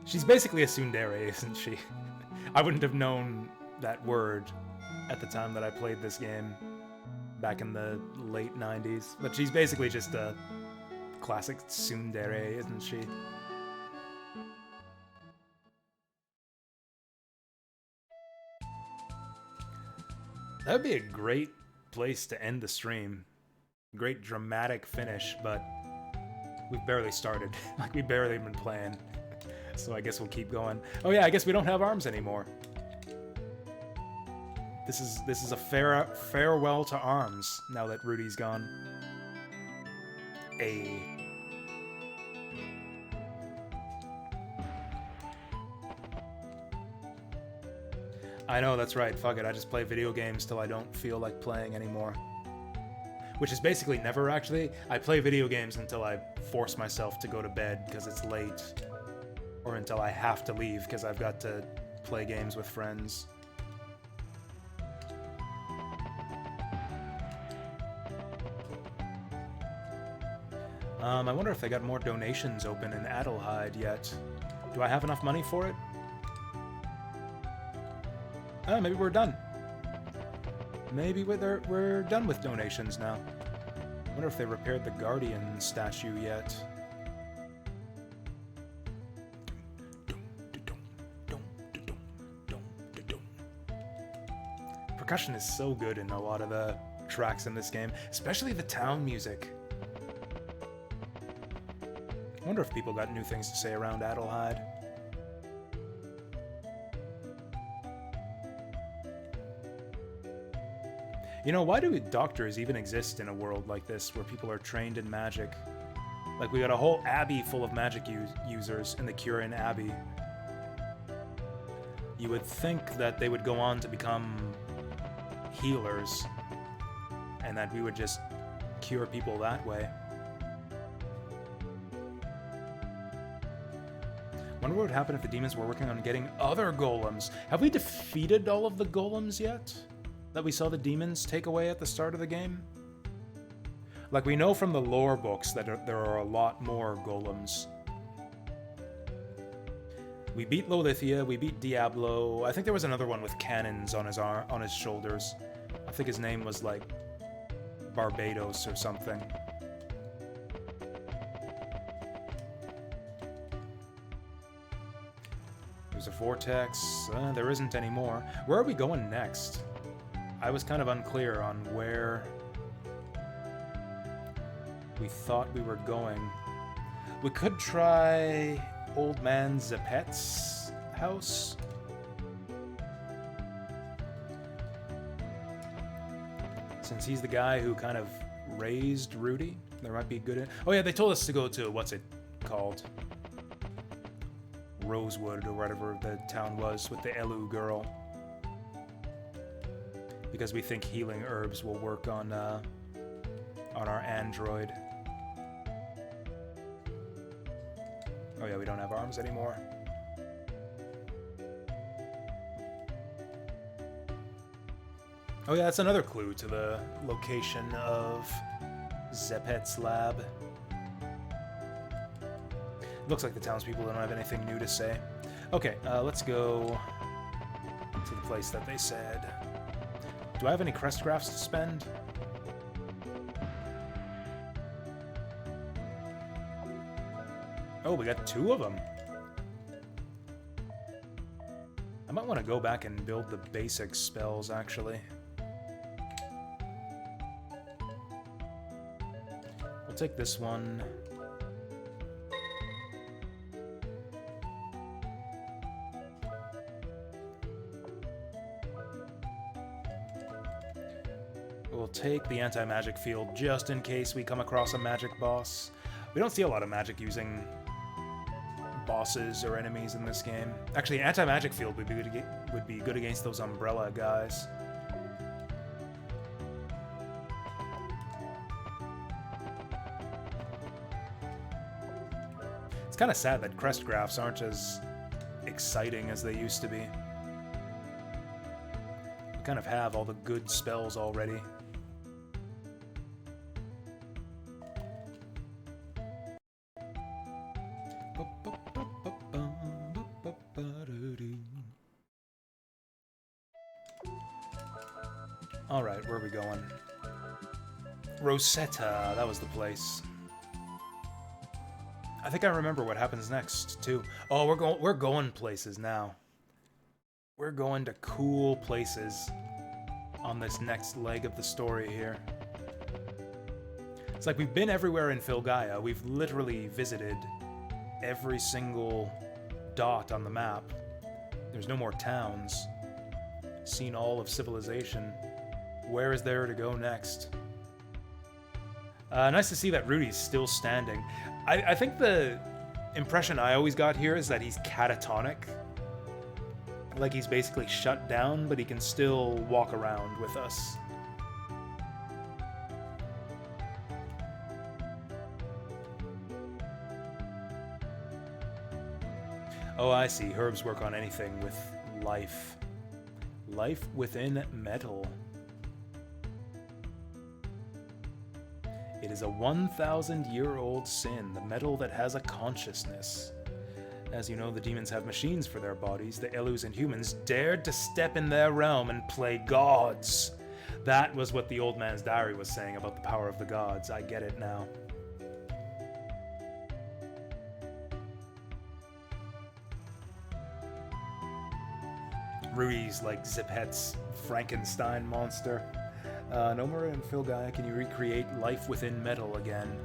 She's basically a tsundere, isn't she? I wouldn't have known that word at the time that I played this game back in the late 90s. But she's basically just a classic tsundere, isn't she? That would be a great place to end the stream. Great dramatic finish, but we've barely started. Like, we've barely been playing. So I guess we'll keep going. Oh yeah, I guess we don't have arms anymore. This is a farewell to arms now that Rudy's gone. I know, that's right. Fuck it, I just play video games till I don't feel like playing anymore. Which is basically never, actually. I play video games until I force myself to go to bed because it's late. Or until I have to leave because I've got to play games with friends. I wonder if they got more donations open in Adelheid yet. Do I have enough money for it? Oh, maybe we're done. Maybe we're done with donations now. I wonder if they repaired the Guardian statue yet. Percussion is so good in a lot of the tracks in this game, especially the town music. I wonder if people got new things to say around Adelheid. You know, why do doctors even exist in a world like this where people are trained in magic? Like, we got a whole abbey full of magic users in the Kirin Abbey. You would think that they would go on to become healers, and that we would just cure people that way. Wonder what would happen if the demons were working on getting other golems. Have we defeated all of the golems yet? That we saw the demons take away at the start of the game? Like, we know from the lore books that there are a lot more golems. We beat Lolithia, we beat Diablo. I think there was another one with cannons on his shoulders. I think his name was like Barbados or something. There's a vortex. There isn't any more. Where are we going next? I was kind of unclear on where we thought we were going. We could try Old Man Zeppet's house. Since he's the guy who kind of raised Rudy, there might be good... Oh yeah, they told us to go to, what's it called? Rosewood, or whatever the town was, with the Elu girl. Because we think healing herbs will work on our android. Oh yeah, we don't have arms anymore. Oh yeah, that's another clue to the location of Zeppet's lab. Looks like the townspeople don't have anything new to say. Okay, let's go to the place that they said. Do I have any crest grafts to spend? Oh, we got 2 of them. I might want to go back and build the basic spells, actually. We'll take this one. We'll take the anti-magic field just in case we come across a magic boss. We don't see a lot of magic using bosses or enemies in this game. Actually, anti-magic field would be good against those umbrella guys. It's kind of sad that crest grafts aren't as exciting as they used to be. We kind of have all the good spells already. Alright, where are we going? Rosetta, that was the place. I think I remember what happens next, too. Oh, we're going places now. We're going to cool places on this next leg of the story here. It's like we've been everywhere in Filgaia. We've literally visited every single dot on the map. There's no more towns. Seen all of civilization. Where is there to go next? Nice to see that Rudy's still standing. I think the impression I always got here is that he's catatonic. Like he's basically shut down, but he can still walk around with us. Oh, I see. Herbs work on anything with life. Life within metal. It is a 1,000-year-old sin, the metal that has a consciousness. As you know, the demons have machines for their bodies. The Elus and humans dared to step in their realm and play gods. That was what the old man's diary was saying about the power of the gods. I get it now. Rudy's like Zeppet's Frankenstein monster. Nowhere in Filgaia can you recreate life within metal again.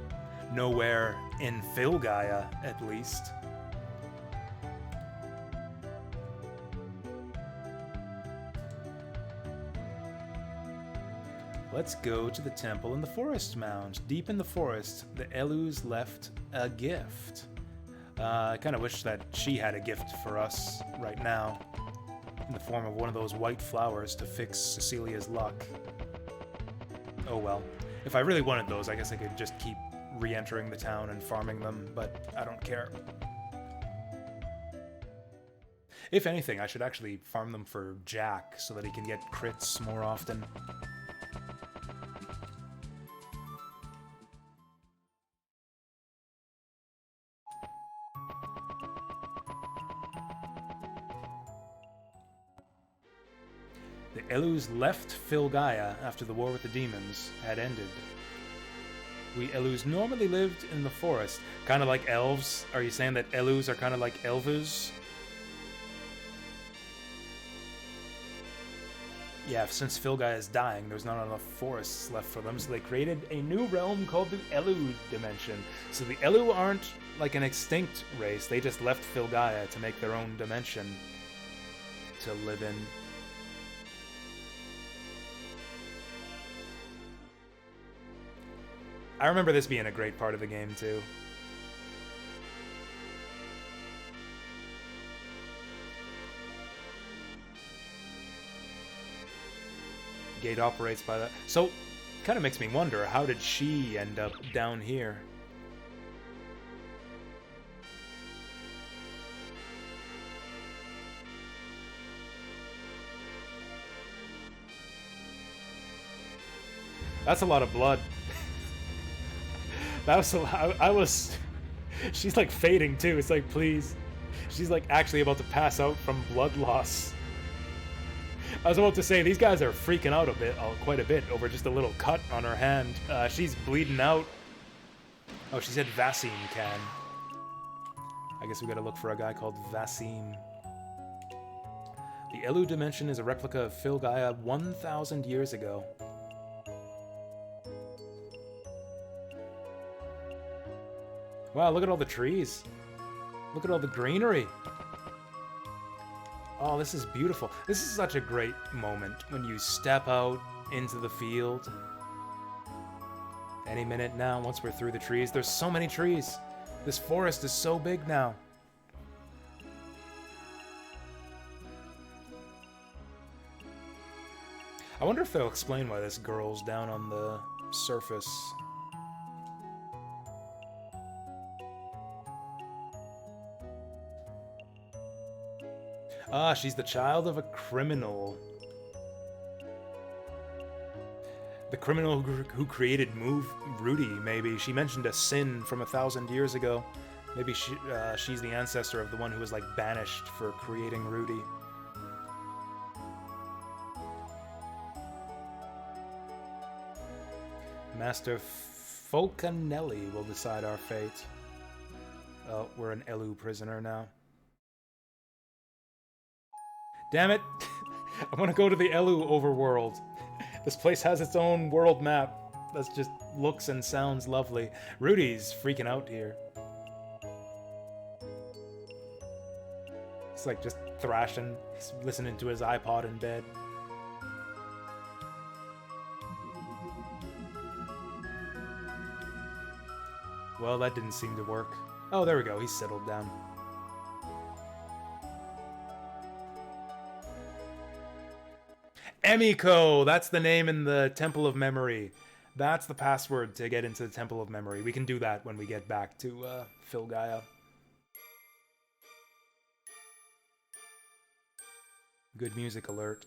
Nowhere in Filgaia, at least. Let's go to the temple in the forest mound. Deep in the forest, the Elus left a gift. I kind of wish that she had a gift for us right now, in the form of one of those white flowers to fix Cecilia's luck. Oh well. If I really wanted those, I guess I could just keep re-entering the town and farming them, but I don't care. If anything, I should actually farm them for Jack so that he can get crits more often. The Elus left Filgaia after the war with the demons had ended. We Elus normally lived in the forest, kind of like elves. Are you saying that Elus are kind of like Elvus? Yeah, since Filgaia is dying, there's not enough forests left for them, so they created a new realm called the Elu Dimension. So the Elu aren't like an extinct race, they just left Filgaia to make their own dimension to live in. I remember this being a great part of the game, too. Gate operates by that. So, kind of makes me wonder, how did she end up down here? That's a lot of blood. That was I was... She's like fading too. It's like, please. She's like actually about to pass out from blood loss. I was about to say, these guys are freaking out a bit, quite a bit, over just a little cut on her hand. She's bleeding out. Oh, she said Vasim can. I guess we gotta look for a guy called Vasim. The Elu Dimension is a replica of Filgaia 1,000 years ago. Wow, look at all the trees. Look at all the greenery. Oh, this is beautiful. This is such a great moment when you step out into the field. Any minute now, once we're through the trees. There's so many trees. This forest is so big now. I wonder if they'll explain why this girl's down on the surface. Ah, she's the child of a criminal. The criminal who created Rudy, maybe. She mentioned a sin from 1,000 years ago. Maybe she's the ancestor of the one who was, like, banished for creating Rudy. Master Fulcanelli will decide our fate. Oh, we're an Elu prisoner now. Damn it! I want to go to the Elu overworld. This place has its own world map that just looks and sounds lovely. Rudy's freaking out here. He's like just thrashing, listening to his iPod in bed. Well, that didn't seem to work. Oh, there we go. He's settled down. Emiko! That's the name in the Temple of Memory. That's the password to get into the Temple of Memory. We can do that when we get back to Filgaia. Good music alert.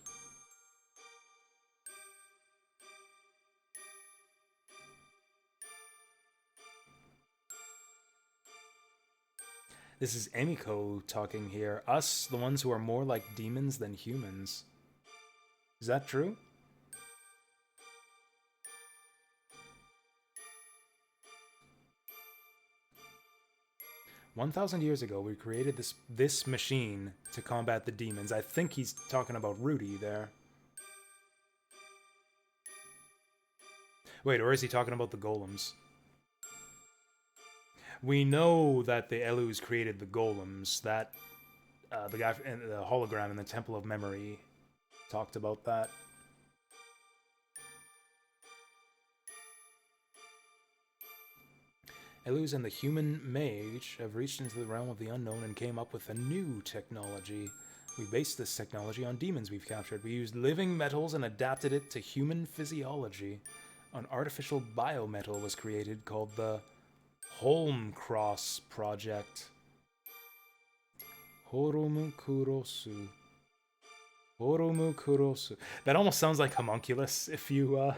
This is Emiko talking here. Us, the ones who are more like demons than humans. Is that true? "1,000 years ago, we created this machine to combat the demons." I think he's talking about Rudy there. Wait, or is he talking about the golems? We know that the Elus created the golems. That the guy in the hologram in the Temple of Memory talked about that. Eluz and the human mage have reached into the realm of the unknown and came up with a new technology. We based this technology on demons we've captured. We used living metals and adapted it to human physiology. An artificial biometal was created called the Holmcross Project. Horomukurosu. Horomukurosu. That almost sounds like homunculus if you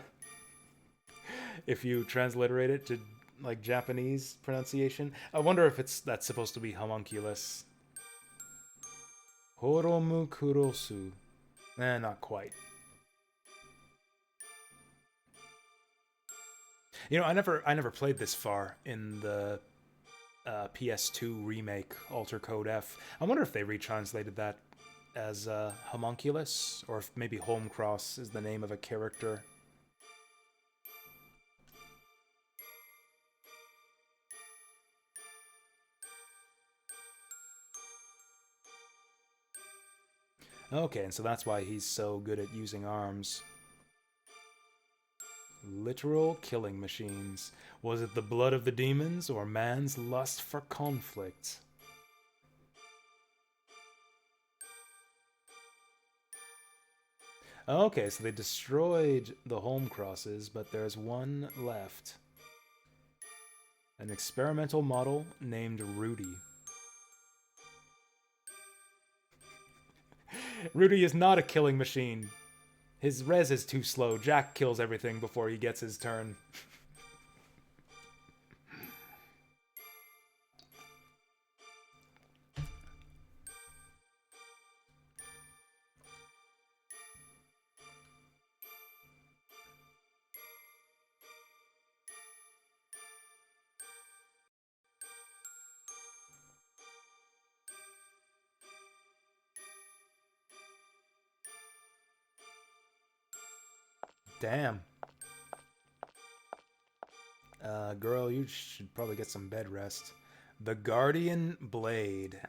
transliterate it to like Japanese pronunciation. I wonder if that's supposed to be homunculus. Horomukurosu. Not quite. You know, I never played this far in the PS2 remake, Alter Code F. I wonder if they retranslated that as homunculus, or if maybe Holmcross is the name of a character. Okay, and so that's why he's so good at using arms. Literal killing machines. Was it the blood of the demons or man's lust for conflict? Okay, so they destroyed the Holmcrosses, but there's one left. An experimental model named Rudy. Rudy is not a killing machine. His res is too slow. Jack kills everything before he gets his turn. Damn. Girl, you should probably get some bed rest. The Guardian Blade.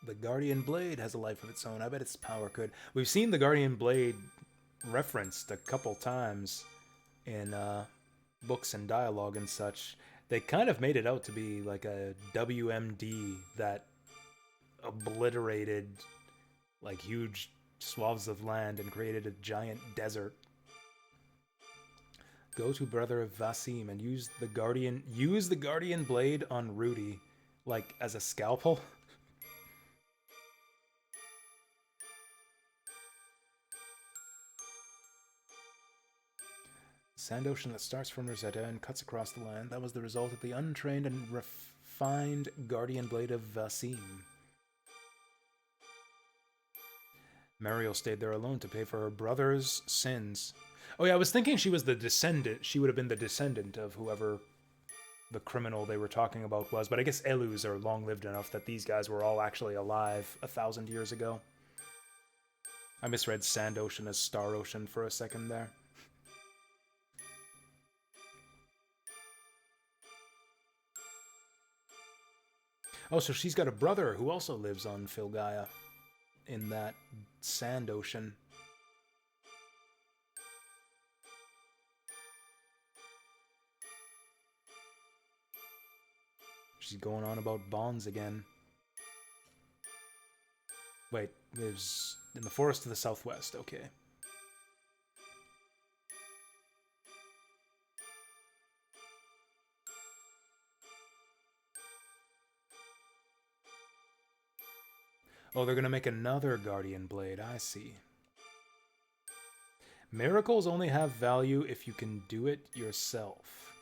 The Guardian Blade has a life of its own. I bet its power could. We've seen the Guardian Blade referenced a couple times in books and dialogue and such. They kind of made it out to be like a WMD that obliterated like huge swaths of land and created a giant desert. Go to Brother of Vasim and use the Guardian Blade on Rudy, like as a scalpel. Sand ocean that starts from Rosetta and cuts across the land. That was the result of the untrained and refined Guardian Blade of Vasim. Mariel stayed there alone to pay for her brother's sins. Oh yeah, I was thinking she was the descendant. She would have been the descendant of whoever the criminal they were talking about was. But I guess Elus are long-lived enough that these guys were all actually alive 1,000 years ago. I misread Sand Ocean as Star Ocean for a second there. Oh, so she's got a brother who also lives on Filgaia in that Sand Ocean. She's going on about bonds again. Wait, lives in the forest to the southwest, okay. Oh, they're gonna make another Guardian Blade, I see. Miracles only have value if you can do it yourself.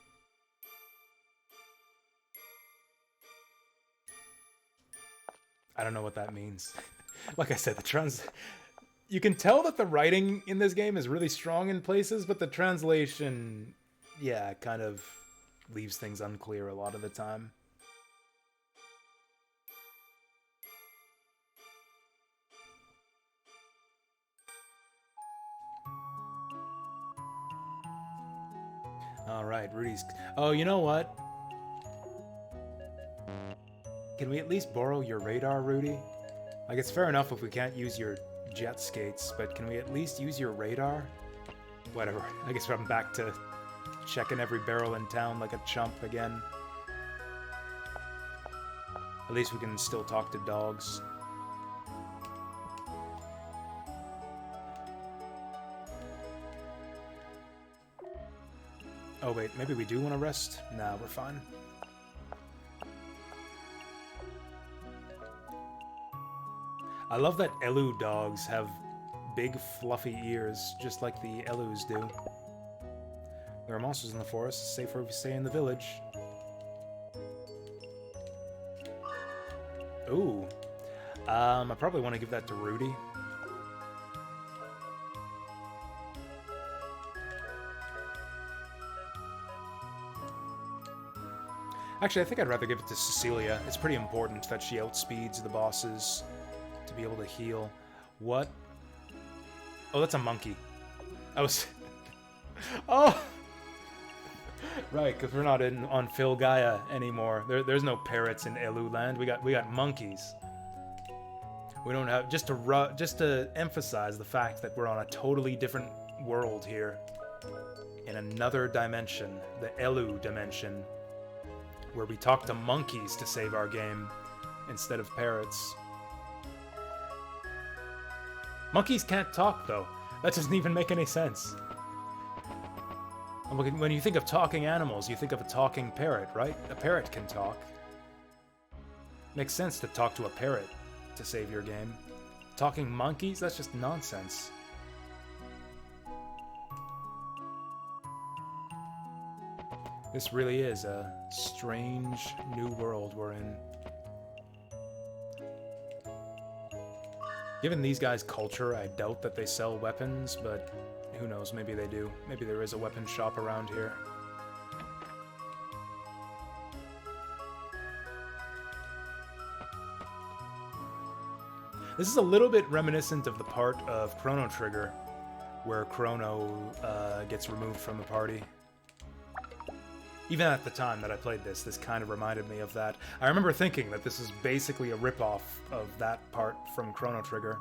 I don't know what that means. Like I said, you can tell that the writing in this game is really strong in places, but the translation, yeah, kind of leaves things unclear a lot of the time. Alright, Rudy's... Oh, you know what? Can we at least borrow your radar, Rudy? Like, it's fair enough if we can't use your jet skates, but can we at least use your radar? Whatever. I guess I'm back to checking every barrel in town like a chump again. At least we can still talk to dogs. Oh wait, maybe we do want to rest? Nah, we're fine. I love that Elu dogs have big fluffy ears, just like the Elus do. There are monsters in the forest. It's safer if we stay in the village. Ooh. I probably want to give that to Rudy. Actually, I think I'd rather give it to Cecilia. It's pretty important that she outspeeds the bosses to be able to heal. What? Oh, that's a monkey. I was... Oh! Right, because we're not on Filgaia anymore. There's no parrots in Elu Land. We got monkeys. We don't have... Just to emphasize the fact that we're on a totally different world here. In another dimension. The Elu dimension. Where we talk to monkeys to save our game instead of parrots. Monkeys can't talk, though. That doesn't even make any sense. When you think of talking animals, you think of a talking parrot, right? A parrot can talk. Makes sense to talk to a parrot to save your game. Talking monkeys? That's just nonsense. This really is a strange new world we're in. Given these guys' culture, I doubt that they sell weapons, but who knows, maybe they do. Maybe there is a weapon shop around here. This is a little bit reminiscent of the part of Chrono Trigger, where Chrono gets removed from the party. Even at the time that I played this kind of reminded me of that. I remember thinking that this is basically a ripoff of that part from Chrono Trigger.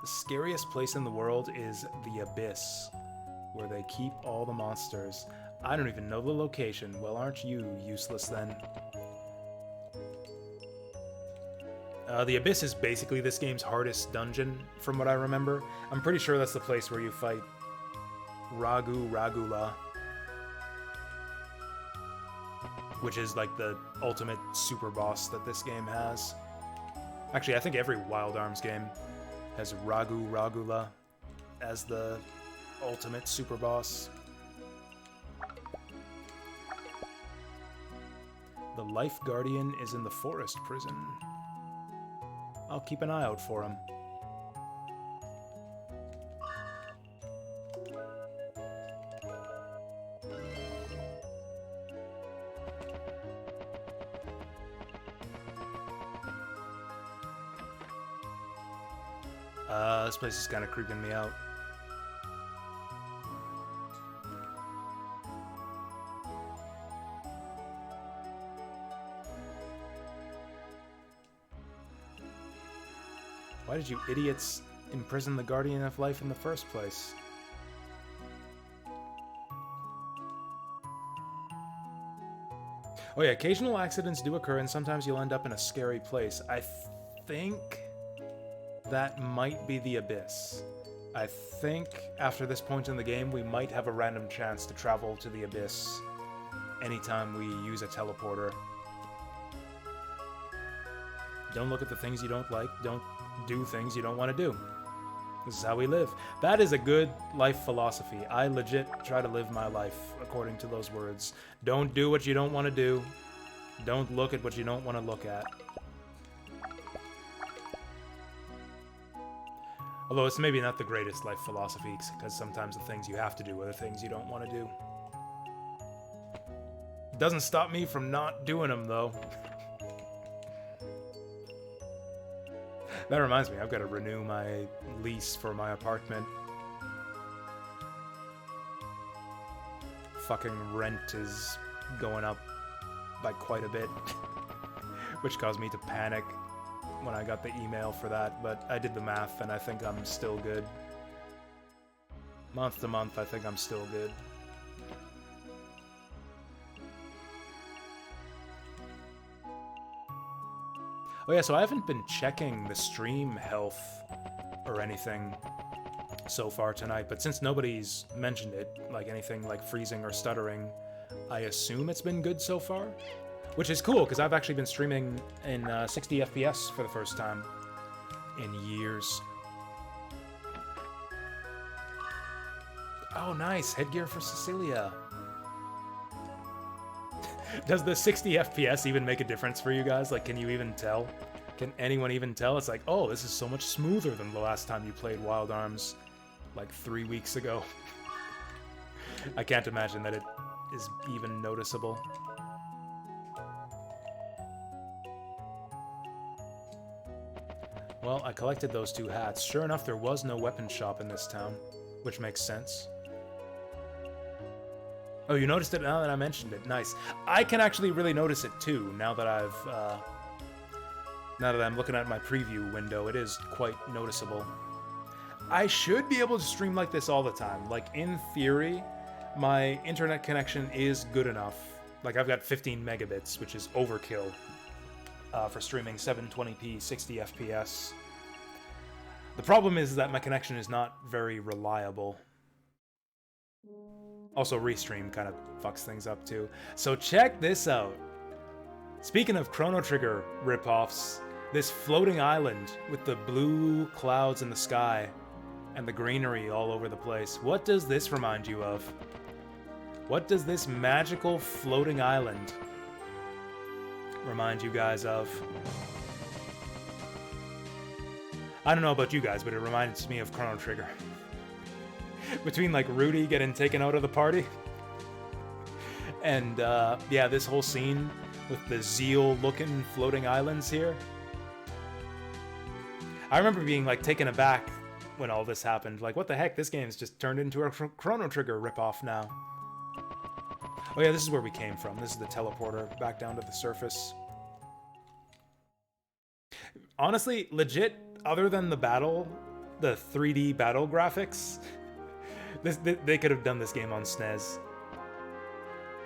The scariest place in the world is the Abyss, where they keep all the monsters. I don't even know the location. Well, aren't you useless then? The Abyss is basically this game's hardest dungeon, from what I remember. I'm pretty sure that's the place where you fight Ragula, which is like the ultimate super boss that this game has. Actually, I think every Wild Arms game has Ragula as the ultimate super boss. The Life Guardian is in the forest prison. I'll keep an eye out for him. This place is kind of creeping me out. Why did you idiots imprison the Guardian of Life in the first place? Oh yeah, occasional accidents do occur and sometimes you'll end up in a scary place. I think that might be the Abyss. I think after this point in the game, we might have a random chance to travel to the Abyss anytime we use a teleporter. Don't look at the things you don't like. Don't do things you don't want to do. This is how we live. That is a good life philosophy. I legit try to live my life according to those words. Don't do what you don't want to do. Don't look at what you don't want to look at. Although it's maybe not the greatest life philosophy, because sometimes the things you have to do are the things you don't want to do. Doesn't stop me from not doing them, though. That reminds me, I've got to renew my lease for my apartment. Fucking rent is going up by quite a bit, which caused me to panic when I got the email for that, but I did the math and I think I'm still good. Month to month, I think I'm still good. Oh yeah, so I haven't been checking the stream health or anything so far tonight, but since nobody's mentioned it, like anything like freezing or stuttering, I assume it's been good so far. Which is cool, because I've actually been streaming in 60 FPS for the first time in years. Oh, nice. Headgear for Cecilia. Does the 60 FPS even make a difference for you guys? Like, can you even tell? Can anyone even tell? It's like, oh, this is so much smoother than the last time you played Wild Arms, like 3 weeks ago. I can't imagine that it is even noticeable. Well, I collected those 2 hats. Sure enough, there was no weapon shop in this town, which makes sense. Oh, you noticed it now that I mentioned it. Nice. I can actually really notice it too, now that I'm looking at my preview window. It is quite noticeable. I should be able to stream like this all the time. Like, in theory, my internet connection is good enough. Like, I've got 15 megabits, which is overkill for streaming 720p 60 FPS. The problem is that my connection is not very reliable. Also, Restream kind of fucks things up too. So check this out. Speaking of Chrono Trigger ripoffs, this floating island with the blue clouds in the sky and the greenery all over the place. What does this remind you of? What does this magical floating island remind you guys of? I don't know about you guys, but it reminds me of Chrono Trigger. Between like Rudy getting taken out of the party and yeah, this whole scene with the Zeal looking floating islands here. I remember being like taken aback when all this happened. Like, what the heck? This game's just turned into a Chrono Trigger ripoff now. Oh yeah, this is where we came from. This is the teleporter back down to the surface. Honestly, legit, other than the battle, the 3D battle graphics, they could have done this game on SNES.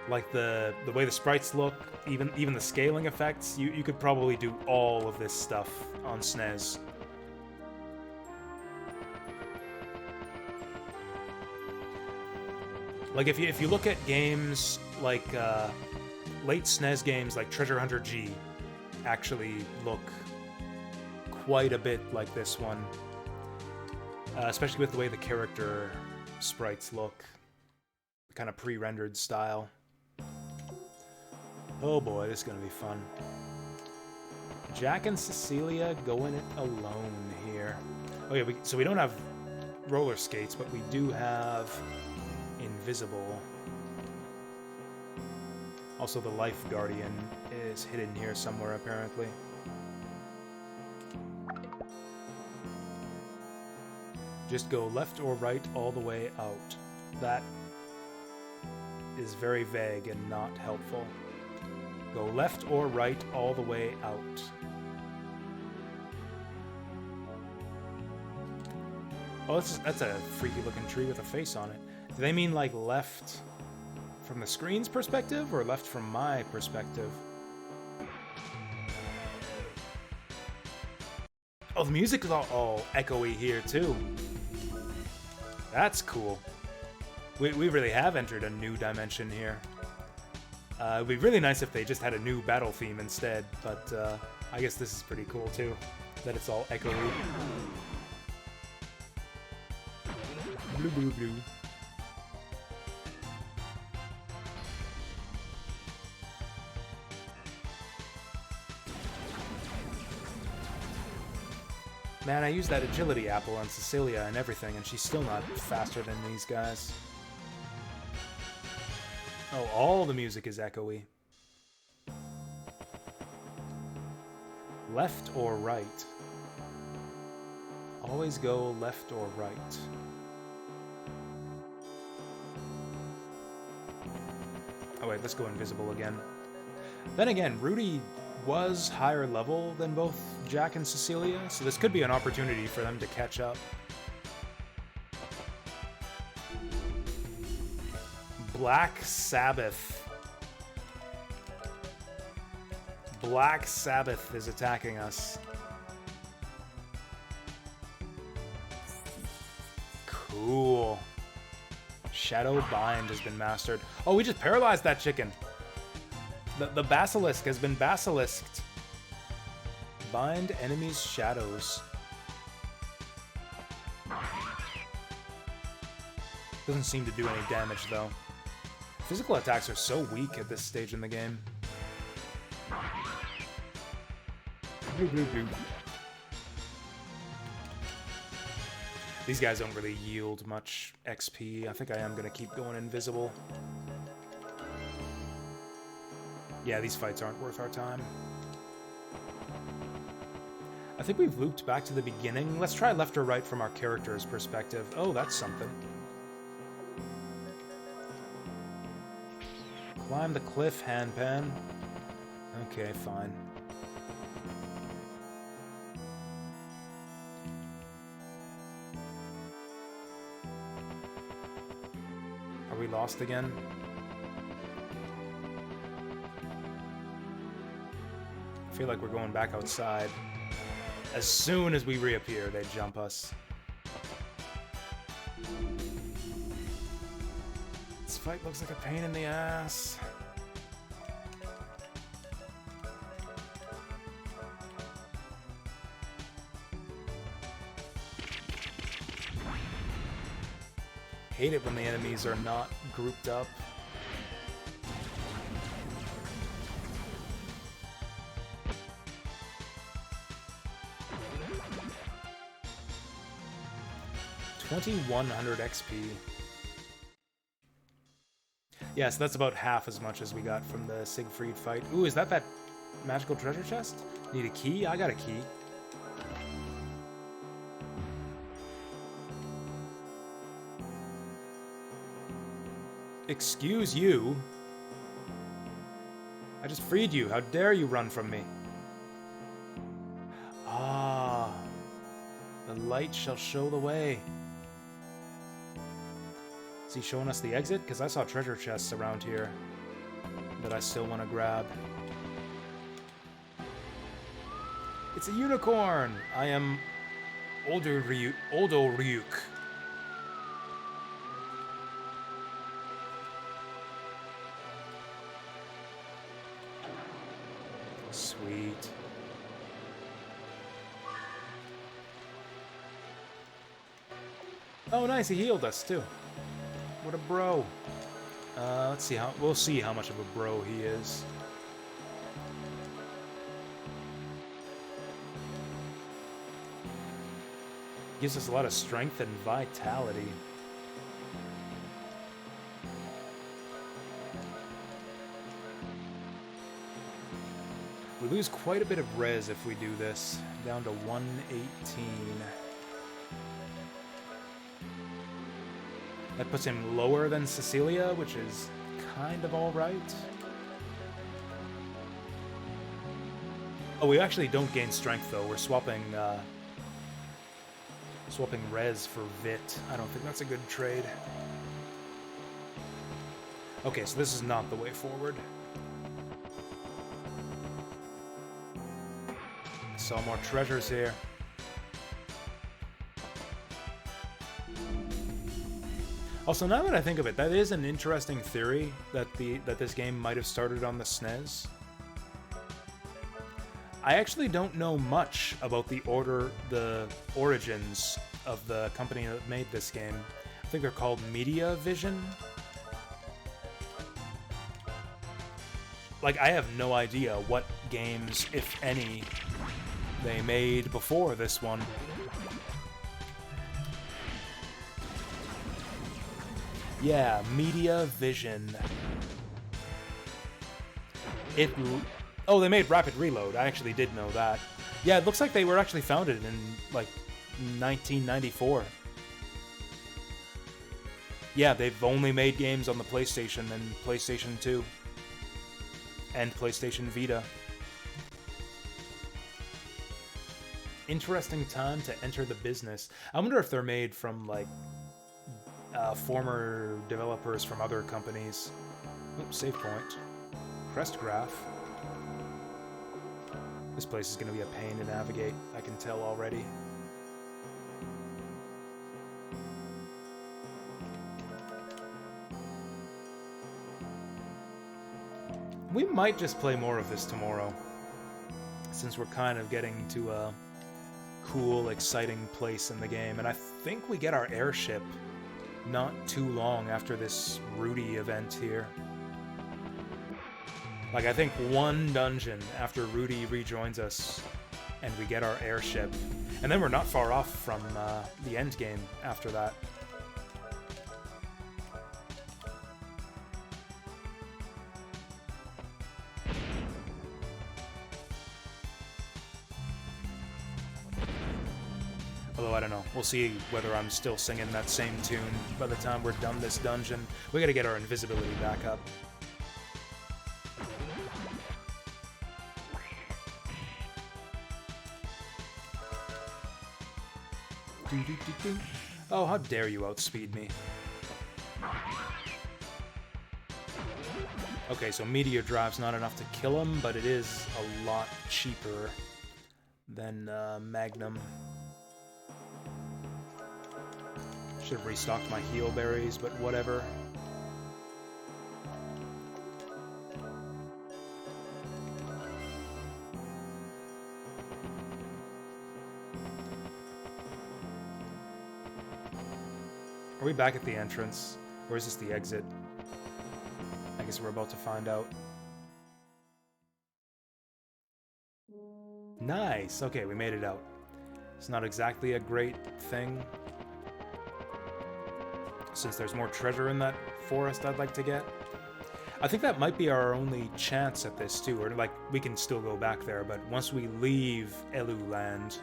Like the way the sprites look, even the scaling effects, you could probably do all of this stuff on SNES. Like if you look at games like late SNES games like Treasure Hunter G, actually look quite a bit like this one, especially with the way the character sprites look, the kind of pre-rendered style. Oh boy, this is gonna be fun. Jack and Cecilia going it alone here. Oh yeah, so we don't have roller skates, but we do have invisible. Also, the Life Guardian is hidden here somewhere, apparently. Just go left or right all the way out. That is very vague and not helpful. Go left or right all the way out. Oh, that's a freaky looking tree with a face on it. Do they mean like left from the screen's perspective or left from my perspective? Oh, the music is all echoey here too. That's cool. We really have entered a new dimension here. It would be really nice if they just had a new battle theme instead, but I guess this is pretty cool too, that it's all echoey. Blue, blue, blue. Man, I used that agility apple on Cecilia and everything, and she's still not faster than these guys. Oh, all the music is echoey. Left or right? Always go left or right. Oh wait, let's go invisible again. Then again, Rudy was higher level than both Jack and Cecilia, so this could be an opportunity for them to catch up. Black Sabbath. Black Sabbath is attacking us. Cool. Shadow Bind has been mastered. Oh, we just paralyzed that chicken. The basilisk has been basilisked. Bind enemies' shadows. Doesn't seem to do any damage, though. Physical attacks are so weak at this stage in the game. These guys don't really yield much XP. I think I am going to keep going invisible. Yeah, these fights aren't worth our time. I think we've looped back to the beginning. Let's try left or right from our character's perspective. Oh, that's something. Climb the cliff, Hanpan. Okay, fine. Are we lost again? I feel like we're going back outside. As soon as we reappear, they jump us. This fight looks like a pain in the ass. Hate it when the enemies are not grouped up. $2,100 XP. Yes, that's about half as much as we got from the Siegfried fight. Ooh, is that magical treasure chest? Need a key? I got a key. Excuse you. I just freed you. How dare you run from me? Ah. The light shall show the way. Is he showing us the exit? Because I saw treasure chests around here that I still want to grab. It's a unicorn! I am Oldoryuk. Sweet. Oh, nice, he healed us too. What a bro. Let's see we'll see how much of a bro he is. Gives us a lot of strength and vitality. We lose quite a bit of res if we do this, down to 118. That puts him lower than Cecilia, which is kind of alright. Oh, we actually don't gain strength though. We're swapping res for Vit. I don't think that's a good trade. Okay, so this is not the way forward. I saw more treasures here. Also, now that I think of it, that is an interesting theory that this game might have started on the SNES. I actually don't know much about the origins of the company that made this game. I think they're called Media Vision. Like, I have no idea what games, if any, they made before this one. Yeah, Media Vision. Oh, they made Rapid Reload. I actually did know that. Yeah, it looks like they were actually founded in, like, 1994. Yeah, they've only made games on the PlayStation and PlayStation 2. And PlayStation Vita. Interesting time to enter the business. I wonder if they're made from, like, former developers from other companies. Oops, save point. Crest Graph. This place is going to be a pain to navigate, I can tell already. We might just play more of this tomorrow, since we're kind of getting to a cool, exciting place in the game. And I think we get our airship not too long after this Rudy event here. Like, I think one dungeon after Rudy rejoins us and we get our airship. And then we're not far off from the end game after that. Although, I don't know. We'll see whether I'm still singing that same tune by the time we're done this dungeon. We gotta get our invisibility back up. Oh, how dare you outspeed me. Okay, so Meteor Drive's not enough to kill him, but it is a lot cheaper than Magnum. Should have restocked my heal berries, but whatever. Are we back at the entrance? Or is this the exit? I guess we're about to find out. Nice! Okay, we made it out. It's not exactly a great thing, since there's more treasure in that forest I'd like to get. I think that might be our only chance at this too, or like, we can still go back there, but once we leave Elu Land,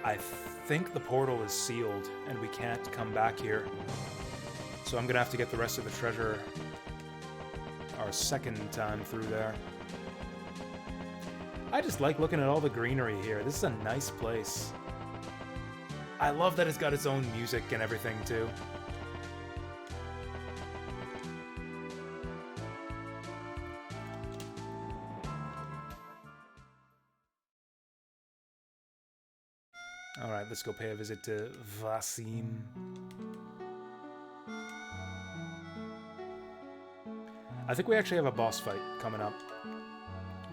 I think the portal is sealed and we can't come back here. So I'm gonna have to get the rest of the treasure our second time through there. I just like looking at all the greenery here. This is a nice place. I love that it's got its own music and everything too. Alright, let's go pay a visit to Vasim. I think we actually have a boss fight coming up,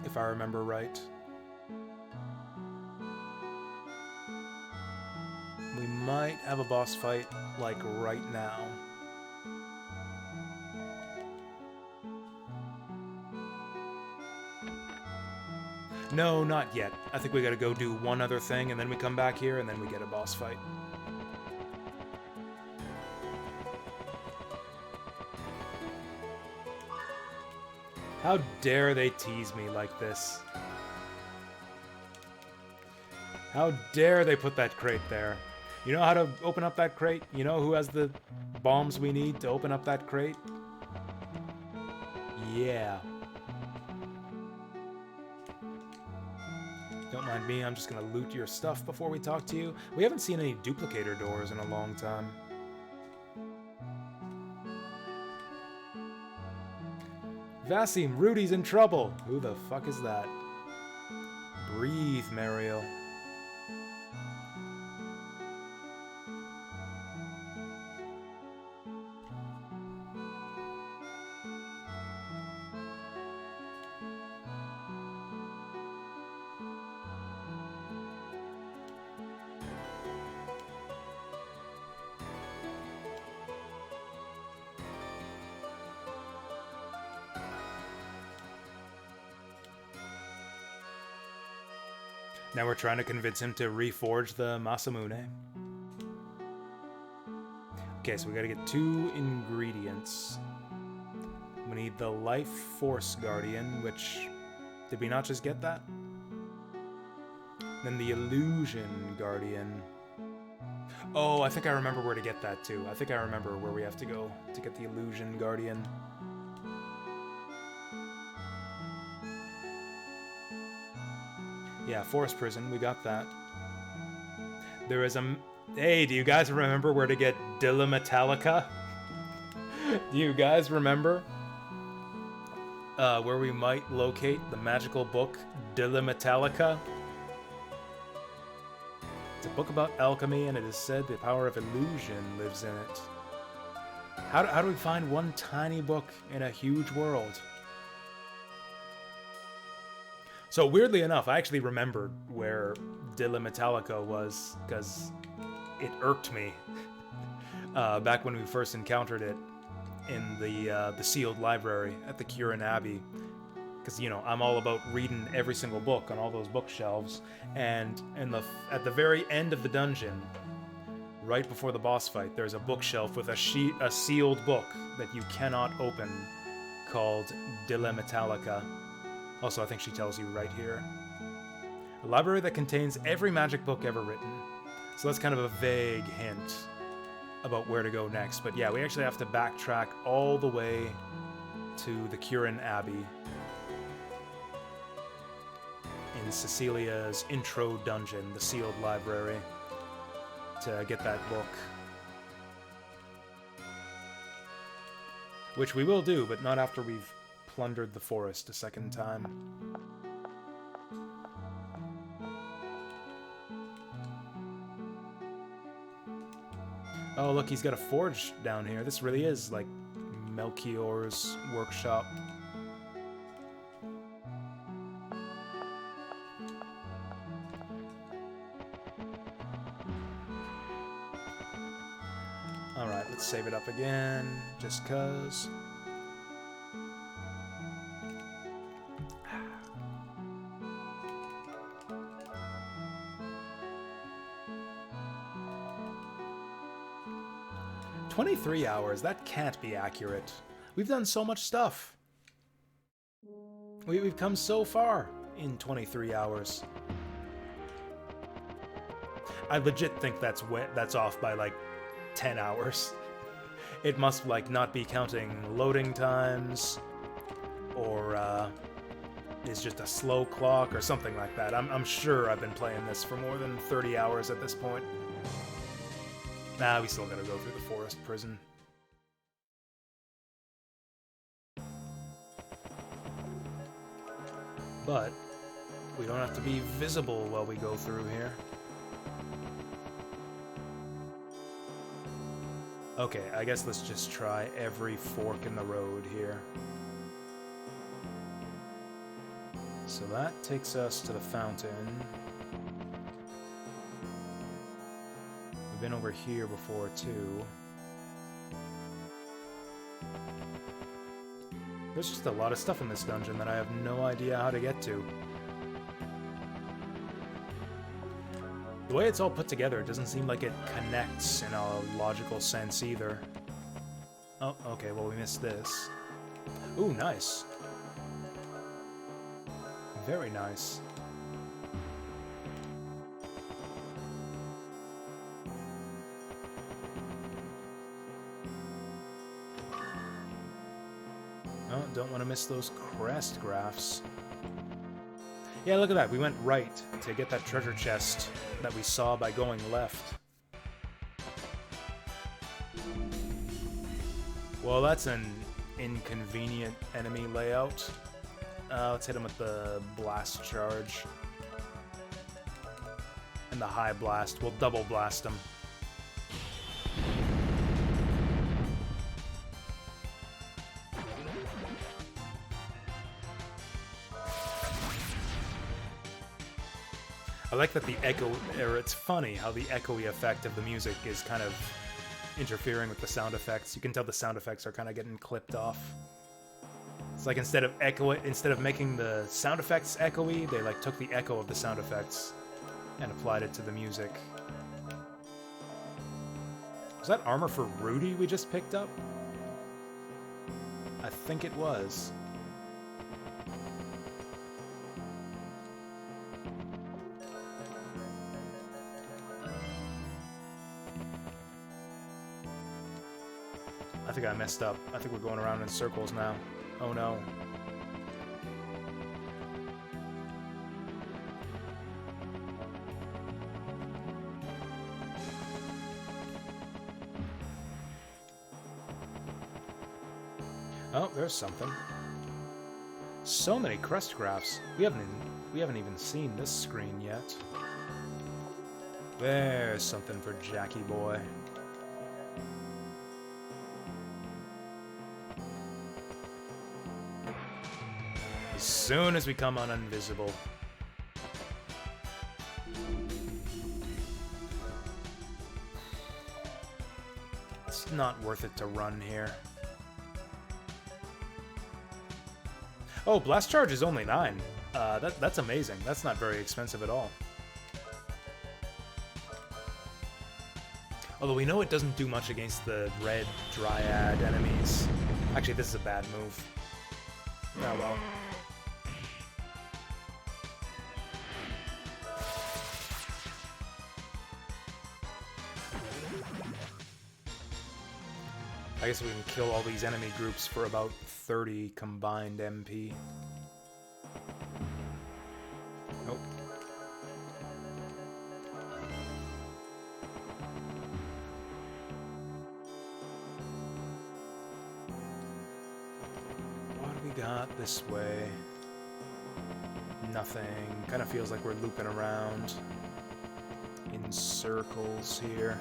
if I remember right. We might have a boss fight, like, right now. No, not yet. I think we gotta go do one other thing, and then we come back here, and then we get a boss fight. How dare they tease me like this? How dare they put that crate there? You know how to open up that crate? You know who has the bombs we need to open up that crate? Yeah. Don't mind me, I'm just gonna loot your stuff before we talk to you. We haven't seen any duplicator doors in a long time. Vasim, Rudy's in trouble! Who the fuck is that? Breathe, Mario. Now we're trying to convince him to reforge the Masamune. Okay, so we gotta get 2 ingredients. We need the Life Force Guardian, which... Did we not just get that? Then the Illusion Guardian. Oh, I think I remember where to get that too. I think I remember where we have to go to get the Illusion Guardian. Yeah, Forest Prison, we got that. There is a Hey, do you guys remember where to get Dilla Metallica? Do you guys remember where we might locate the magical book Dilla Metallica? It's a book about alchemy, and it is said the power of illusion lives in it. How do we find one tiny book in a huge world? So weirdly enough, I actually remembered where Dilla Metallica was, because it irked me back when we first encountered it in the sealed library at the Kirin Abbey. Because, you know, I'm all about reading every single book on all those bookshelves, and at the very end of the dungeon, right before the boss fight, there's a bookshelf with a sealed book that you cannot open called Dilla Metallica. Also, I think she tells you right here. A library that contains every magic book ever written. So that's kind of a vague hint about where to go next. But yeah, we actually have to backtrack all the way to the Kirin Abbey in Cecilia's intro dungeon, the sealed library, to get that book. Which we will do, but not after we've plundered the forest a second time. Oh, look, he's got a forge down here. This really is like Melchior's workshop. Alright, let's save it up again, just cuz. "23 hours, that can't be accurate. We've done so much stuff. We've come so far in 23 hours. I legit think that's off by like 10 hours. It must like not be counting loading times, or is just a slow clock or something like that. I'm sure I've been playing this for more than 30 hours at this point. Nah, we still gotta go through the forest prison. But we don't have to be visible while we go through here. Okay, I guess let's just try every fork in the road here. So that takes us to the fountain. We've been over here before, too. There's just a lot of stuff in this dungeon that I have no idea how to get to. The way it's all put together, it doesn't seem like it connects in a logical sense either. Oh, okay, well we missed this. Ooh, nice. Very nice. Oh, don't want to miss those crest graphs. Yeah, look at that. We went right to get that treasure chest that we saw by going left. Well, that's an inconvenient enemy layout. Let's hit him with the blast charge. And the high blast. We'll double blast him. I like that the echo, or it's funny how the echoey effect of the music is kind of interfering with the sound effects. You can tell the sound effects are kind of getting clipped off. It's like instead of making the sound effects echoey, they like took the echo of the sound effects and applied it to the music. Was that armor for Rudy we just picked up? I think it was. I think I messed up. I think we're going around in circles now. Oh no. Oh, there's something. So many crest graphs. We haven't even seen this screen yet. There's something for Jackie boy. As soon as we come on invisible. It's not worth it to run here. Oh, blast charge is only 9. That's amazing. That's not very expensive at all. Although we know it doesn't do much against the red dryad enemies. Actually, this is a bad move. Oh well. I guess we can kill all these enemy groups for about 30 combined MP. Nope. What do we got this way? Nothing. Kind of feels like we're looping around in circles here.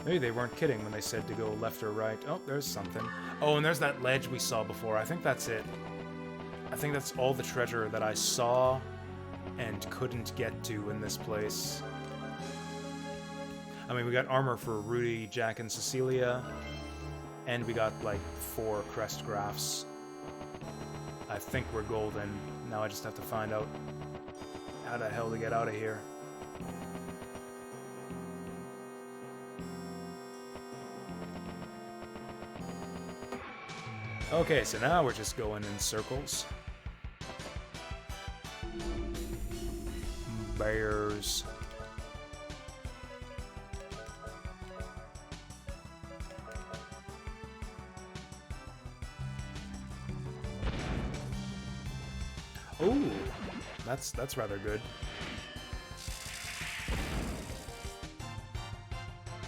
Maybe they weren't kidding when they said to go left or right. Oh, there's something. Oh, and there's that ledge we saw before. I think that's it. I think that's all the treasure that I saw and couldn't get to in this place. I mean, we got armor for Rudy, Jack, and Cecilia. And we got, like, 4 crest graphs. I think we're golden. Now I just have to find out how the hell to get out of here. Okay, so now we're just going in circles. Bears. Ooh, that's rather good.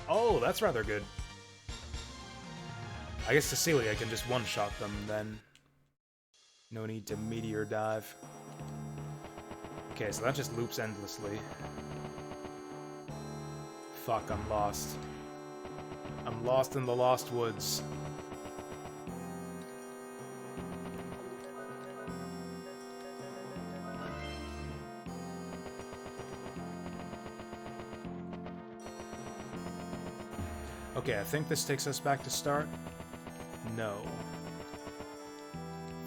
Oh, that's rather good. I guess Cecilia can just one-shot them then. No need to meteor dive. Okay, so that just loops endlessly. Fuck, I'm lost. I'm lost in the Lost Woods. Okay, I think this takes us back to start. No.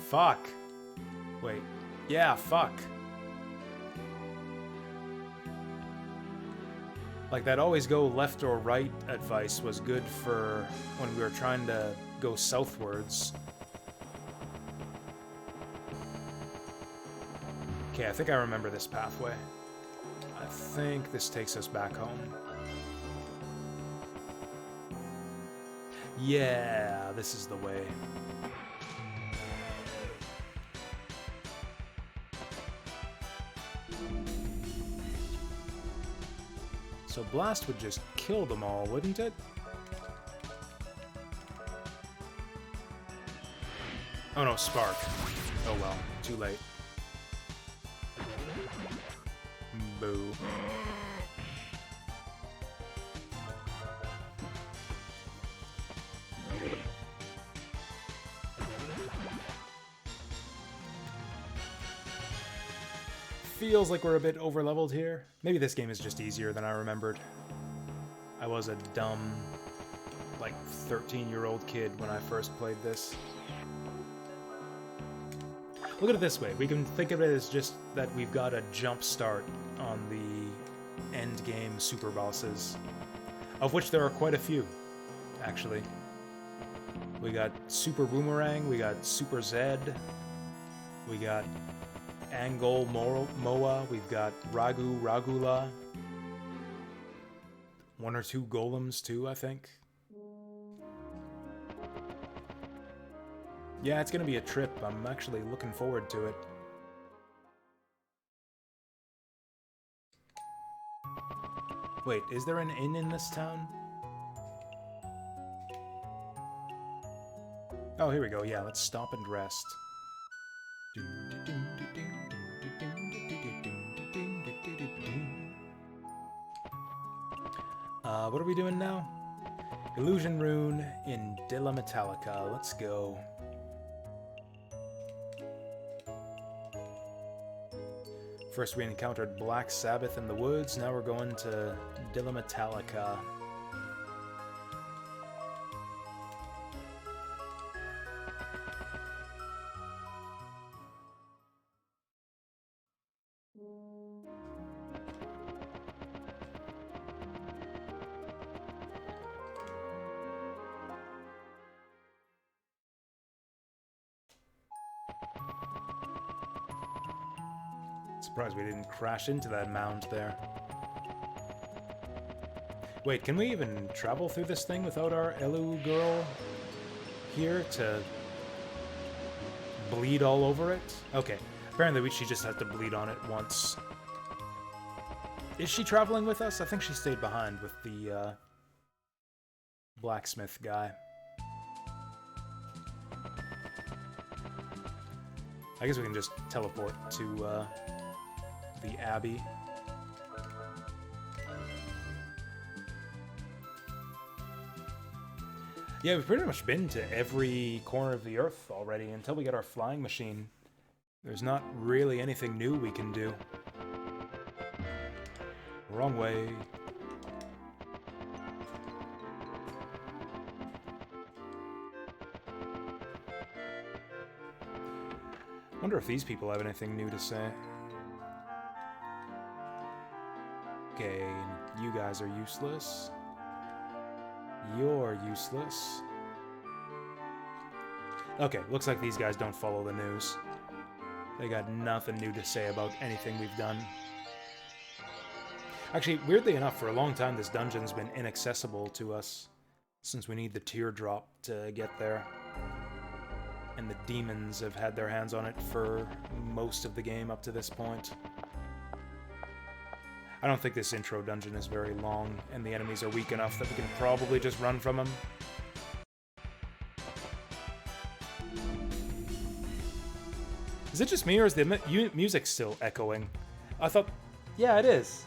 Fuck. Wait. Yeah, fuck. Like, that always go left or right advice was good for when we were trying to go southwards. Okay, I think I remember this pathway. I think this takes us back home. Yeah, this is the way. So Blast would just kill them all, wouldn't it? Oh no, Spark. Oh well, too late. Boo. Feels like we're a bit over-leveled here. Maybe this game is just easier than I remembered. I was a dumb, like, 13-year-old kid when I first played this. Look at it this way. We can think of it as just that we've got a jump start on the endgame super bosses, of which there are quite a few, actually. We got Super Boomerang, we got Super Zed, we got Angol Moa, we've got Ragu Ragula. 1 or 2 golems too, I think. Yeah, it's gonna be a trip. I'm actually looking forward to it. Wait, is there an inn in this town? Oh, here we go. Yeah, let's stop and rest. What are we doing now? Illusion Rune in Dilla Metallica. Let's go. First we encountered Black Sabbath in the woods, now we're going to Dilla Metallica. Surprised we didn't crash into that mound there. Wait, can we even travel through this thing without our Elu girl here to bleed all over it? Okay, apparently she just has to bleed on it once. Is she traveling with us? I think she stayed behind with the blacksmith guy. I guess we can just teleport to the Abbey. Yeah, we've pretty much been to every corner of the Earth already until we get our flying machine. There's not really anything new we can do. Wrong way. Wonder if these people have anything new to say. Okay, you guys are useless. You're useless. Okay, looks like these guys don't follow the news. They got nothing new to say about anything we've done. Actually, weirdly enough, for a long time this dungeon's been inaccessible to us, since we need the teardrop to get there. And the demons have had their hands on it for most of the game up to this point. I don't think this intro dungeon is very long, and the enemies are weak enough that we can probably just run from them. Is it just me, or is the music still echoing? I thought... Yeah, it is.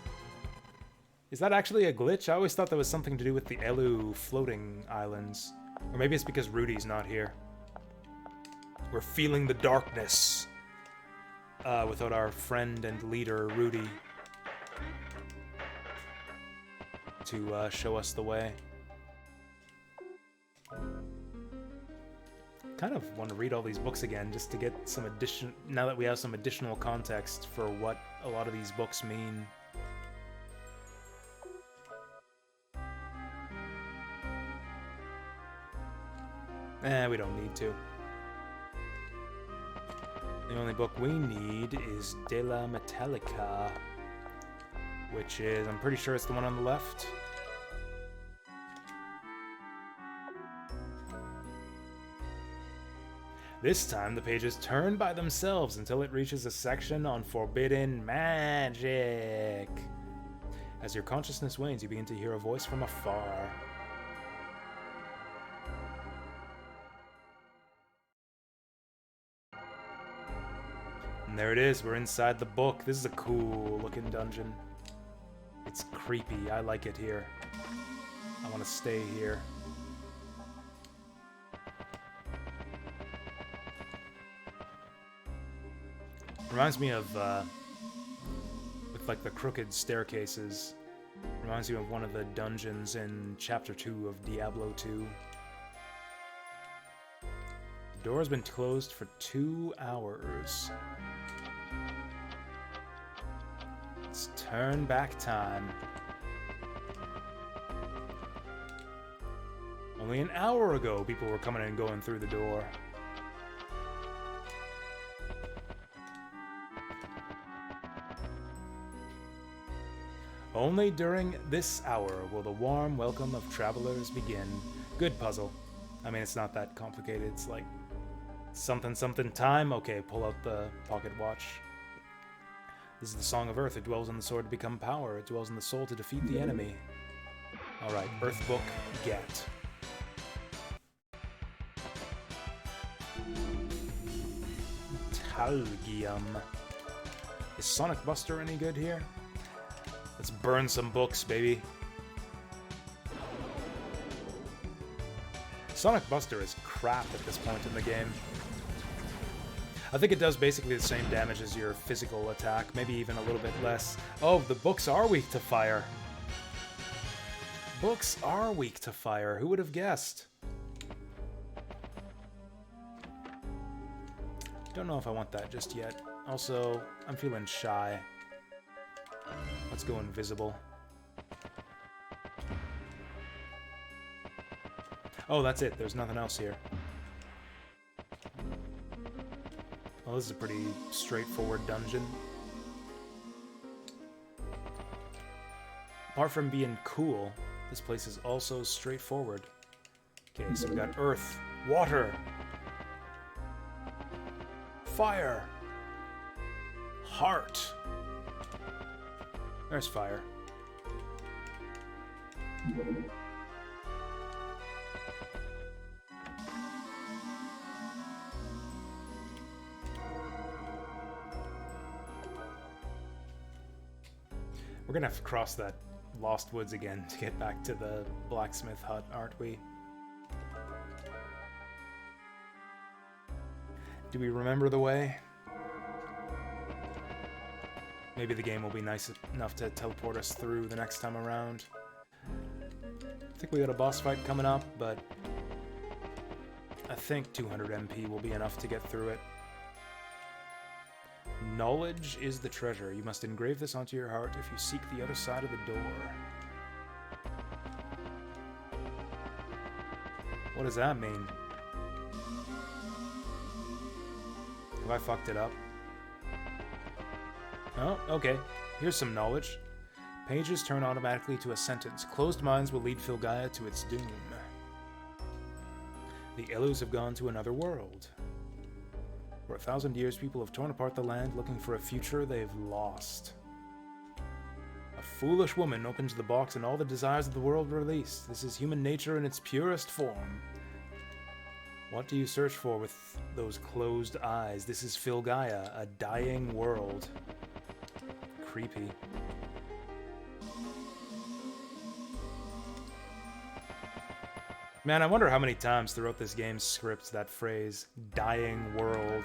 Is that actually a glitch? I always thought that was something to do with the Elu floating islands. Or maybe it's because Rudy's not here. We're feeling the darkness without our friend and leader, Rudy, to show us the way. Kind of want to read all these books again just to get some now that we have some additional context for what a lot of these books mean. We don't need to. The only book we need is Dilla Metallica, which is, I'm pretty sure it's the one on the left. This time the pages turn by themselves until it reaches a section on forbidden magic. As your consciousness wanes, you begin to hear a voice from afar. And there it is, we're inside the book. This is a cool looking dungeon. It's creepy, I like it here. I want to stay here. Reminds me of, with like the crooked staircases, reminds me of one of the dungeons in Chapter 2 of Diablo 2. The door has been closed for 2 hours. It's turn back time. Only an hour ago, people were coming and going through the door. Only during this hour will the warm welcome of travelers begin. Good puzzle. I mean, it's not that complicated. It's like something something time. Okay, pull out the pocket watch. This is the Song of Earth. It dwells in the sword to become power. It dwells in the soul to defeat the enemy. Alright, Earth Book, get. Palgium. Is Sonic Buster any good here? Let's burn some books, baby. Sonic Buster is crap at this point in the game. I think it does basically the same damage as your physical attack, maybe even a little bit less. Oh, the books are weak to fire. Books are weak to fire. Who would have guessed? Don't know if I want that just yet. Also, I'm feeling shy. Let's go invisible. Oh, that's it. There's nothing else here. Well, this is a pretty straightforward dungeon. Apart from being cool, this place is also straightforward. Okay, so we got earth, water, fire, heart. There's fire. We're gonna have to cross that Lost Woods again to get back to the blacksmith hut, aren't we? Do we remember the way? Maybe the game will be nice enough to teleport us through the next time around. I think we got a boss fight coming up, but I think 200 MP will be enough to get through it. Knowledge is the treasure. You must engrave this onto your heart if you seek the other side of the door. What does that mean? Have I fucked it up? Oh, okay. Here's some knowledge. Pages turn automatically to a sentence. Closed minds will lead Filgaia to its doom. The Elus have gone to another world. For 1,000 years, people have torn apart the land looking for a future they've lost. A foolish woman opens the box and all the desires of the world are released. This is human nature in its purest form. What do you search for with those closed eyes? This is Filgaia, a dying world. Creepy. Man, I wonder how many times throughout this game's script that phrase, dying world,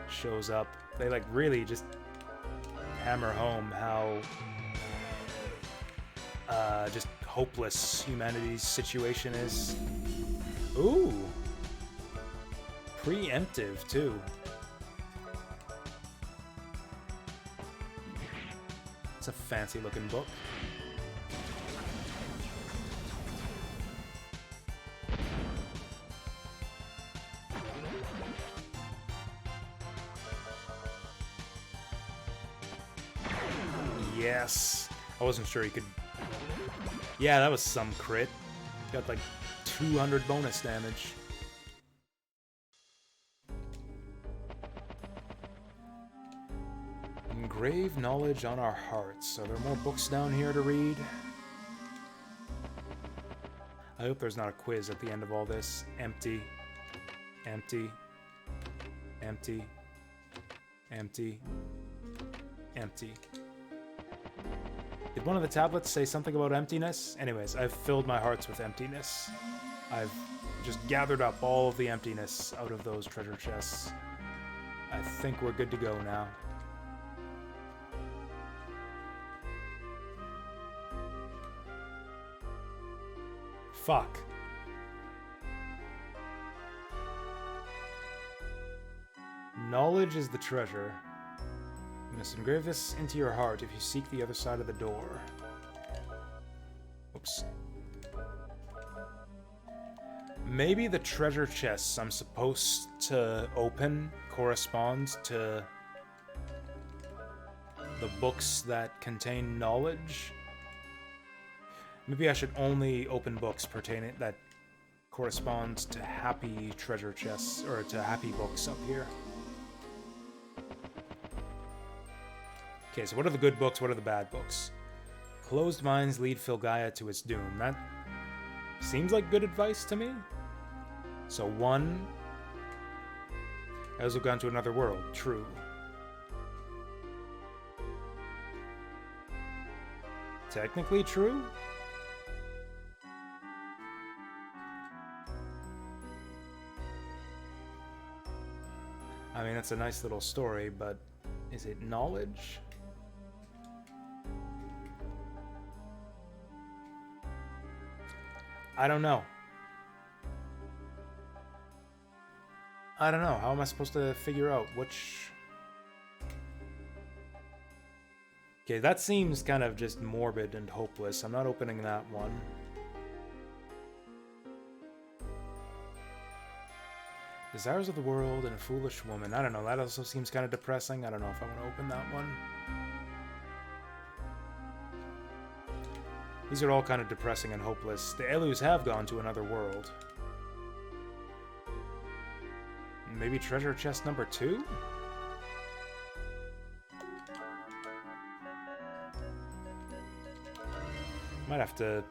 shows up. They like really just hammer home how just hopeless humanity's situation is. Ooh! Preemptive, too. It's a fancy looking book. Yes. I wasn't sure he could... Yeah, that was some crit. Got like 200 bonus damage. Engrave knowledge on our hearts. Are there more books down here to read? I hope there's not a quiz at the end of all this. Empty. Empty. Empty. Empty. Empty. Did one of the tablets say something about emptiness? Anyways, I've filled my hearts with emptiness. I've just gathered up all of the emptiness out of those treasure chests. I think we're good to go now. Fuck. Knowledge is the treasure. You must engrave this into your heart if you seek the other side of the door. Oops. Maybe the treasure chests I'm supposed to open correspond to the books that contain knowledge. Maybe I should only open books pertaining that correspond to happy treasure chests, or to happy books up here. Okay, so what are the good books? What are the bad books? Closed minds lead Filgaia to its doom. That seems like good advice to me. So 1. Elves have gone to another world. True. Technically true? I mean, it's a nice little story, but is it knowledge? I don't know. I don't know. How am I supposed to figure out which... Okay, that seems kind of just morbid and hopeless. I'm not opening that one. Desires of the World and a Foolish Woman. I don't know, that also seems kind of depressing. I don't know if I want to open that one. These are all kind of depressing and hopeless. The Elus have gone to another world. Maybe treasure chest number 2? Might have to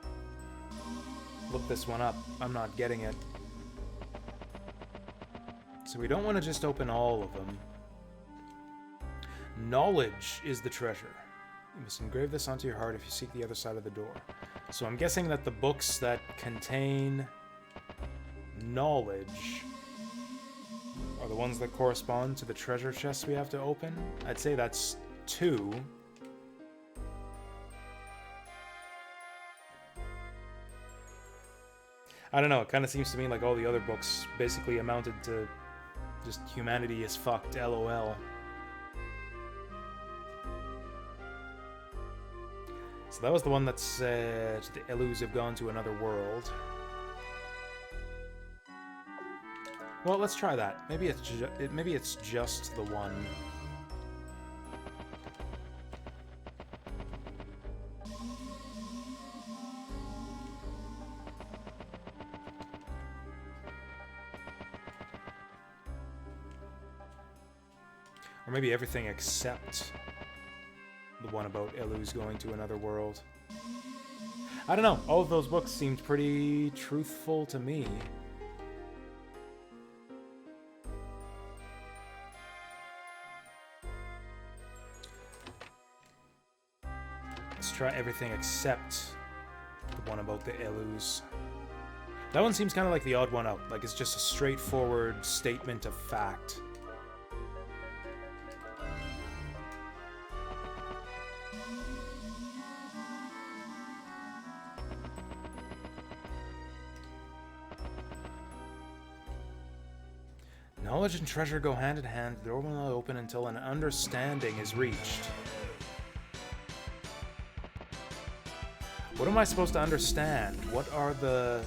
look this one up. I'm not getting it. So we don't want to just open all of them. Knowledge is the treasure. You must engrave this onto your heart if you seek the other side of the door. So I'm guessing that the books that contain knowledge are the ones that correspond to the treasure chests we have to open. I'd say that's 2. I don't know, it kind of seems to me like all the other books basically amounted to just humanity is fucked, LOL. So that was the one that said the Elus have gone to another world. Well, let's try that. Maybe it's just the one. Or maybe everything except the one about Elus going to another world. I don't know. All of those books seemed pretty truthful to me. Let's try everything except the one about the Elus. That one seems kind of like the odd one out. Like it's just a straightforward statement of fact. Knowledge and treasure go hand in hand. The door will not open until an understanding is reached. What am I supposed to understand? What are the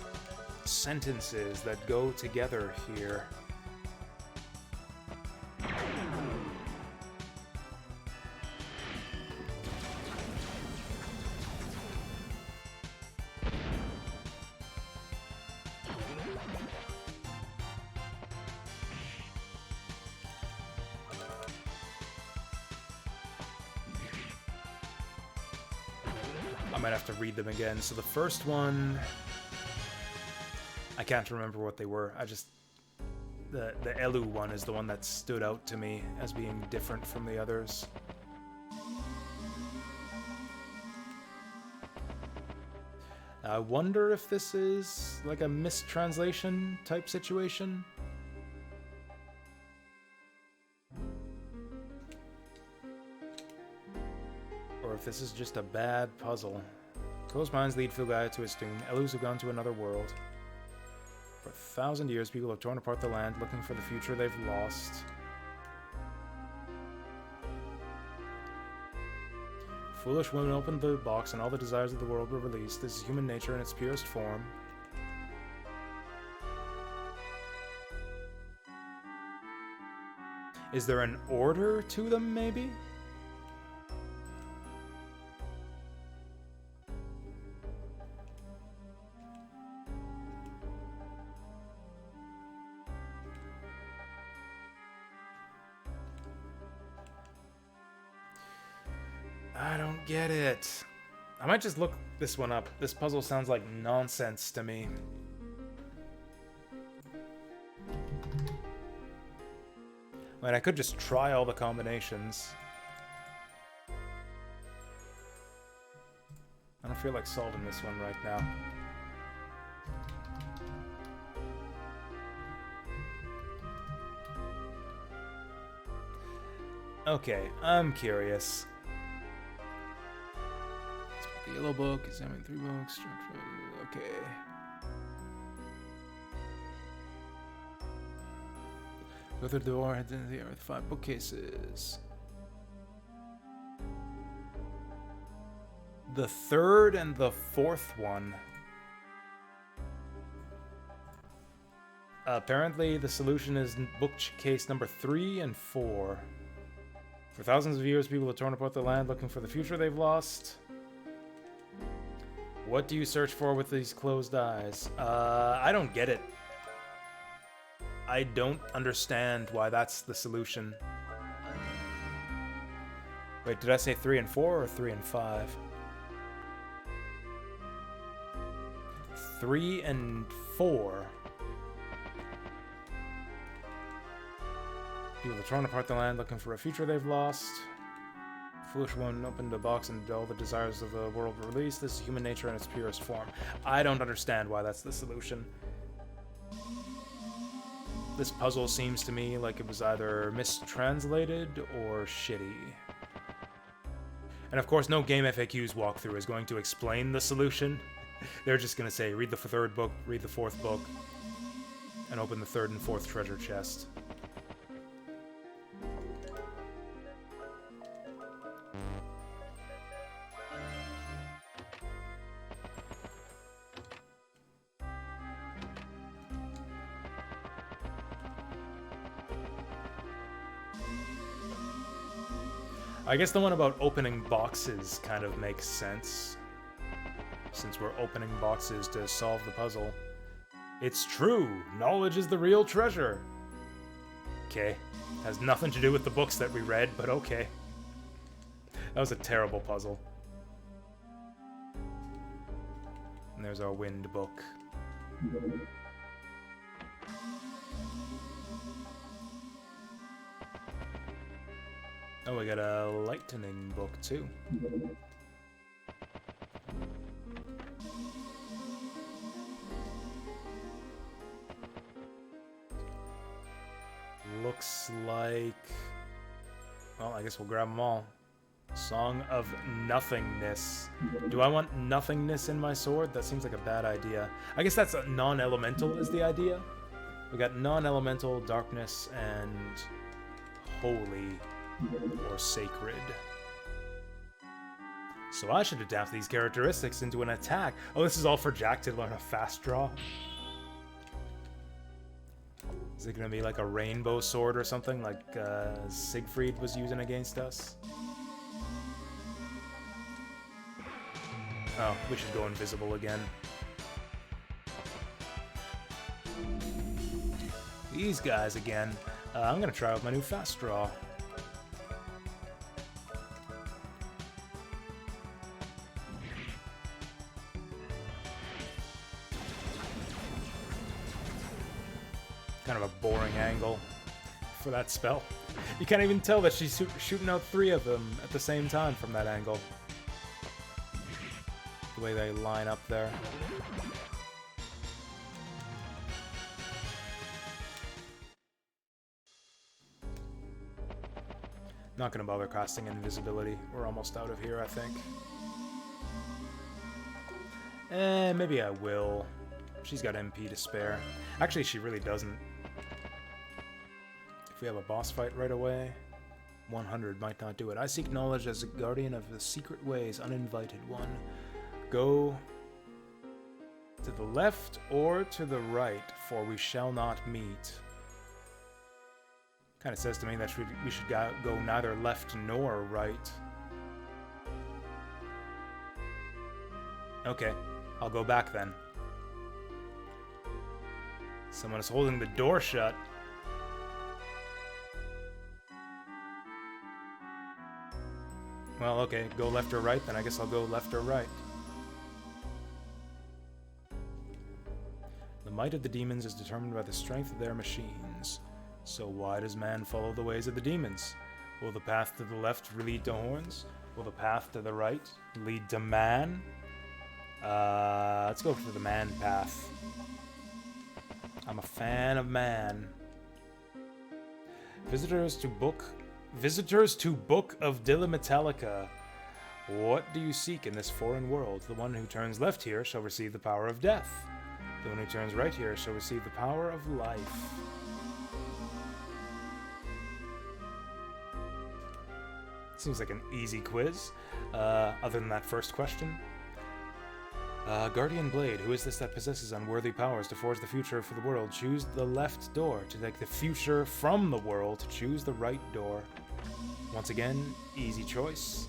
sentences that go together here? I might have to read them again. So the first one, I can't remember what they were. The Elu one is the one that stood out to me as being different from the others. I wonder if this is like a mistranslation type situation. Or if this is just a bad puzzle. Closed minds lead Filgaia to his doom. Elus have gone to another world. For 1,000 years, people have torn apart the land, looking for the future they've lost. Foolish women opened the box, and all the desires of the world were released. This is human nature in its purest form. Is there an order to them, maybe? I don't get it. I might just look this one up. This puzzle sounds like nonsense to me. Like, I could just try all the combinations. I don't feel like solving this one right now. Okay, I'm curious. The yellow book, examine 3 books, okay. Go through the door, head into the air with 5 bookcases. The 3rd and the 4th one. Apparently, the solution is bookcase number 3 and 4. For thousands of years, people have torn apart the land looking for the future they've lost. What do you search for with these closed eyes? I don't get it. I don't understand why that's the solution. Wait, did I say 3 and 4 or 3 and 5? 3 and 4. People have torn apart the land looking for a future they've lost. Foolish one opened a box and all the desires of the world were released. This is human nature in its purest form. I don't understand why that's the solution. This puzzle seems to me like it was either mistranslated or shitty. And of course, no Game FAQs walkthrough is going to explain the solution. They're just going to say, read the 3rd book, read the 4th book, and open the 3rd and 4th treasure chest. I guess the one about opening boxes kind of makes sense, since we're opening boxes to solve the puzzle. It's true! Knowledge is the real treasure! Okay. Has nothing to do with the books that we read, but okay. That was a terrible puzzle. And there's our wind book. Oh, we got a lightning book, too. Looks like... Well, I guess we'll grab them all. Song of Nothingness. Do I want nothingness in my sword? That seems like a bad idea. I guess that's a non-elemental is the idea. We got non-elemental, darkness, and holy. Or sacred. So I should adapt these characteristics into an attack. Oh, this is all for Jack to learn a fast draw? Is it gonna be like a rainbow sword or something like Siegfried was using against us? Oh, we should go invisible again. These guys again. I'm gonna try out my new fast draw. Kind of a boring angle for that spell. You can't even tell that she's shooting out 3 of them at the same time from that angle. The way they line up there. Not gonna bother casting invisibility. We're almost out of here, I think. Maybe I will. She's got MP to spare. Actually, she really doesn't. If we have a boss fight right away, 100 might not do it. I seek knowledge as a guardian of the secret ways, uninvited one. Go to the left or to the right, for we shall not meet. Kind of says to me that we should go neither left nor right. Okay, I'll go back then. Someone is holding the door shut. Well, okay, go left or right, then I guess I'll go left or right. The might of the demons is determined by the strength of their machines. So why does man follow the ways of the demons? Will the path to the left lead to horns? Will the path to the right lead to man? Let's go for the man path. I'm a fan of man. Visitors to Book of Dilla Metallica. What do you seek in this foreign world? The one who turns left here shall receive the power of death. The one who turns right here shall receive the power of life. Seems like an easy quiz, other than that first question. Guardian Blade, who is this that possesses unworthy powers to forge the future for the world? Choose the left door. To take the future from the world, choose the right door. Once again, easy choice.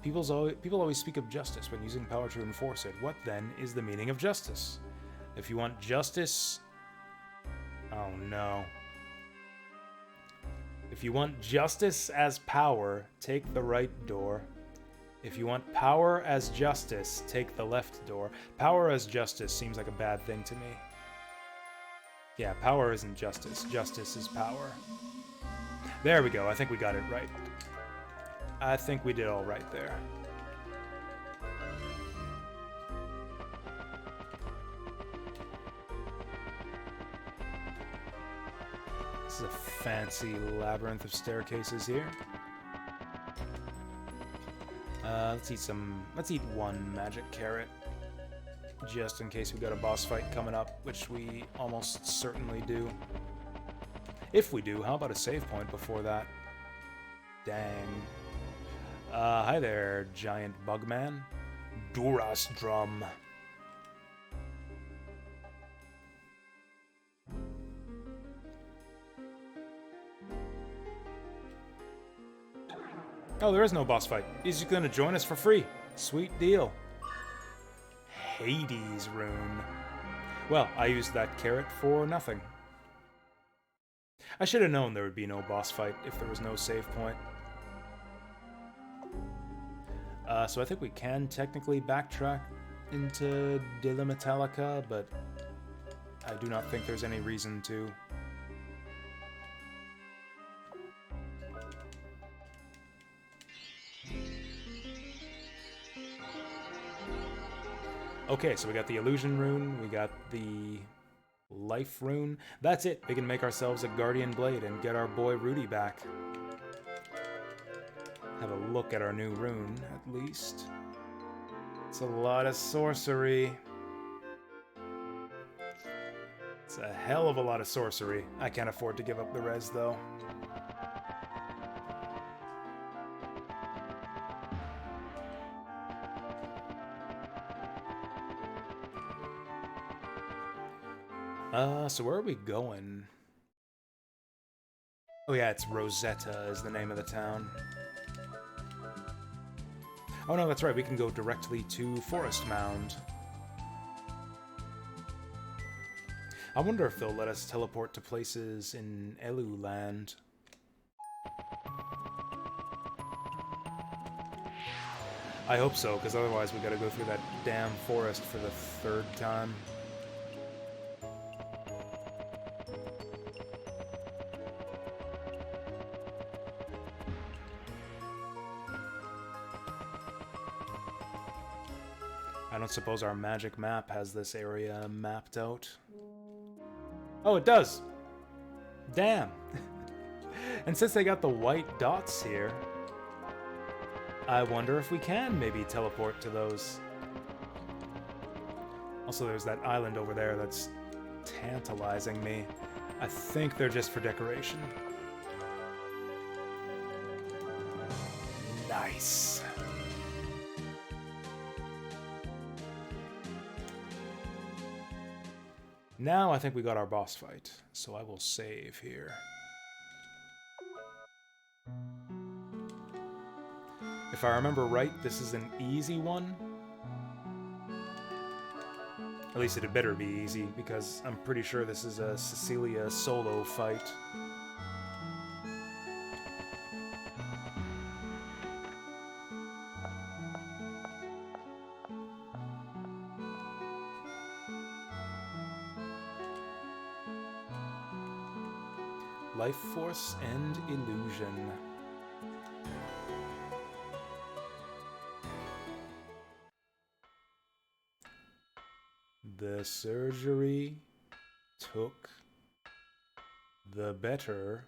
People always speak of justice when using power to enforce it. What then is the meaning of justice? If you want justice... Oh no. If you want justice as power, take the right door. If you want power as justice, take the left door. Power as justice seems like a bad thing to me. Yeah, power isn't justice. Justice is power. There we go. I think we got it right. I think we did all right there. This is a fancy labyrinth of staircases here. Let's eat one magic carrot, just in case we got a boss fight coming up, which we almost certainly do. If we do, how about a save point before that? Dang. Hi there, giant bugman. Duras drum. Oh, there is no boss fight. He's just gonna join us for free. Sweet deal. Hades rune. Well, I used that carrot for nothing. I should have known there would be no boss fight if there was no save point. So I think we can technically backtrack into Dilla Metallica, but I do not think there's any reason to. Okay, so we got the illusion rune, we got the life rune. That's it. We can make ourselves a guardian blade and get our boy Rudy back. Have a look at our new rune, at least. It's a lot of sorcery. It's a hell of a lot of sorcery. I can't afford to give up the res, though. So where are we going? Oh yeah, it's Rosetta is the name of the town. Oh no, that's right, we can go directly to Forest Mound. I wonder if they'll let us teleport to places in Elu Land. I hope so, because otherwise we gotta go through that damn forest for the third time. I don't suppose our magic map has this area mapped out. Oh, it does! Damn! And since they got the white dots here, I wonder if we can maybe teleport to those. Also, there's that island over there that's tantalizing me. I think they're just for decoration. Nice! Now I think we got our boss fight, so I will save here. If I remember right, this is an easy one. At least it had better be easy, because I'm pretty sure this is a Cecilia solo fight. Life Force and Illusion. The surgery took the better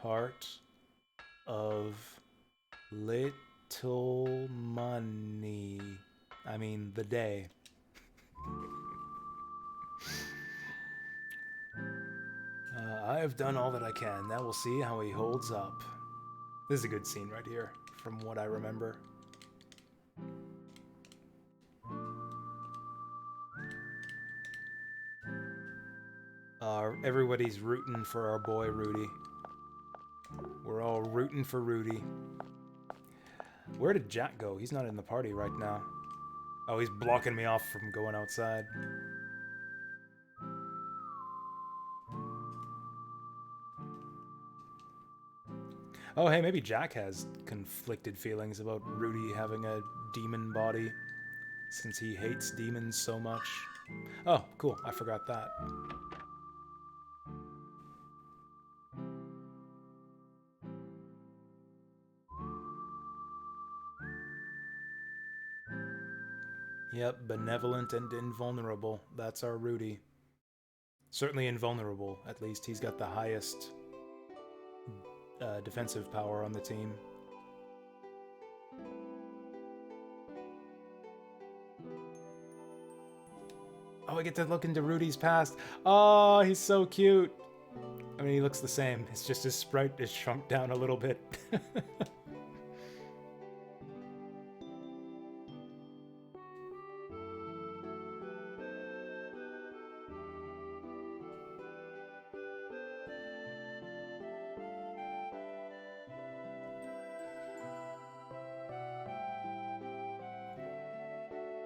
part of little money. I mean, the day. I have done all that I can. Now we'll see how he holds up. This is a good scene right here, from what I remember. Everybody's rooting for our boy Rudy. We're all rooting for Rudy. Where did Jack go? He's not in the party right now. Oh, he's blocking me off from going outside. Oh, hey, maybe Jack has conflicted feelings about Rudy having a demon body, since he hates demons so much. Oh, cool. I forgot that. Yep, benevolent and invulnerable. That's our Rudy. Certainly invulnerable, at least. He's got the highest defensive power on the team. Oh, I get to look into Rudy's past. Oh, he's so cute. I mean, he looks the same. It's just his sprite is shrunk down a little bit.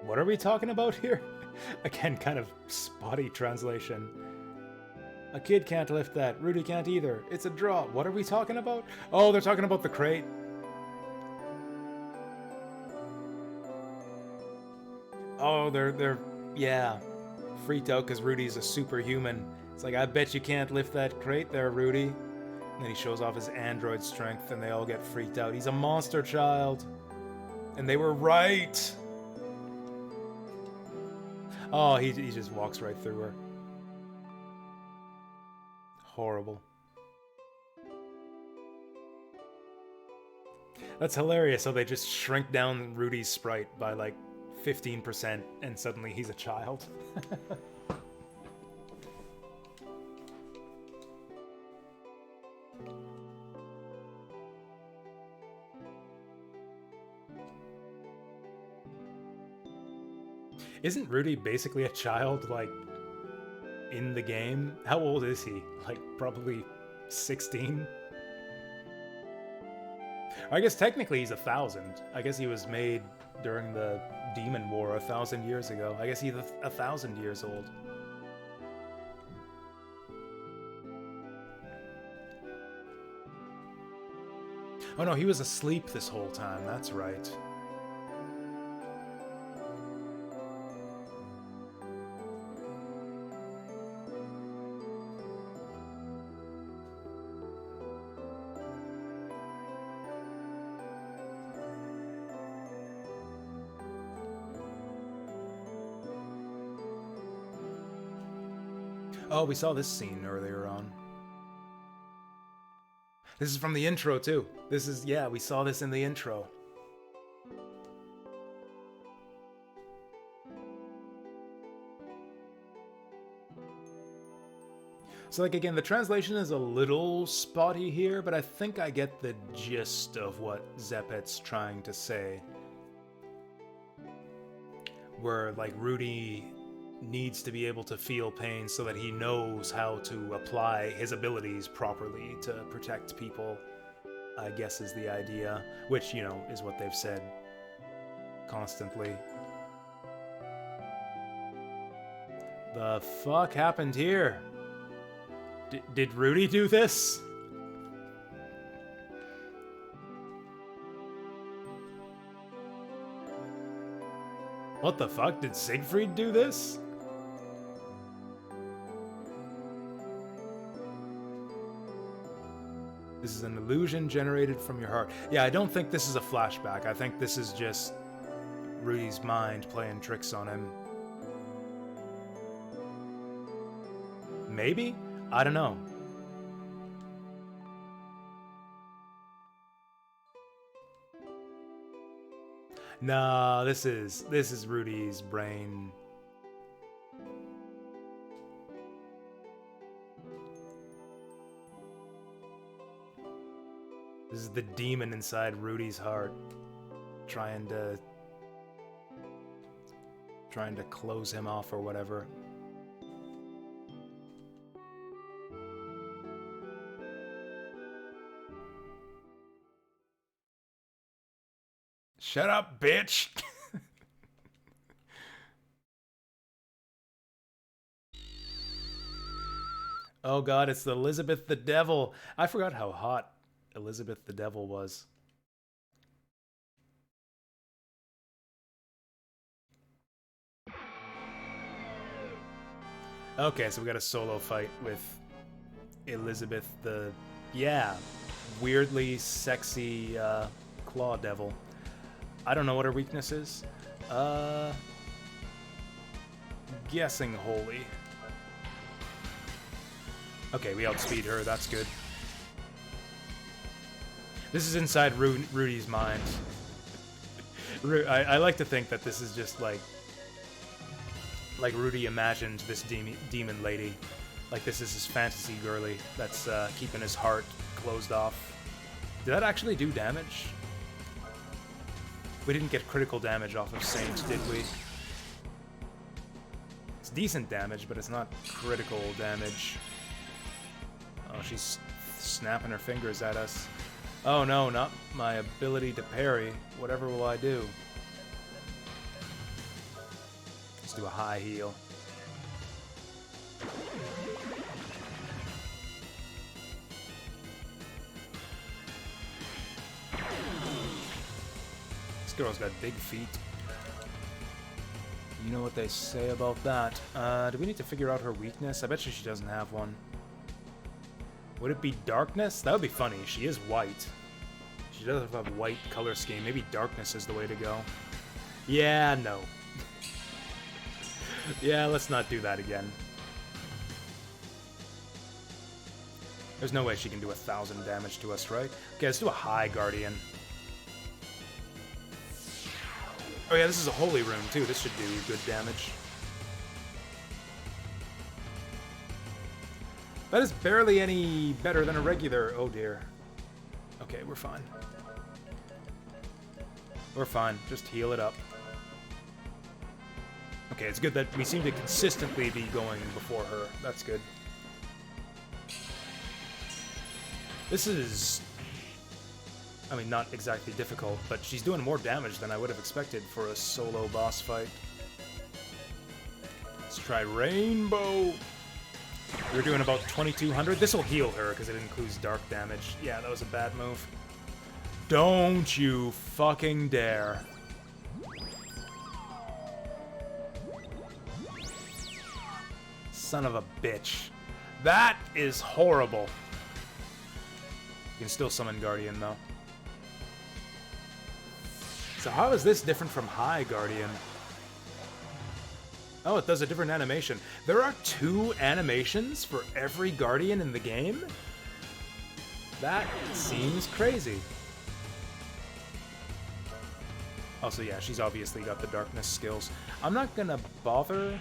What are we talking about here? Again, kind of spotty translation. A kid can't lift that. Rudy can't either. It's a draw. What are we talking about? Oh, they're talking about the crate. Oh, they're yeah, freaked out because Rudy's a superhuman. It's like, I bet you can't lift that crate there, Rudy. And then he shows off his android strength and they all get freaked out. He's a monster child. And they were right. Oh, he just walks right through her. Horrible. That's hilarious. So they just shrink down Rudy's sprite by like 15% and suddenly he's a child. Isn't Rudy basically a child, like, in the game? How old is he? Like, probably 16? I guess technically he's 1,000. I guess he was made during the Demon War 1,000 years ago. I guess he's 1,000 years old. Oh no, he was asleep this whole time, that's right. Oh, we saw this scene earlier on. This is from the intro, too. This is, yeah, we saw this in the intro. So, like, again, the translation is a little spotty here, but I think I get the gist of what Zeppet's trying to say. Where, like, Rudy needs to be able to feel pain so that he knows how to apply his abilities properly to protect people, I guess is the idea, which, you know, is what they've said constantly. The fuck happened here? Did Rudy do this? What the fuck? Did Siegfried do this? This is an illusion generated from your heart. Yeah, I don't think this is a flashback. I think this is just Rudy's mind playing tricks on him. Maybe? I don't know. Nah, this is Rudy's brain. This is the demon inside Rudy's heart, trying to close him off or whatever. Shut up, bitch! Oh god, it's Elizabeth the Devil. I forgot how hot Elizabeth the Devil was. Okay, so we got a solo fight with Elizabeth the... yeah, weirdly sexy Claw Devil. I don't know what her weakness is. Guessing Holy. Okay, we outspeed her, that's good. This is inside Rudy's mind. I like to think that this is just like Rudy imagined this demon lady. Like this is his fantasy girly that's keeping his heart closed off. Did that actually do damage? We didn't get critical damage off of Saint, did we? It's decent damage, but it's not critical damage. Oh, she's snapping her fingers at us. Oh no, not my ability to parry. Whatever will I do? Let's do a high heal. This girl's got big feet. You know what they say about that. Do we need to figure out her weakness? I bet you she doesn't have one. Would it be darkness? That would be funny. She is white. She does have a white color scheme. Maybe darkness is the way to go. Yeah, no. Yeah, let's not do that again. There's no way she can do 1,000 damage to us, right? Okay, let's do a high Guardian. Oh yeah, this is a holy rune too. This should do good damage. That is barely any better than a regular... oh dear. Okay, we're fine. We're fine. Just heal it up. Okay, it's good that we seem to consistently be going before her. That's good. This is... I mean, not exactly difficult, but she's doing more damage than I would have expected for a solo boss fight. Let's try Rainbow! We're doing about 2,200. This will heal her because it includes dark damage. Yeah, that was a bad move. Don't you fucking dare. Son of a bitch. That is horrible. You can still summon Guardian, though. So how is this different from High Guardian? Oh, it does a different animation. There are 2 animations for every Guardian in the game? That seems crazy. Also, yeah, she's obviously got the darkness skills. I'm not gonna bother...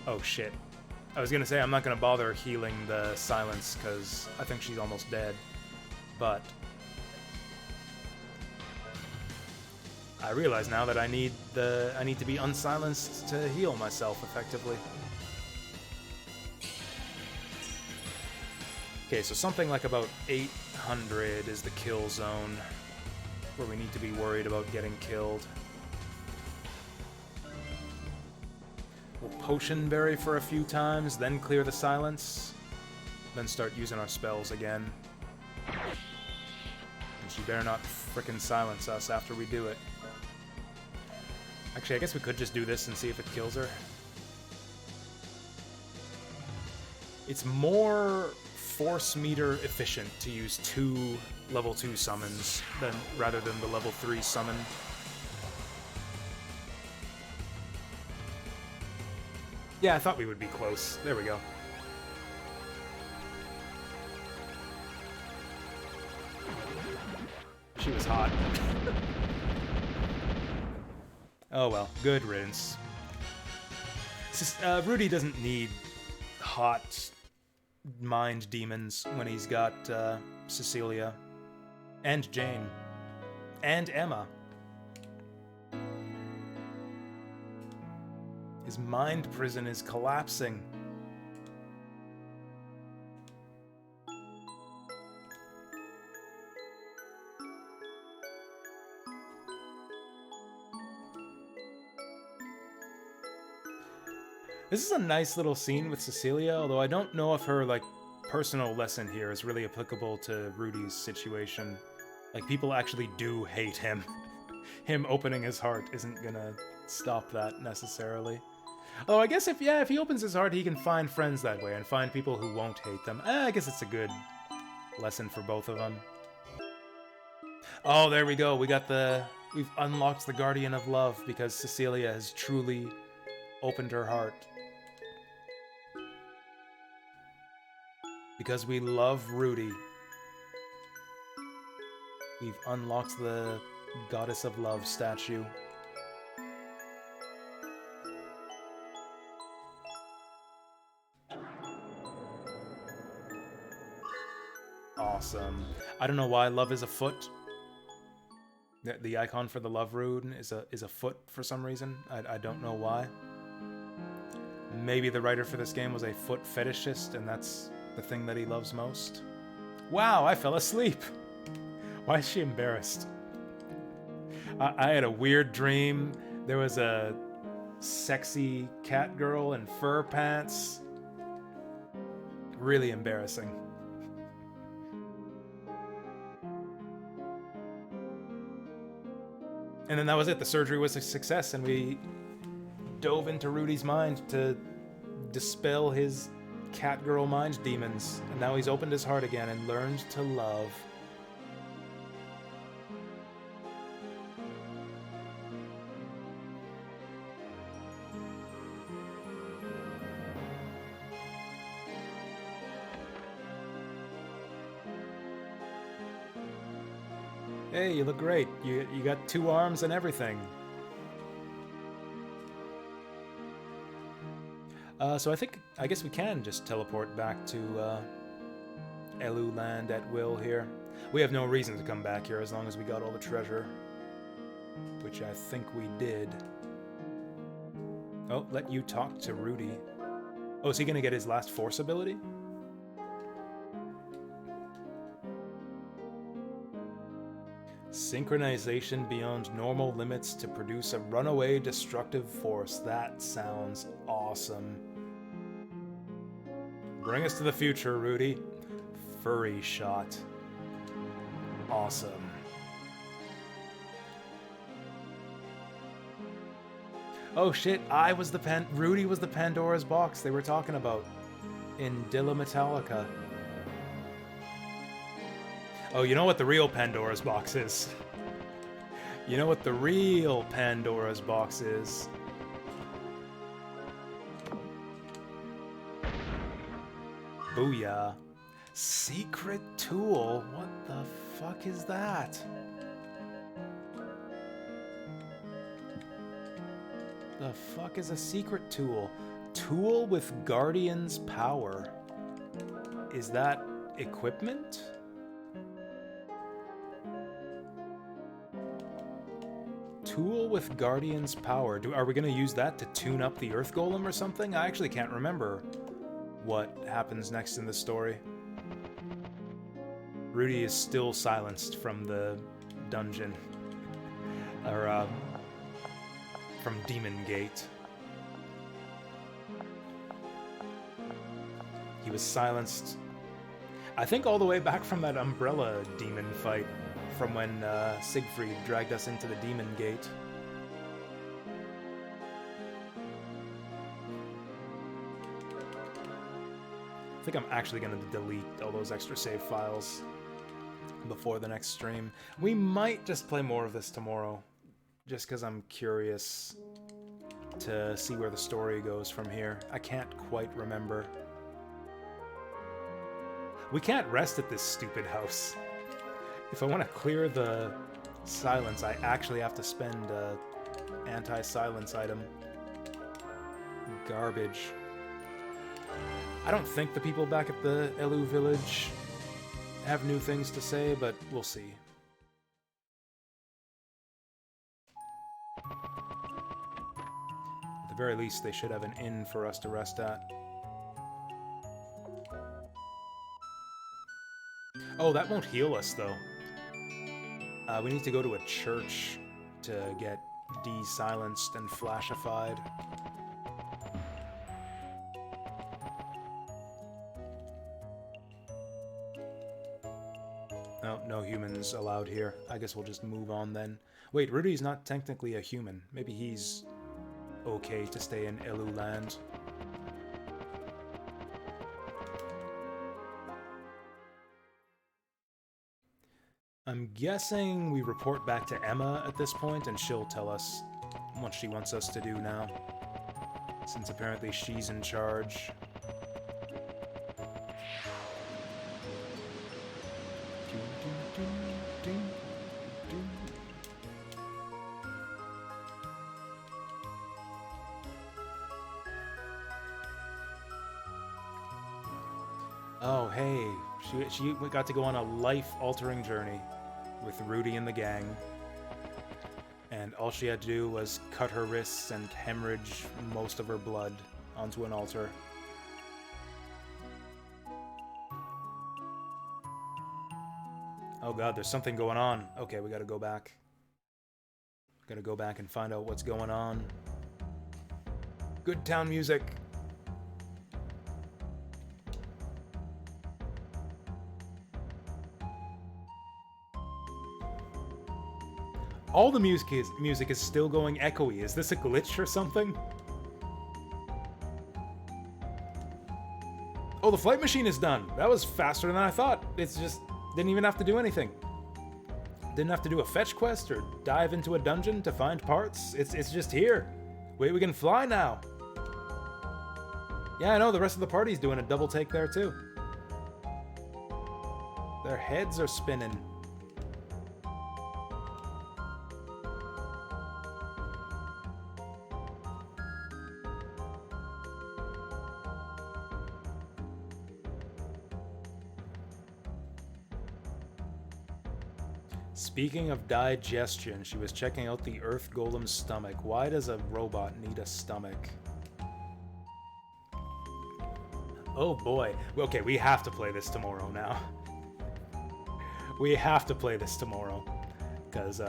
Oh, shit. I was gonna say I'm not gonna bother healing the silence, because I think she's almost dead. But... I realize now that I need to be unsilenced to heal myself effectively. Okay, so something like about 800 is the kill zone where we need to be worried about getting killed. We'll Potion Berry for a few times, then clear the silence, then start using our spells again. And she better not frickin' silence us after we do it. Actually, I guess we could just do this and see if it kills her. It's more force meter efficient to use 2 level 2 summons rather than the level 3 summon. Yeah, I thought we would be close. There we go. She was hot. Oh well, good riddance. Rudy doesn't need hot mind demons when he's got Cecilia and Jane and Emma. His mind prison is collapsing. This is a nice little scene with Cecilia, although I don't know if her, like, personal lesson here is really applicable to Rudy's situation. Like, people actually do hate him. Him opening his heart isn't gonna stop that, necessarily. Oh, I guess if he opens his heart, he can find friends that way, and find people who won't hate them. I guess it's a good lesson for both of them. Oh, there we go. We've unlocked the Guardian of Love, because Cecilia has truly opened her heart. Because we love Rudy. We've unlocked the Goddess of Love statue. Awesome. I don't know why love is a foot. The icon for the love rune is a foot for some reason. I don't know why. Maybe the writer for this game was a foot fetishist, and that's the thing that he loves most. Wow, I fell asleep. Why is she embarrassed? I had a weird dream. There was a sexy cat girl in fur pants. Really embarrassing. And then that was it. The surgery was a success, and we dove into Rudy's mind to dispel his catgirl mind demons. And now he's opened his heart again and learned to love. Hey, you look great. You got 2 arms and everything. So I guess we can just teleport back to Elu Land at will here. We have no reason to come back here as long as we got all the treasure, which I think we did. Oh, let you talk to Rudy. Oh, is he gonna get his last force ability? Synchronization beyond normal limits to produce a runaway destructive force. That sounds awesome. Bring us to the future, Rudy. Furry shot. Awesome. Oh shit, Rudy was the Pandora's box they were talking about in Dilla Metallica. Oh, you know what the real Pandora's box is? You know what the real Pandora's box is? Booyah. Secret tool? What the fuck is that? The fuck is a secret tool? Tool with Guardian's power. Is that equipment? Tool with Guardian's power. Are we going to use that to tune up the Earth Golem or something? I actually can't remember what happens next in the story. Rudy is still silenced from the dungeon. Or, from Demon Gate. He was silenced, I think, all the way back from that Umbrella demon fight. From when Siegfried dragged us into the Demon Gate. I think I'm actually going to delete all those extra save files before the next stream. We might just play more of this tomorrow, just because I'm curious to see where the story goes from here. I can't quite remember. We can't rest at this stupid house. If I want to clear the silence, I actually have to spend an anti-silence item. Garbage. I don't think the people back at the Elu village have new things to say, but we'll see. At the very least, they should have an inn for us to rest at. Oh, that won't heal us, though. We need to go to a church to get de-silenced and flashified. No, no humans allowed here. I guess we'll just move on then. Wait, Rudy's not technically a human. Maybe he's okay to stay in Elu land. I'm guessing we report back to Emma at this point, and she'll tell us what she wants us to do now, since apparently she's in charge. Oh, hey, she got to go on a life-altering journey with Rudy and the gang, and all she had to do was cut her wrists and hemorrhage most of her blood onto an altar. Oh god, there's something going on. Okay, we gotta go back. Gotta go back and find out what's going on. Good town music. All the music is still going echoey. Is this a glitch or something? Oh, the flight machine is done. That was faster than I thought. It's just... didn't even have to do anything. Didn't have to do a fetch quest or dive into a dungeon to find parts. It's just here. Wait, we can fly now. Yeah, I know, the rest of the party's doing a double take there too. Their heads are spinning. Speaking of digestion, she was checking out the Earth Golem's stomach. Why does a robot need a stomach? Oh boy. Okay, we have to play this tomorrow now. We have to play this tomorrow. Because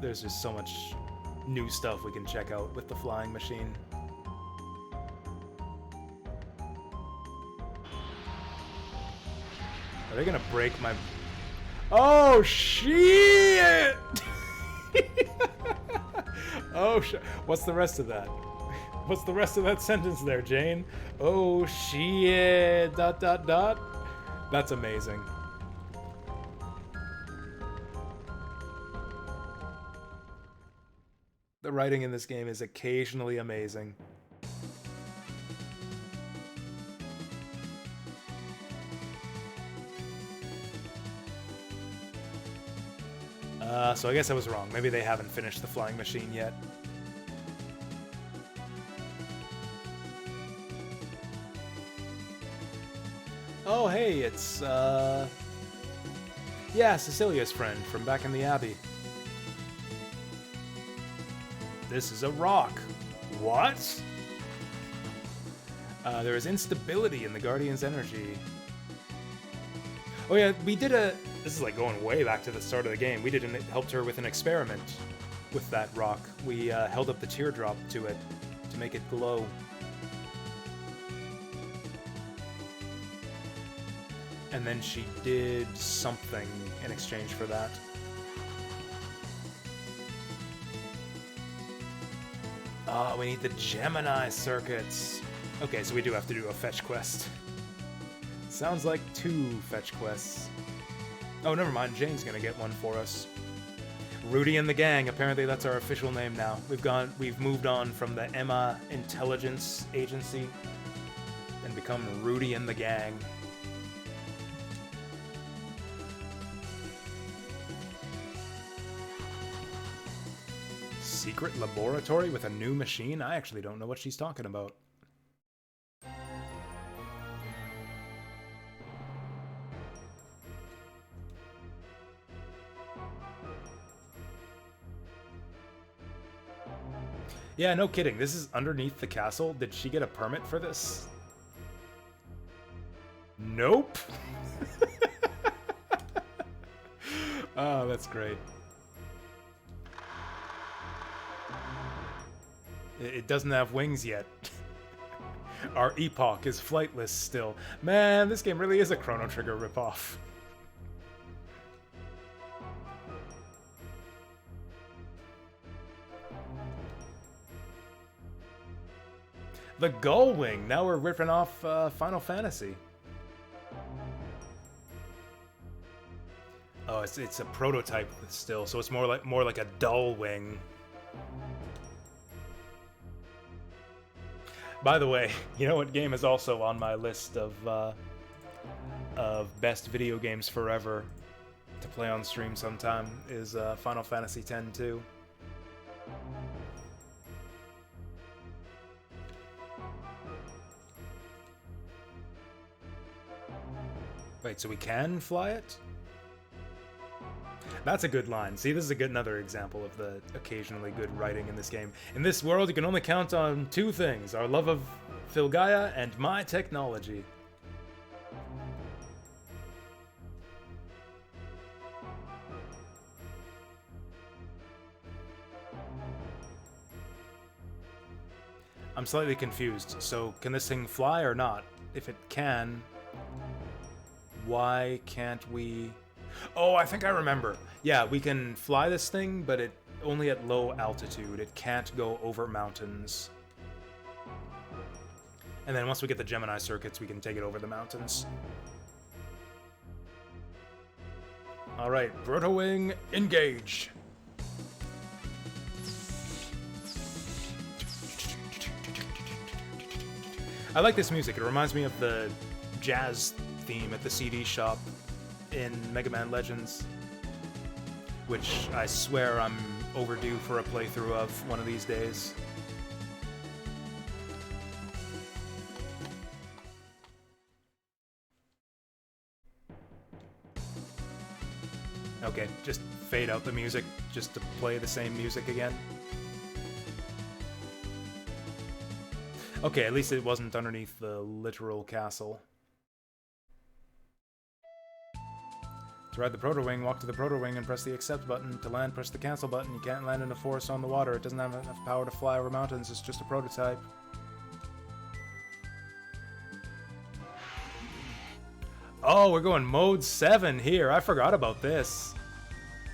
there's just so much new stuff we can check out with the flying machine. Are they gonna break my... Oh, shit! Oh, what's the rest of that? What's the rest of that sentence there, Jane? Oh, shit, ... That's amazing. The writing in this game is occasionally amazing. So I guess I was wrong. Maybe they haven't finished the flying machine yet. Oh, hey, it's, yeah, Cecilia's friend from back in the Abbey. This is a rock. What? There is instability in the Guardian's energy. Oh yeah, we did a... This is like going way back to the start of the game. We helped her with an experiment with that rock. We held up the teardrop to it to make it glow. And then she did something in exchange for that. Oh, we need the Gemini circuits. Okay, so we do have to do a fetch quest. Sounds like 2 fetch quests. Oh, never mind. Jane's gonna get one for us. Rudy and the Gang. Apparently, that's our official name now. We've moved on from the Emma Intelligence Agency and become Rudy and the Gang. Secret laboratory with a new machine? I actually don't know what she's talking about. Yeah, no kidding. This is underneath the castle. Did she get a permit for this? Nope. Oh, that's great. It doesn't have wings yet. Our Epoch is flightless still. Man, this game really is a Chrono Trigger ripoff. The Gull Wing. Now we're ripping off Final Fantasy. Oh, it's a prototype still, so it's more like a dull wing. By the way, you know what game is also on my list of best video games forever to play on stream sometime is Final Fantasy X-2. Wait, so we can fly it? That's a good line. See, this is another example of the occasionally good writing in this game. In this world, you can only count on 2 things: our love of Filgaia and my technology. I'm slightly confused. So, can this thing fly or not? If it can, why can't we... Oh, I think I remember. Yeah, we can fly this thing, but it only at low altitude. It can't go over mountains. And then once we get the Gemini circuits, we can take it over the mountains. Alright, Protowing, engage! I like this music. It reminds me of the jazz theme at the CD shop in Mega Man Legends, which I swear I'm overdue for a playthrough of one of these days. Okay, just fade out the music just to play the same music again. Okay, at least it wasn't underneath the literal castle. To ride the Protowing, walk to the Protowing and press the accept button. To land, press the cancel button. You can't land in a forest on the water. It doesn't have enough power to fly over mountains. It's just a prototype. Oh, we're going mode 7 here. I forgot about this.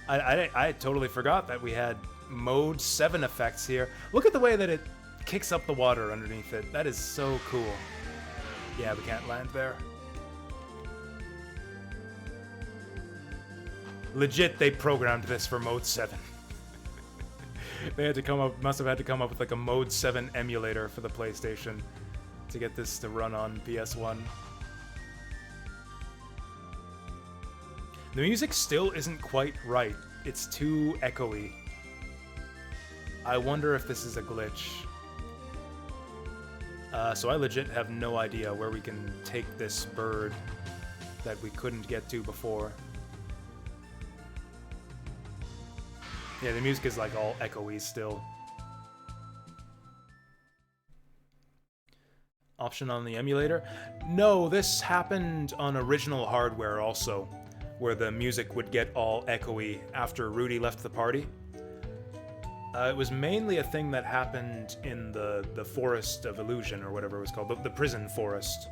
I totally forgot that we had mode 7 effects here. Look at the way that it kicks up the water underneath it. That is so cool. Yeah, we can't land there. Legit, they programmed this for mode 7. They had to come up, must have had to come up with like a mode 7 emulator for the PlayStation to get this to run on PS1. The music still isn't quite right. It's too echoey. I wonder if this is a glitch. So I legit have no idea where we can take this bird that we couldn't get to before. Yeah, the music is like all echoey still. Option on the emulator? No, this happened on original hardware also, where the music would get all echoey after Rudy left the party. It was mainly a thing that happened in the Forest of Illusion, or whatever it was called, the prison forest.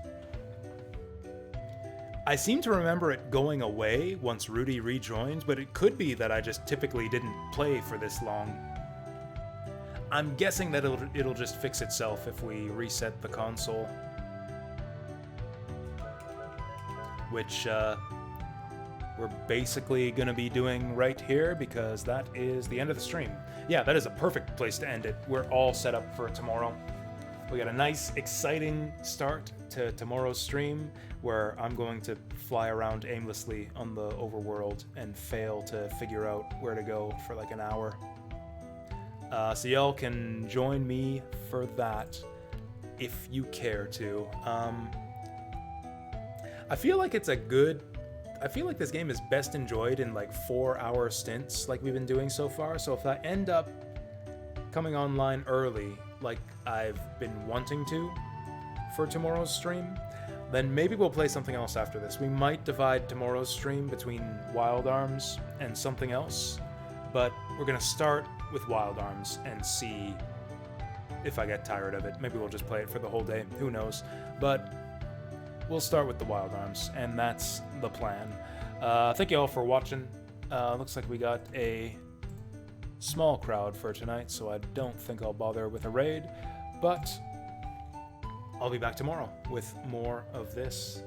I seem to remember it going away once Rudy rejoined, but it could be that I just typically didn't play for this long. I'm guessing that it'll just fix itself if we reset the console. which we're basically going to be doing right here because that is the end of the stream. Yeah, that is a perfect place to end it. We're all set up for tomorrow. We got a nice, exciting start to tomorrow's stream where I'm going to fly around aimlessly on the overworld and fail to figure out where to go for like an hour. So y'all can join me for that if you care to. I feel like this game is best enjoyed in like 4-hour stints like we've been doing so far. So if I end up coming online early, like I've been wanting to for tomorrow's stream, then maybe we'll play something else after this. We might divide tomorrow's stream between Wild Arms and something else, but we're gonna start with Wild Arms and see if I get tired of it. Maybe we'll just play it for the whole day, who knows. But we'll start with the Wild Arms, and that's the plan. Thank you all for watching. Looks like we got a small crowd for tonight, so I don't think I'll bother with a raid, but I'll be back tomorrow with more of this.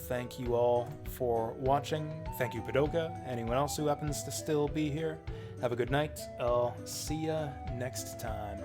Thank you all for watching. Thank you, Padoka. Anyone else who happens to still be here, have a good night. I'll see ya next time.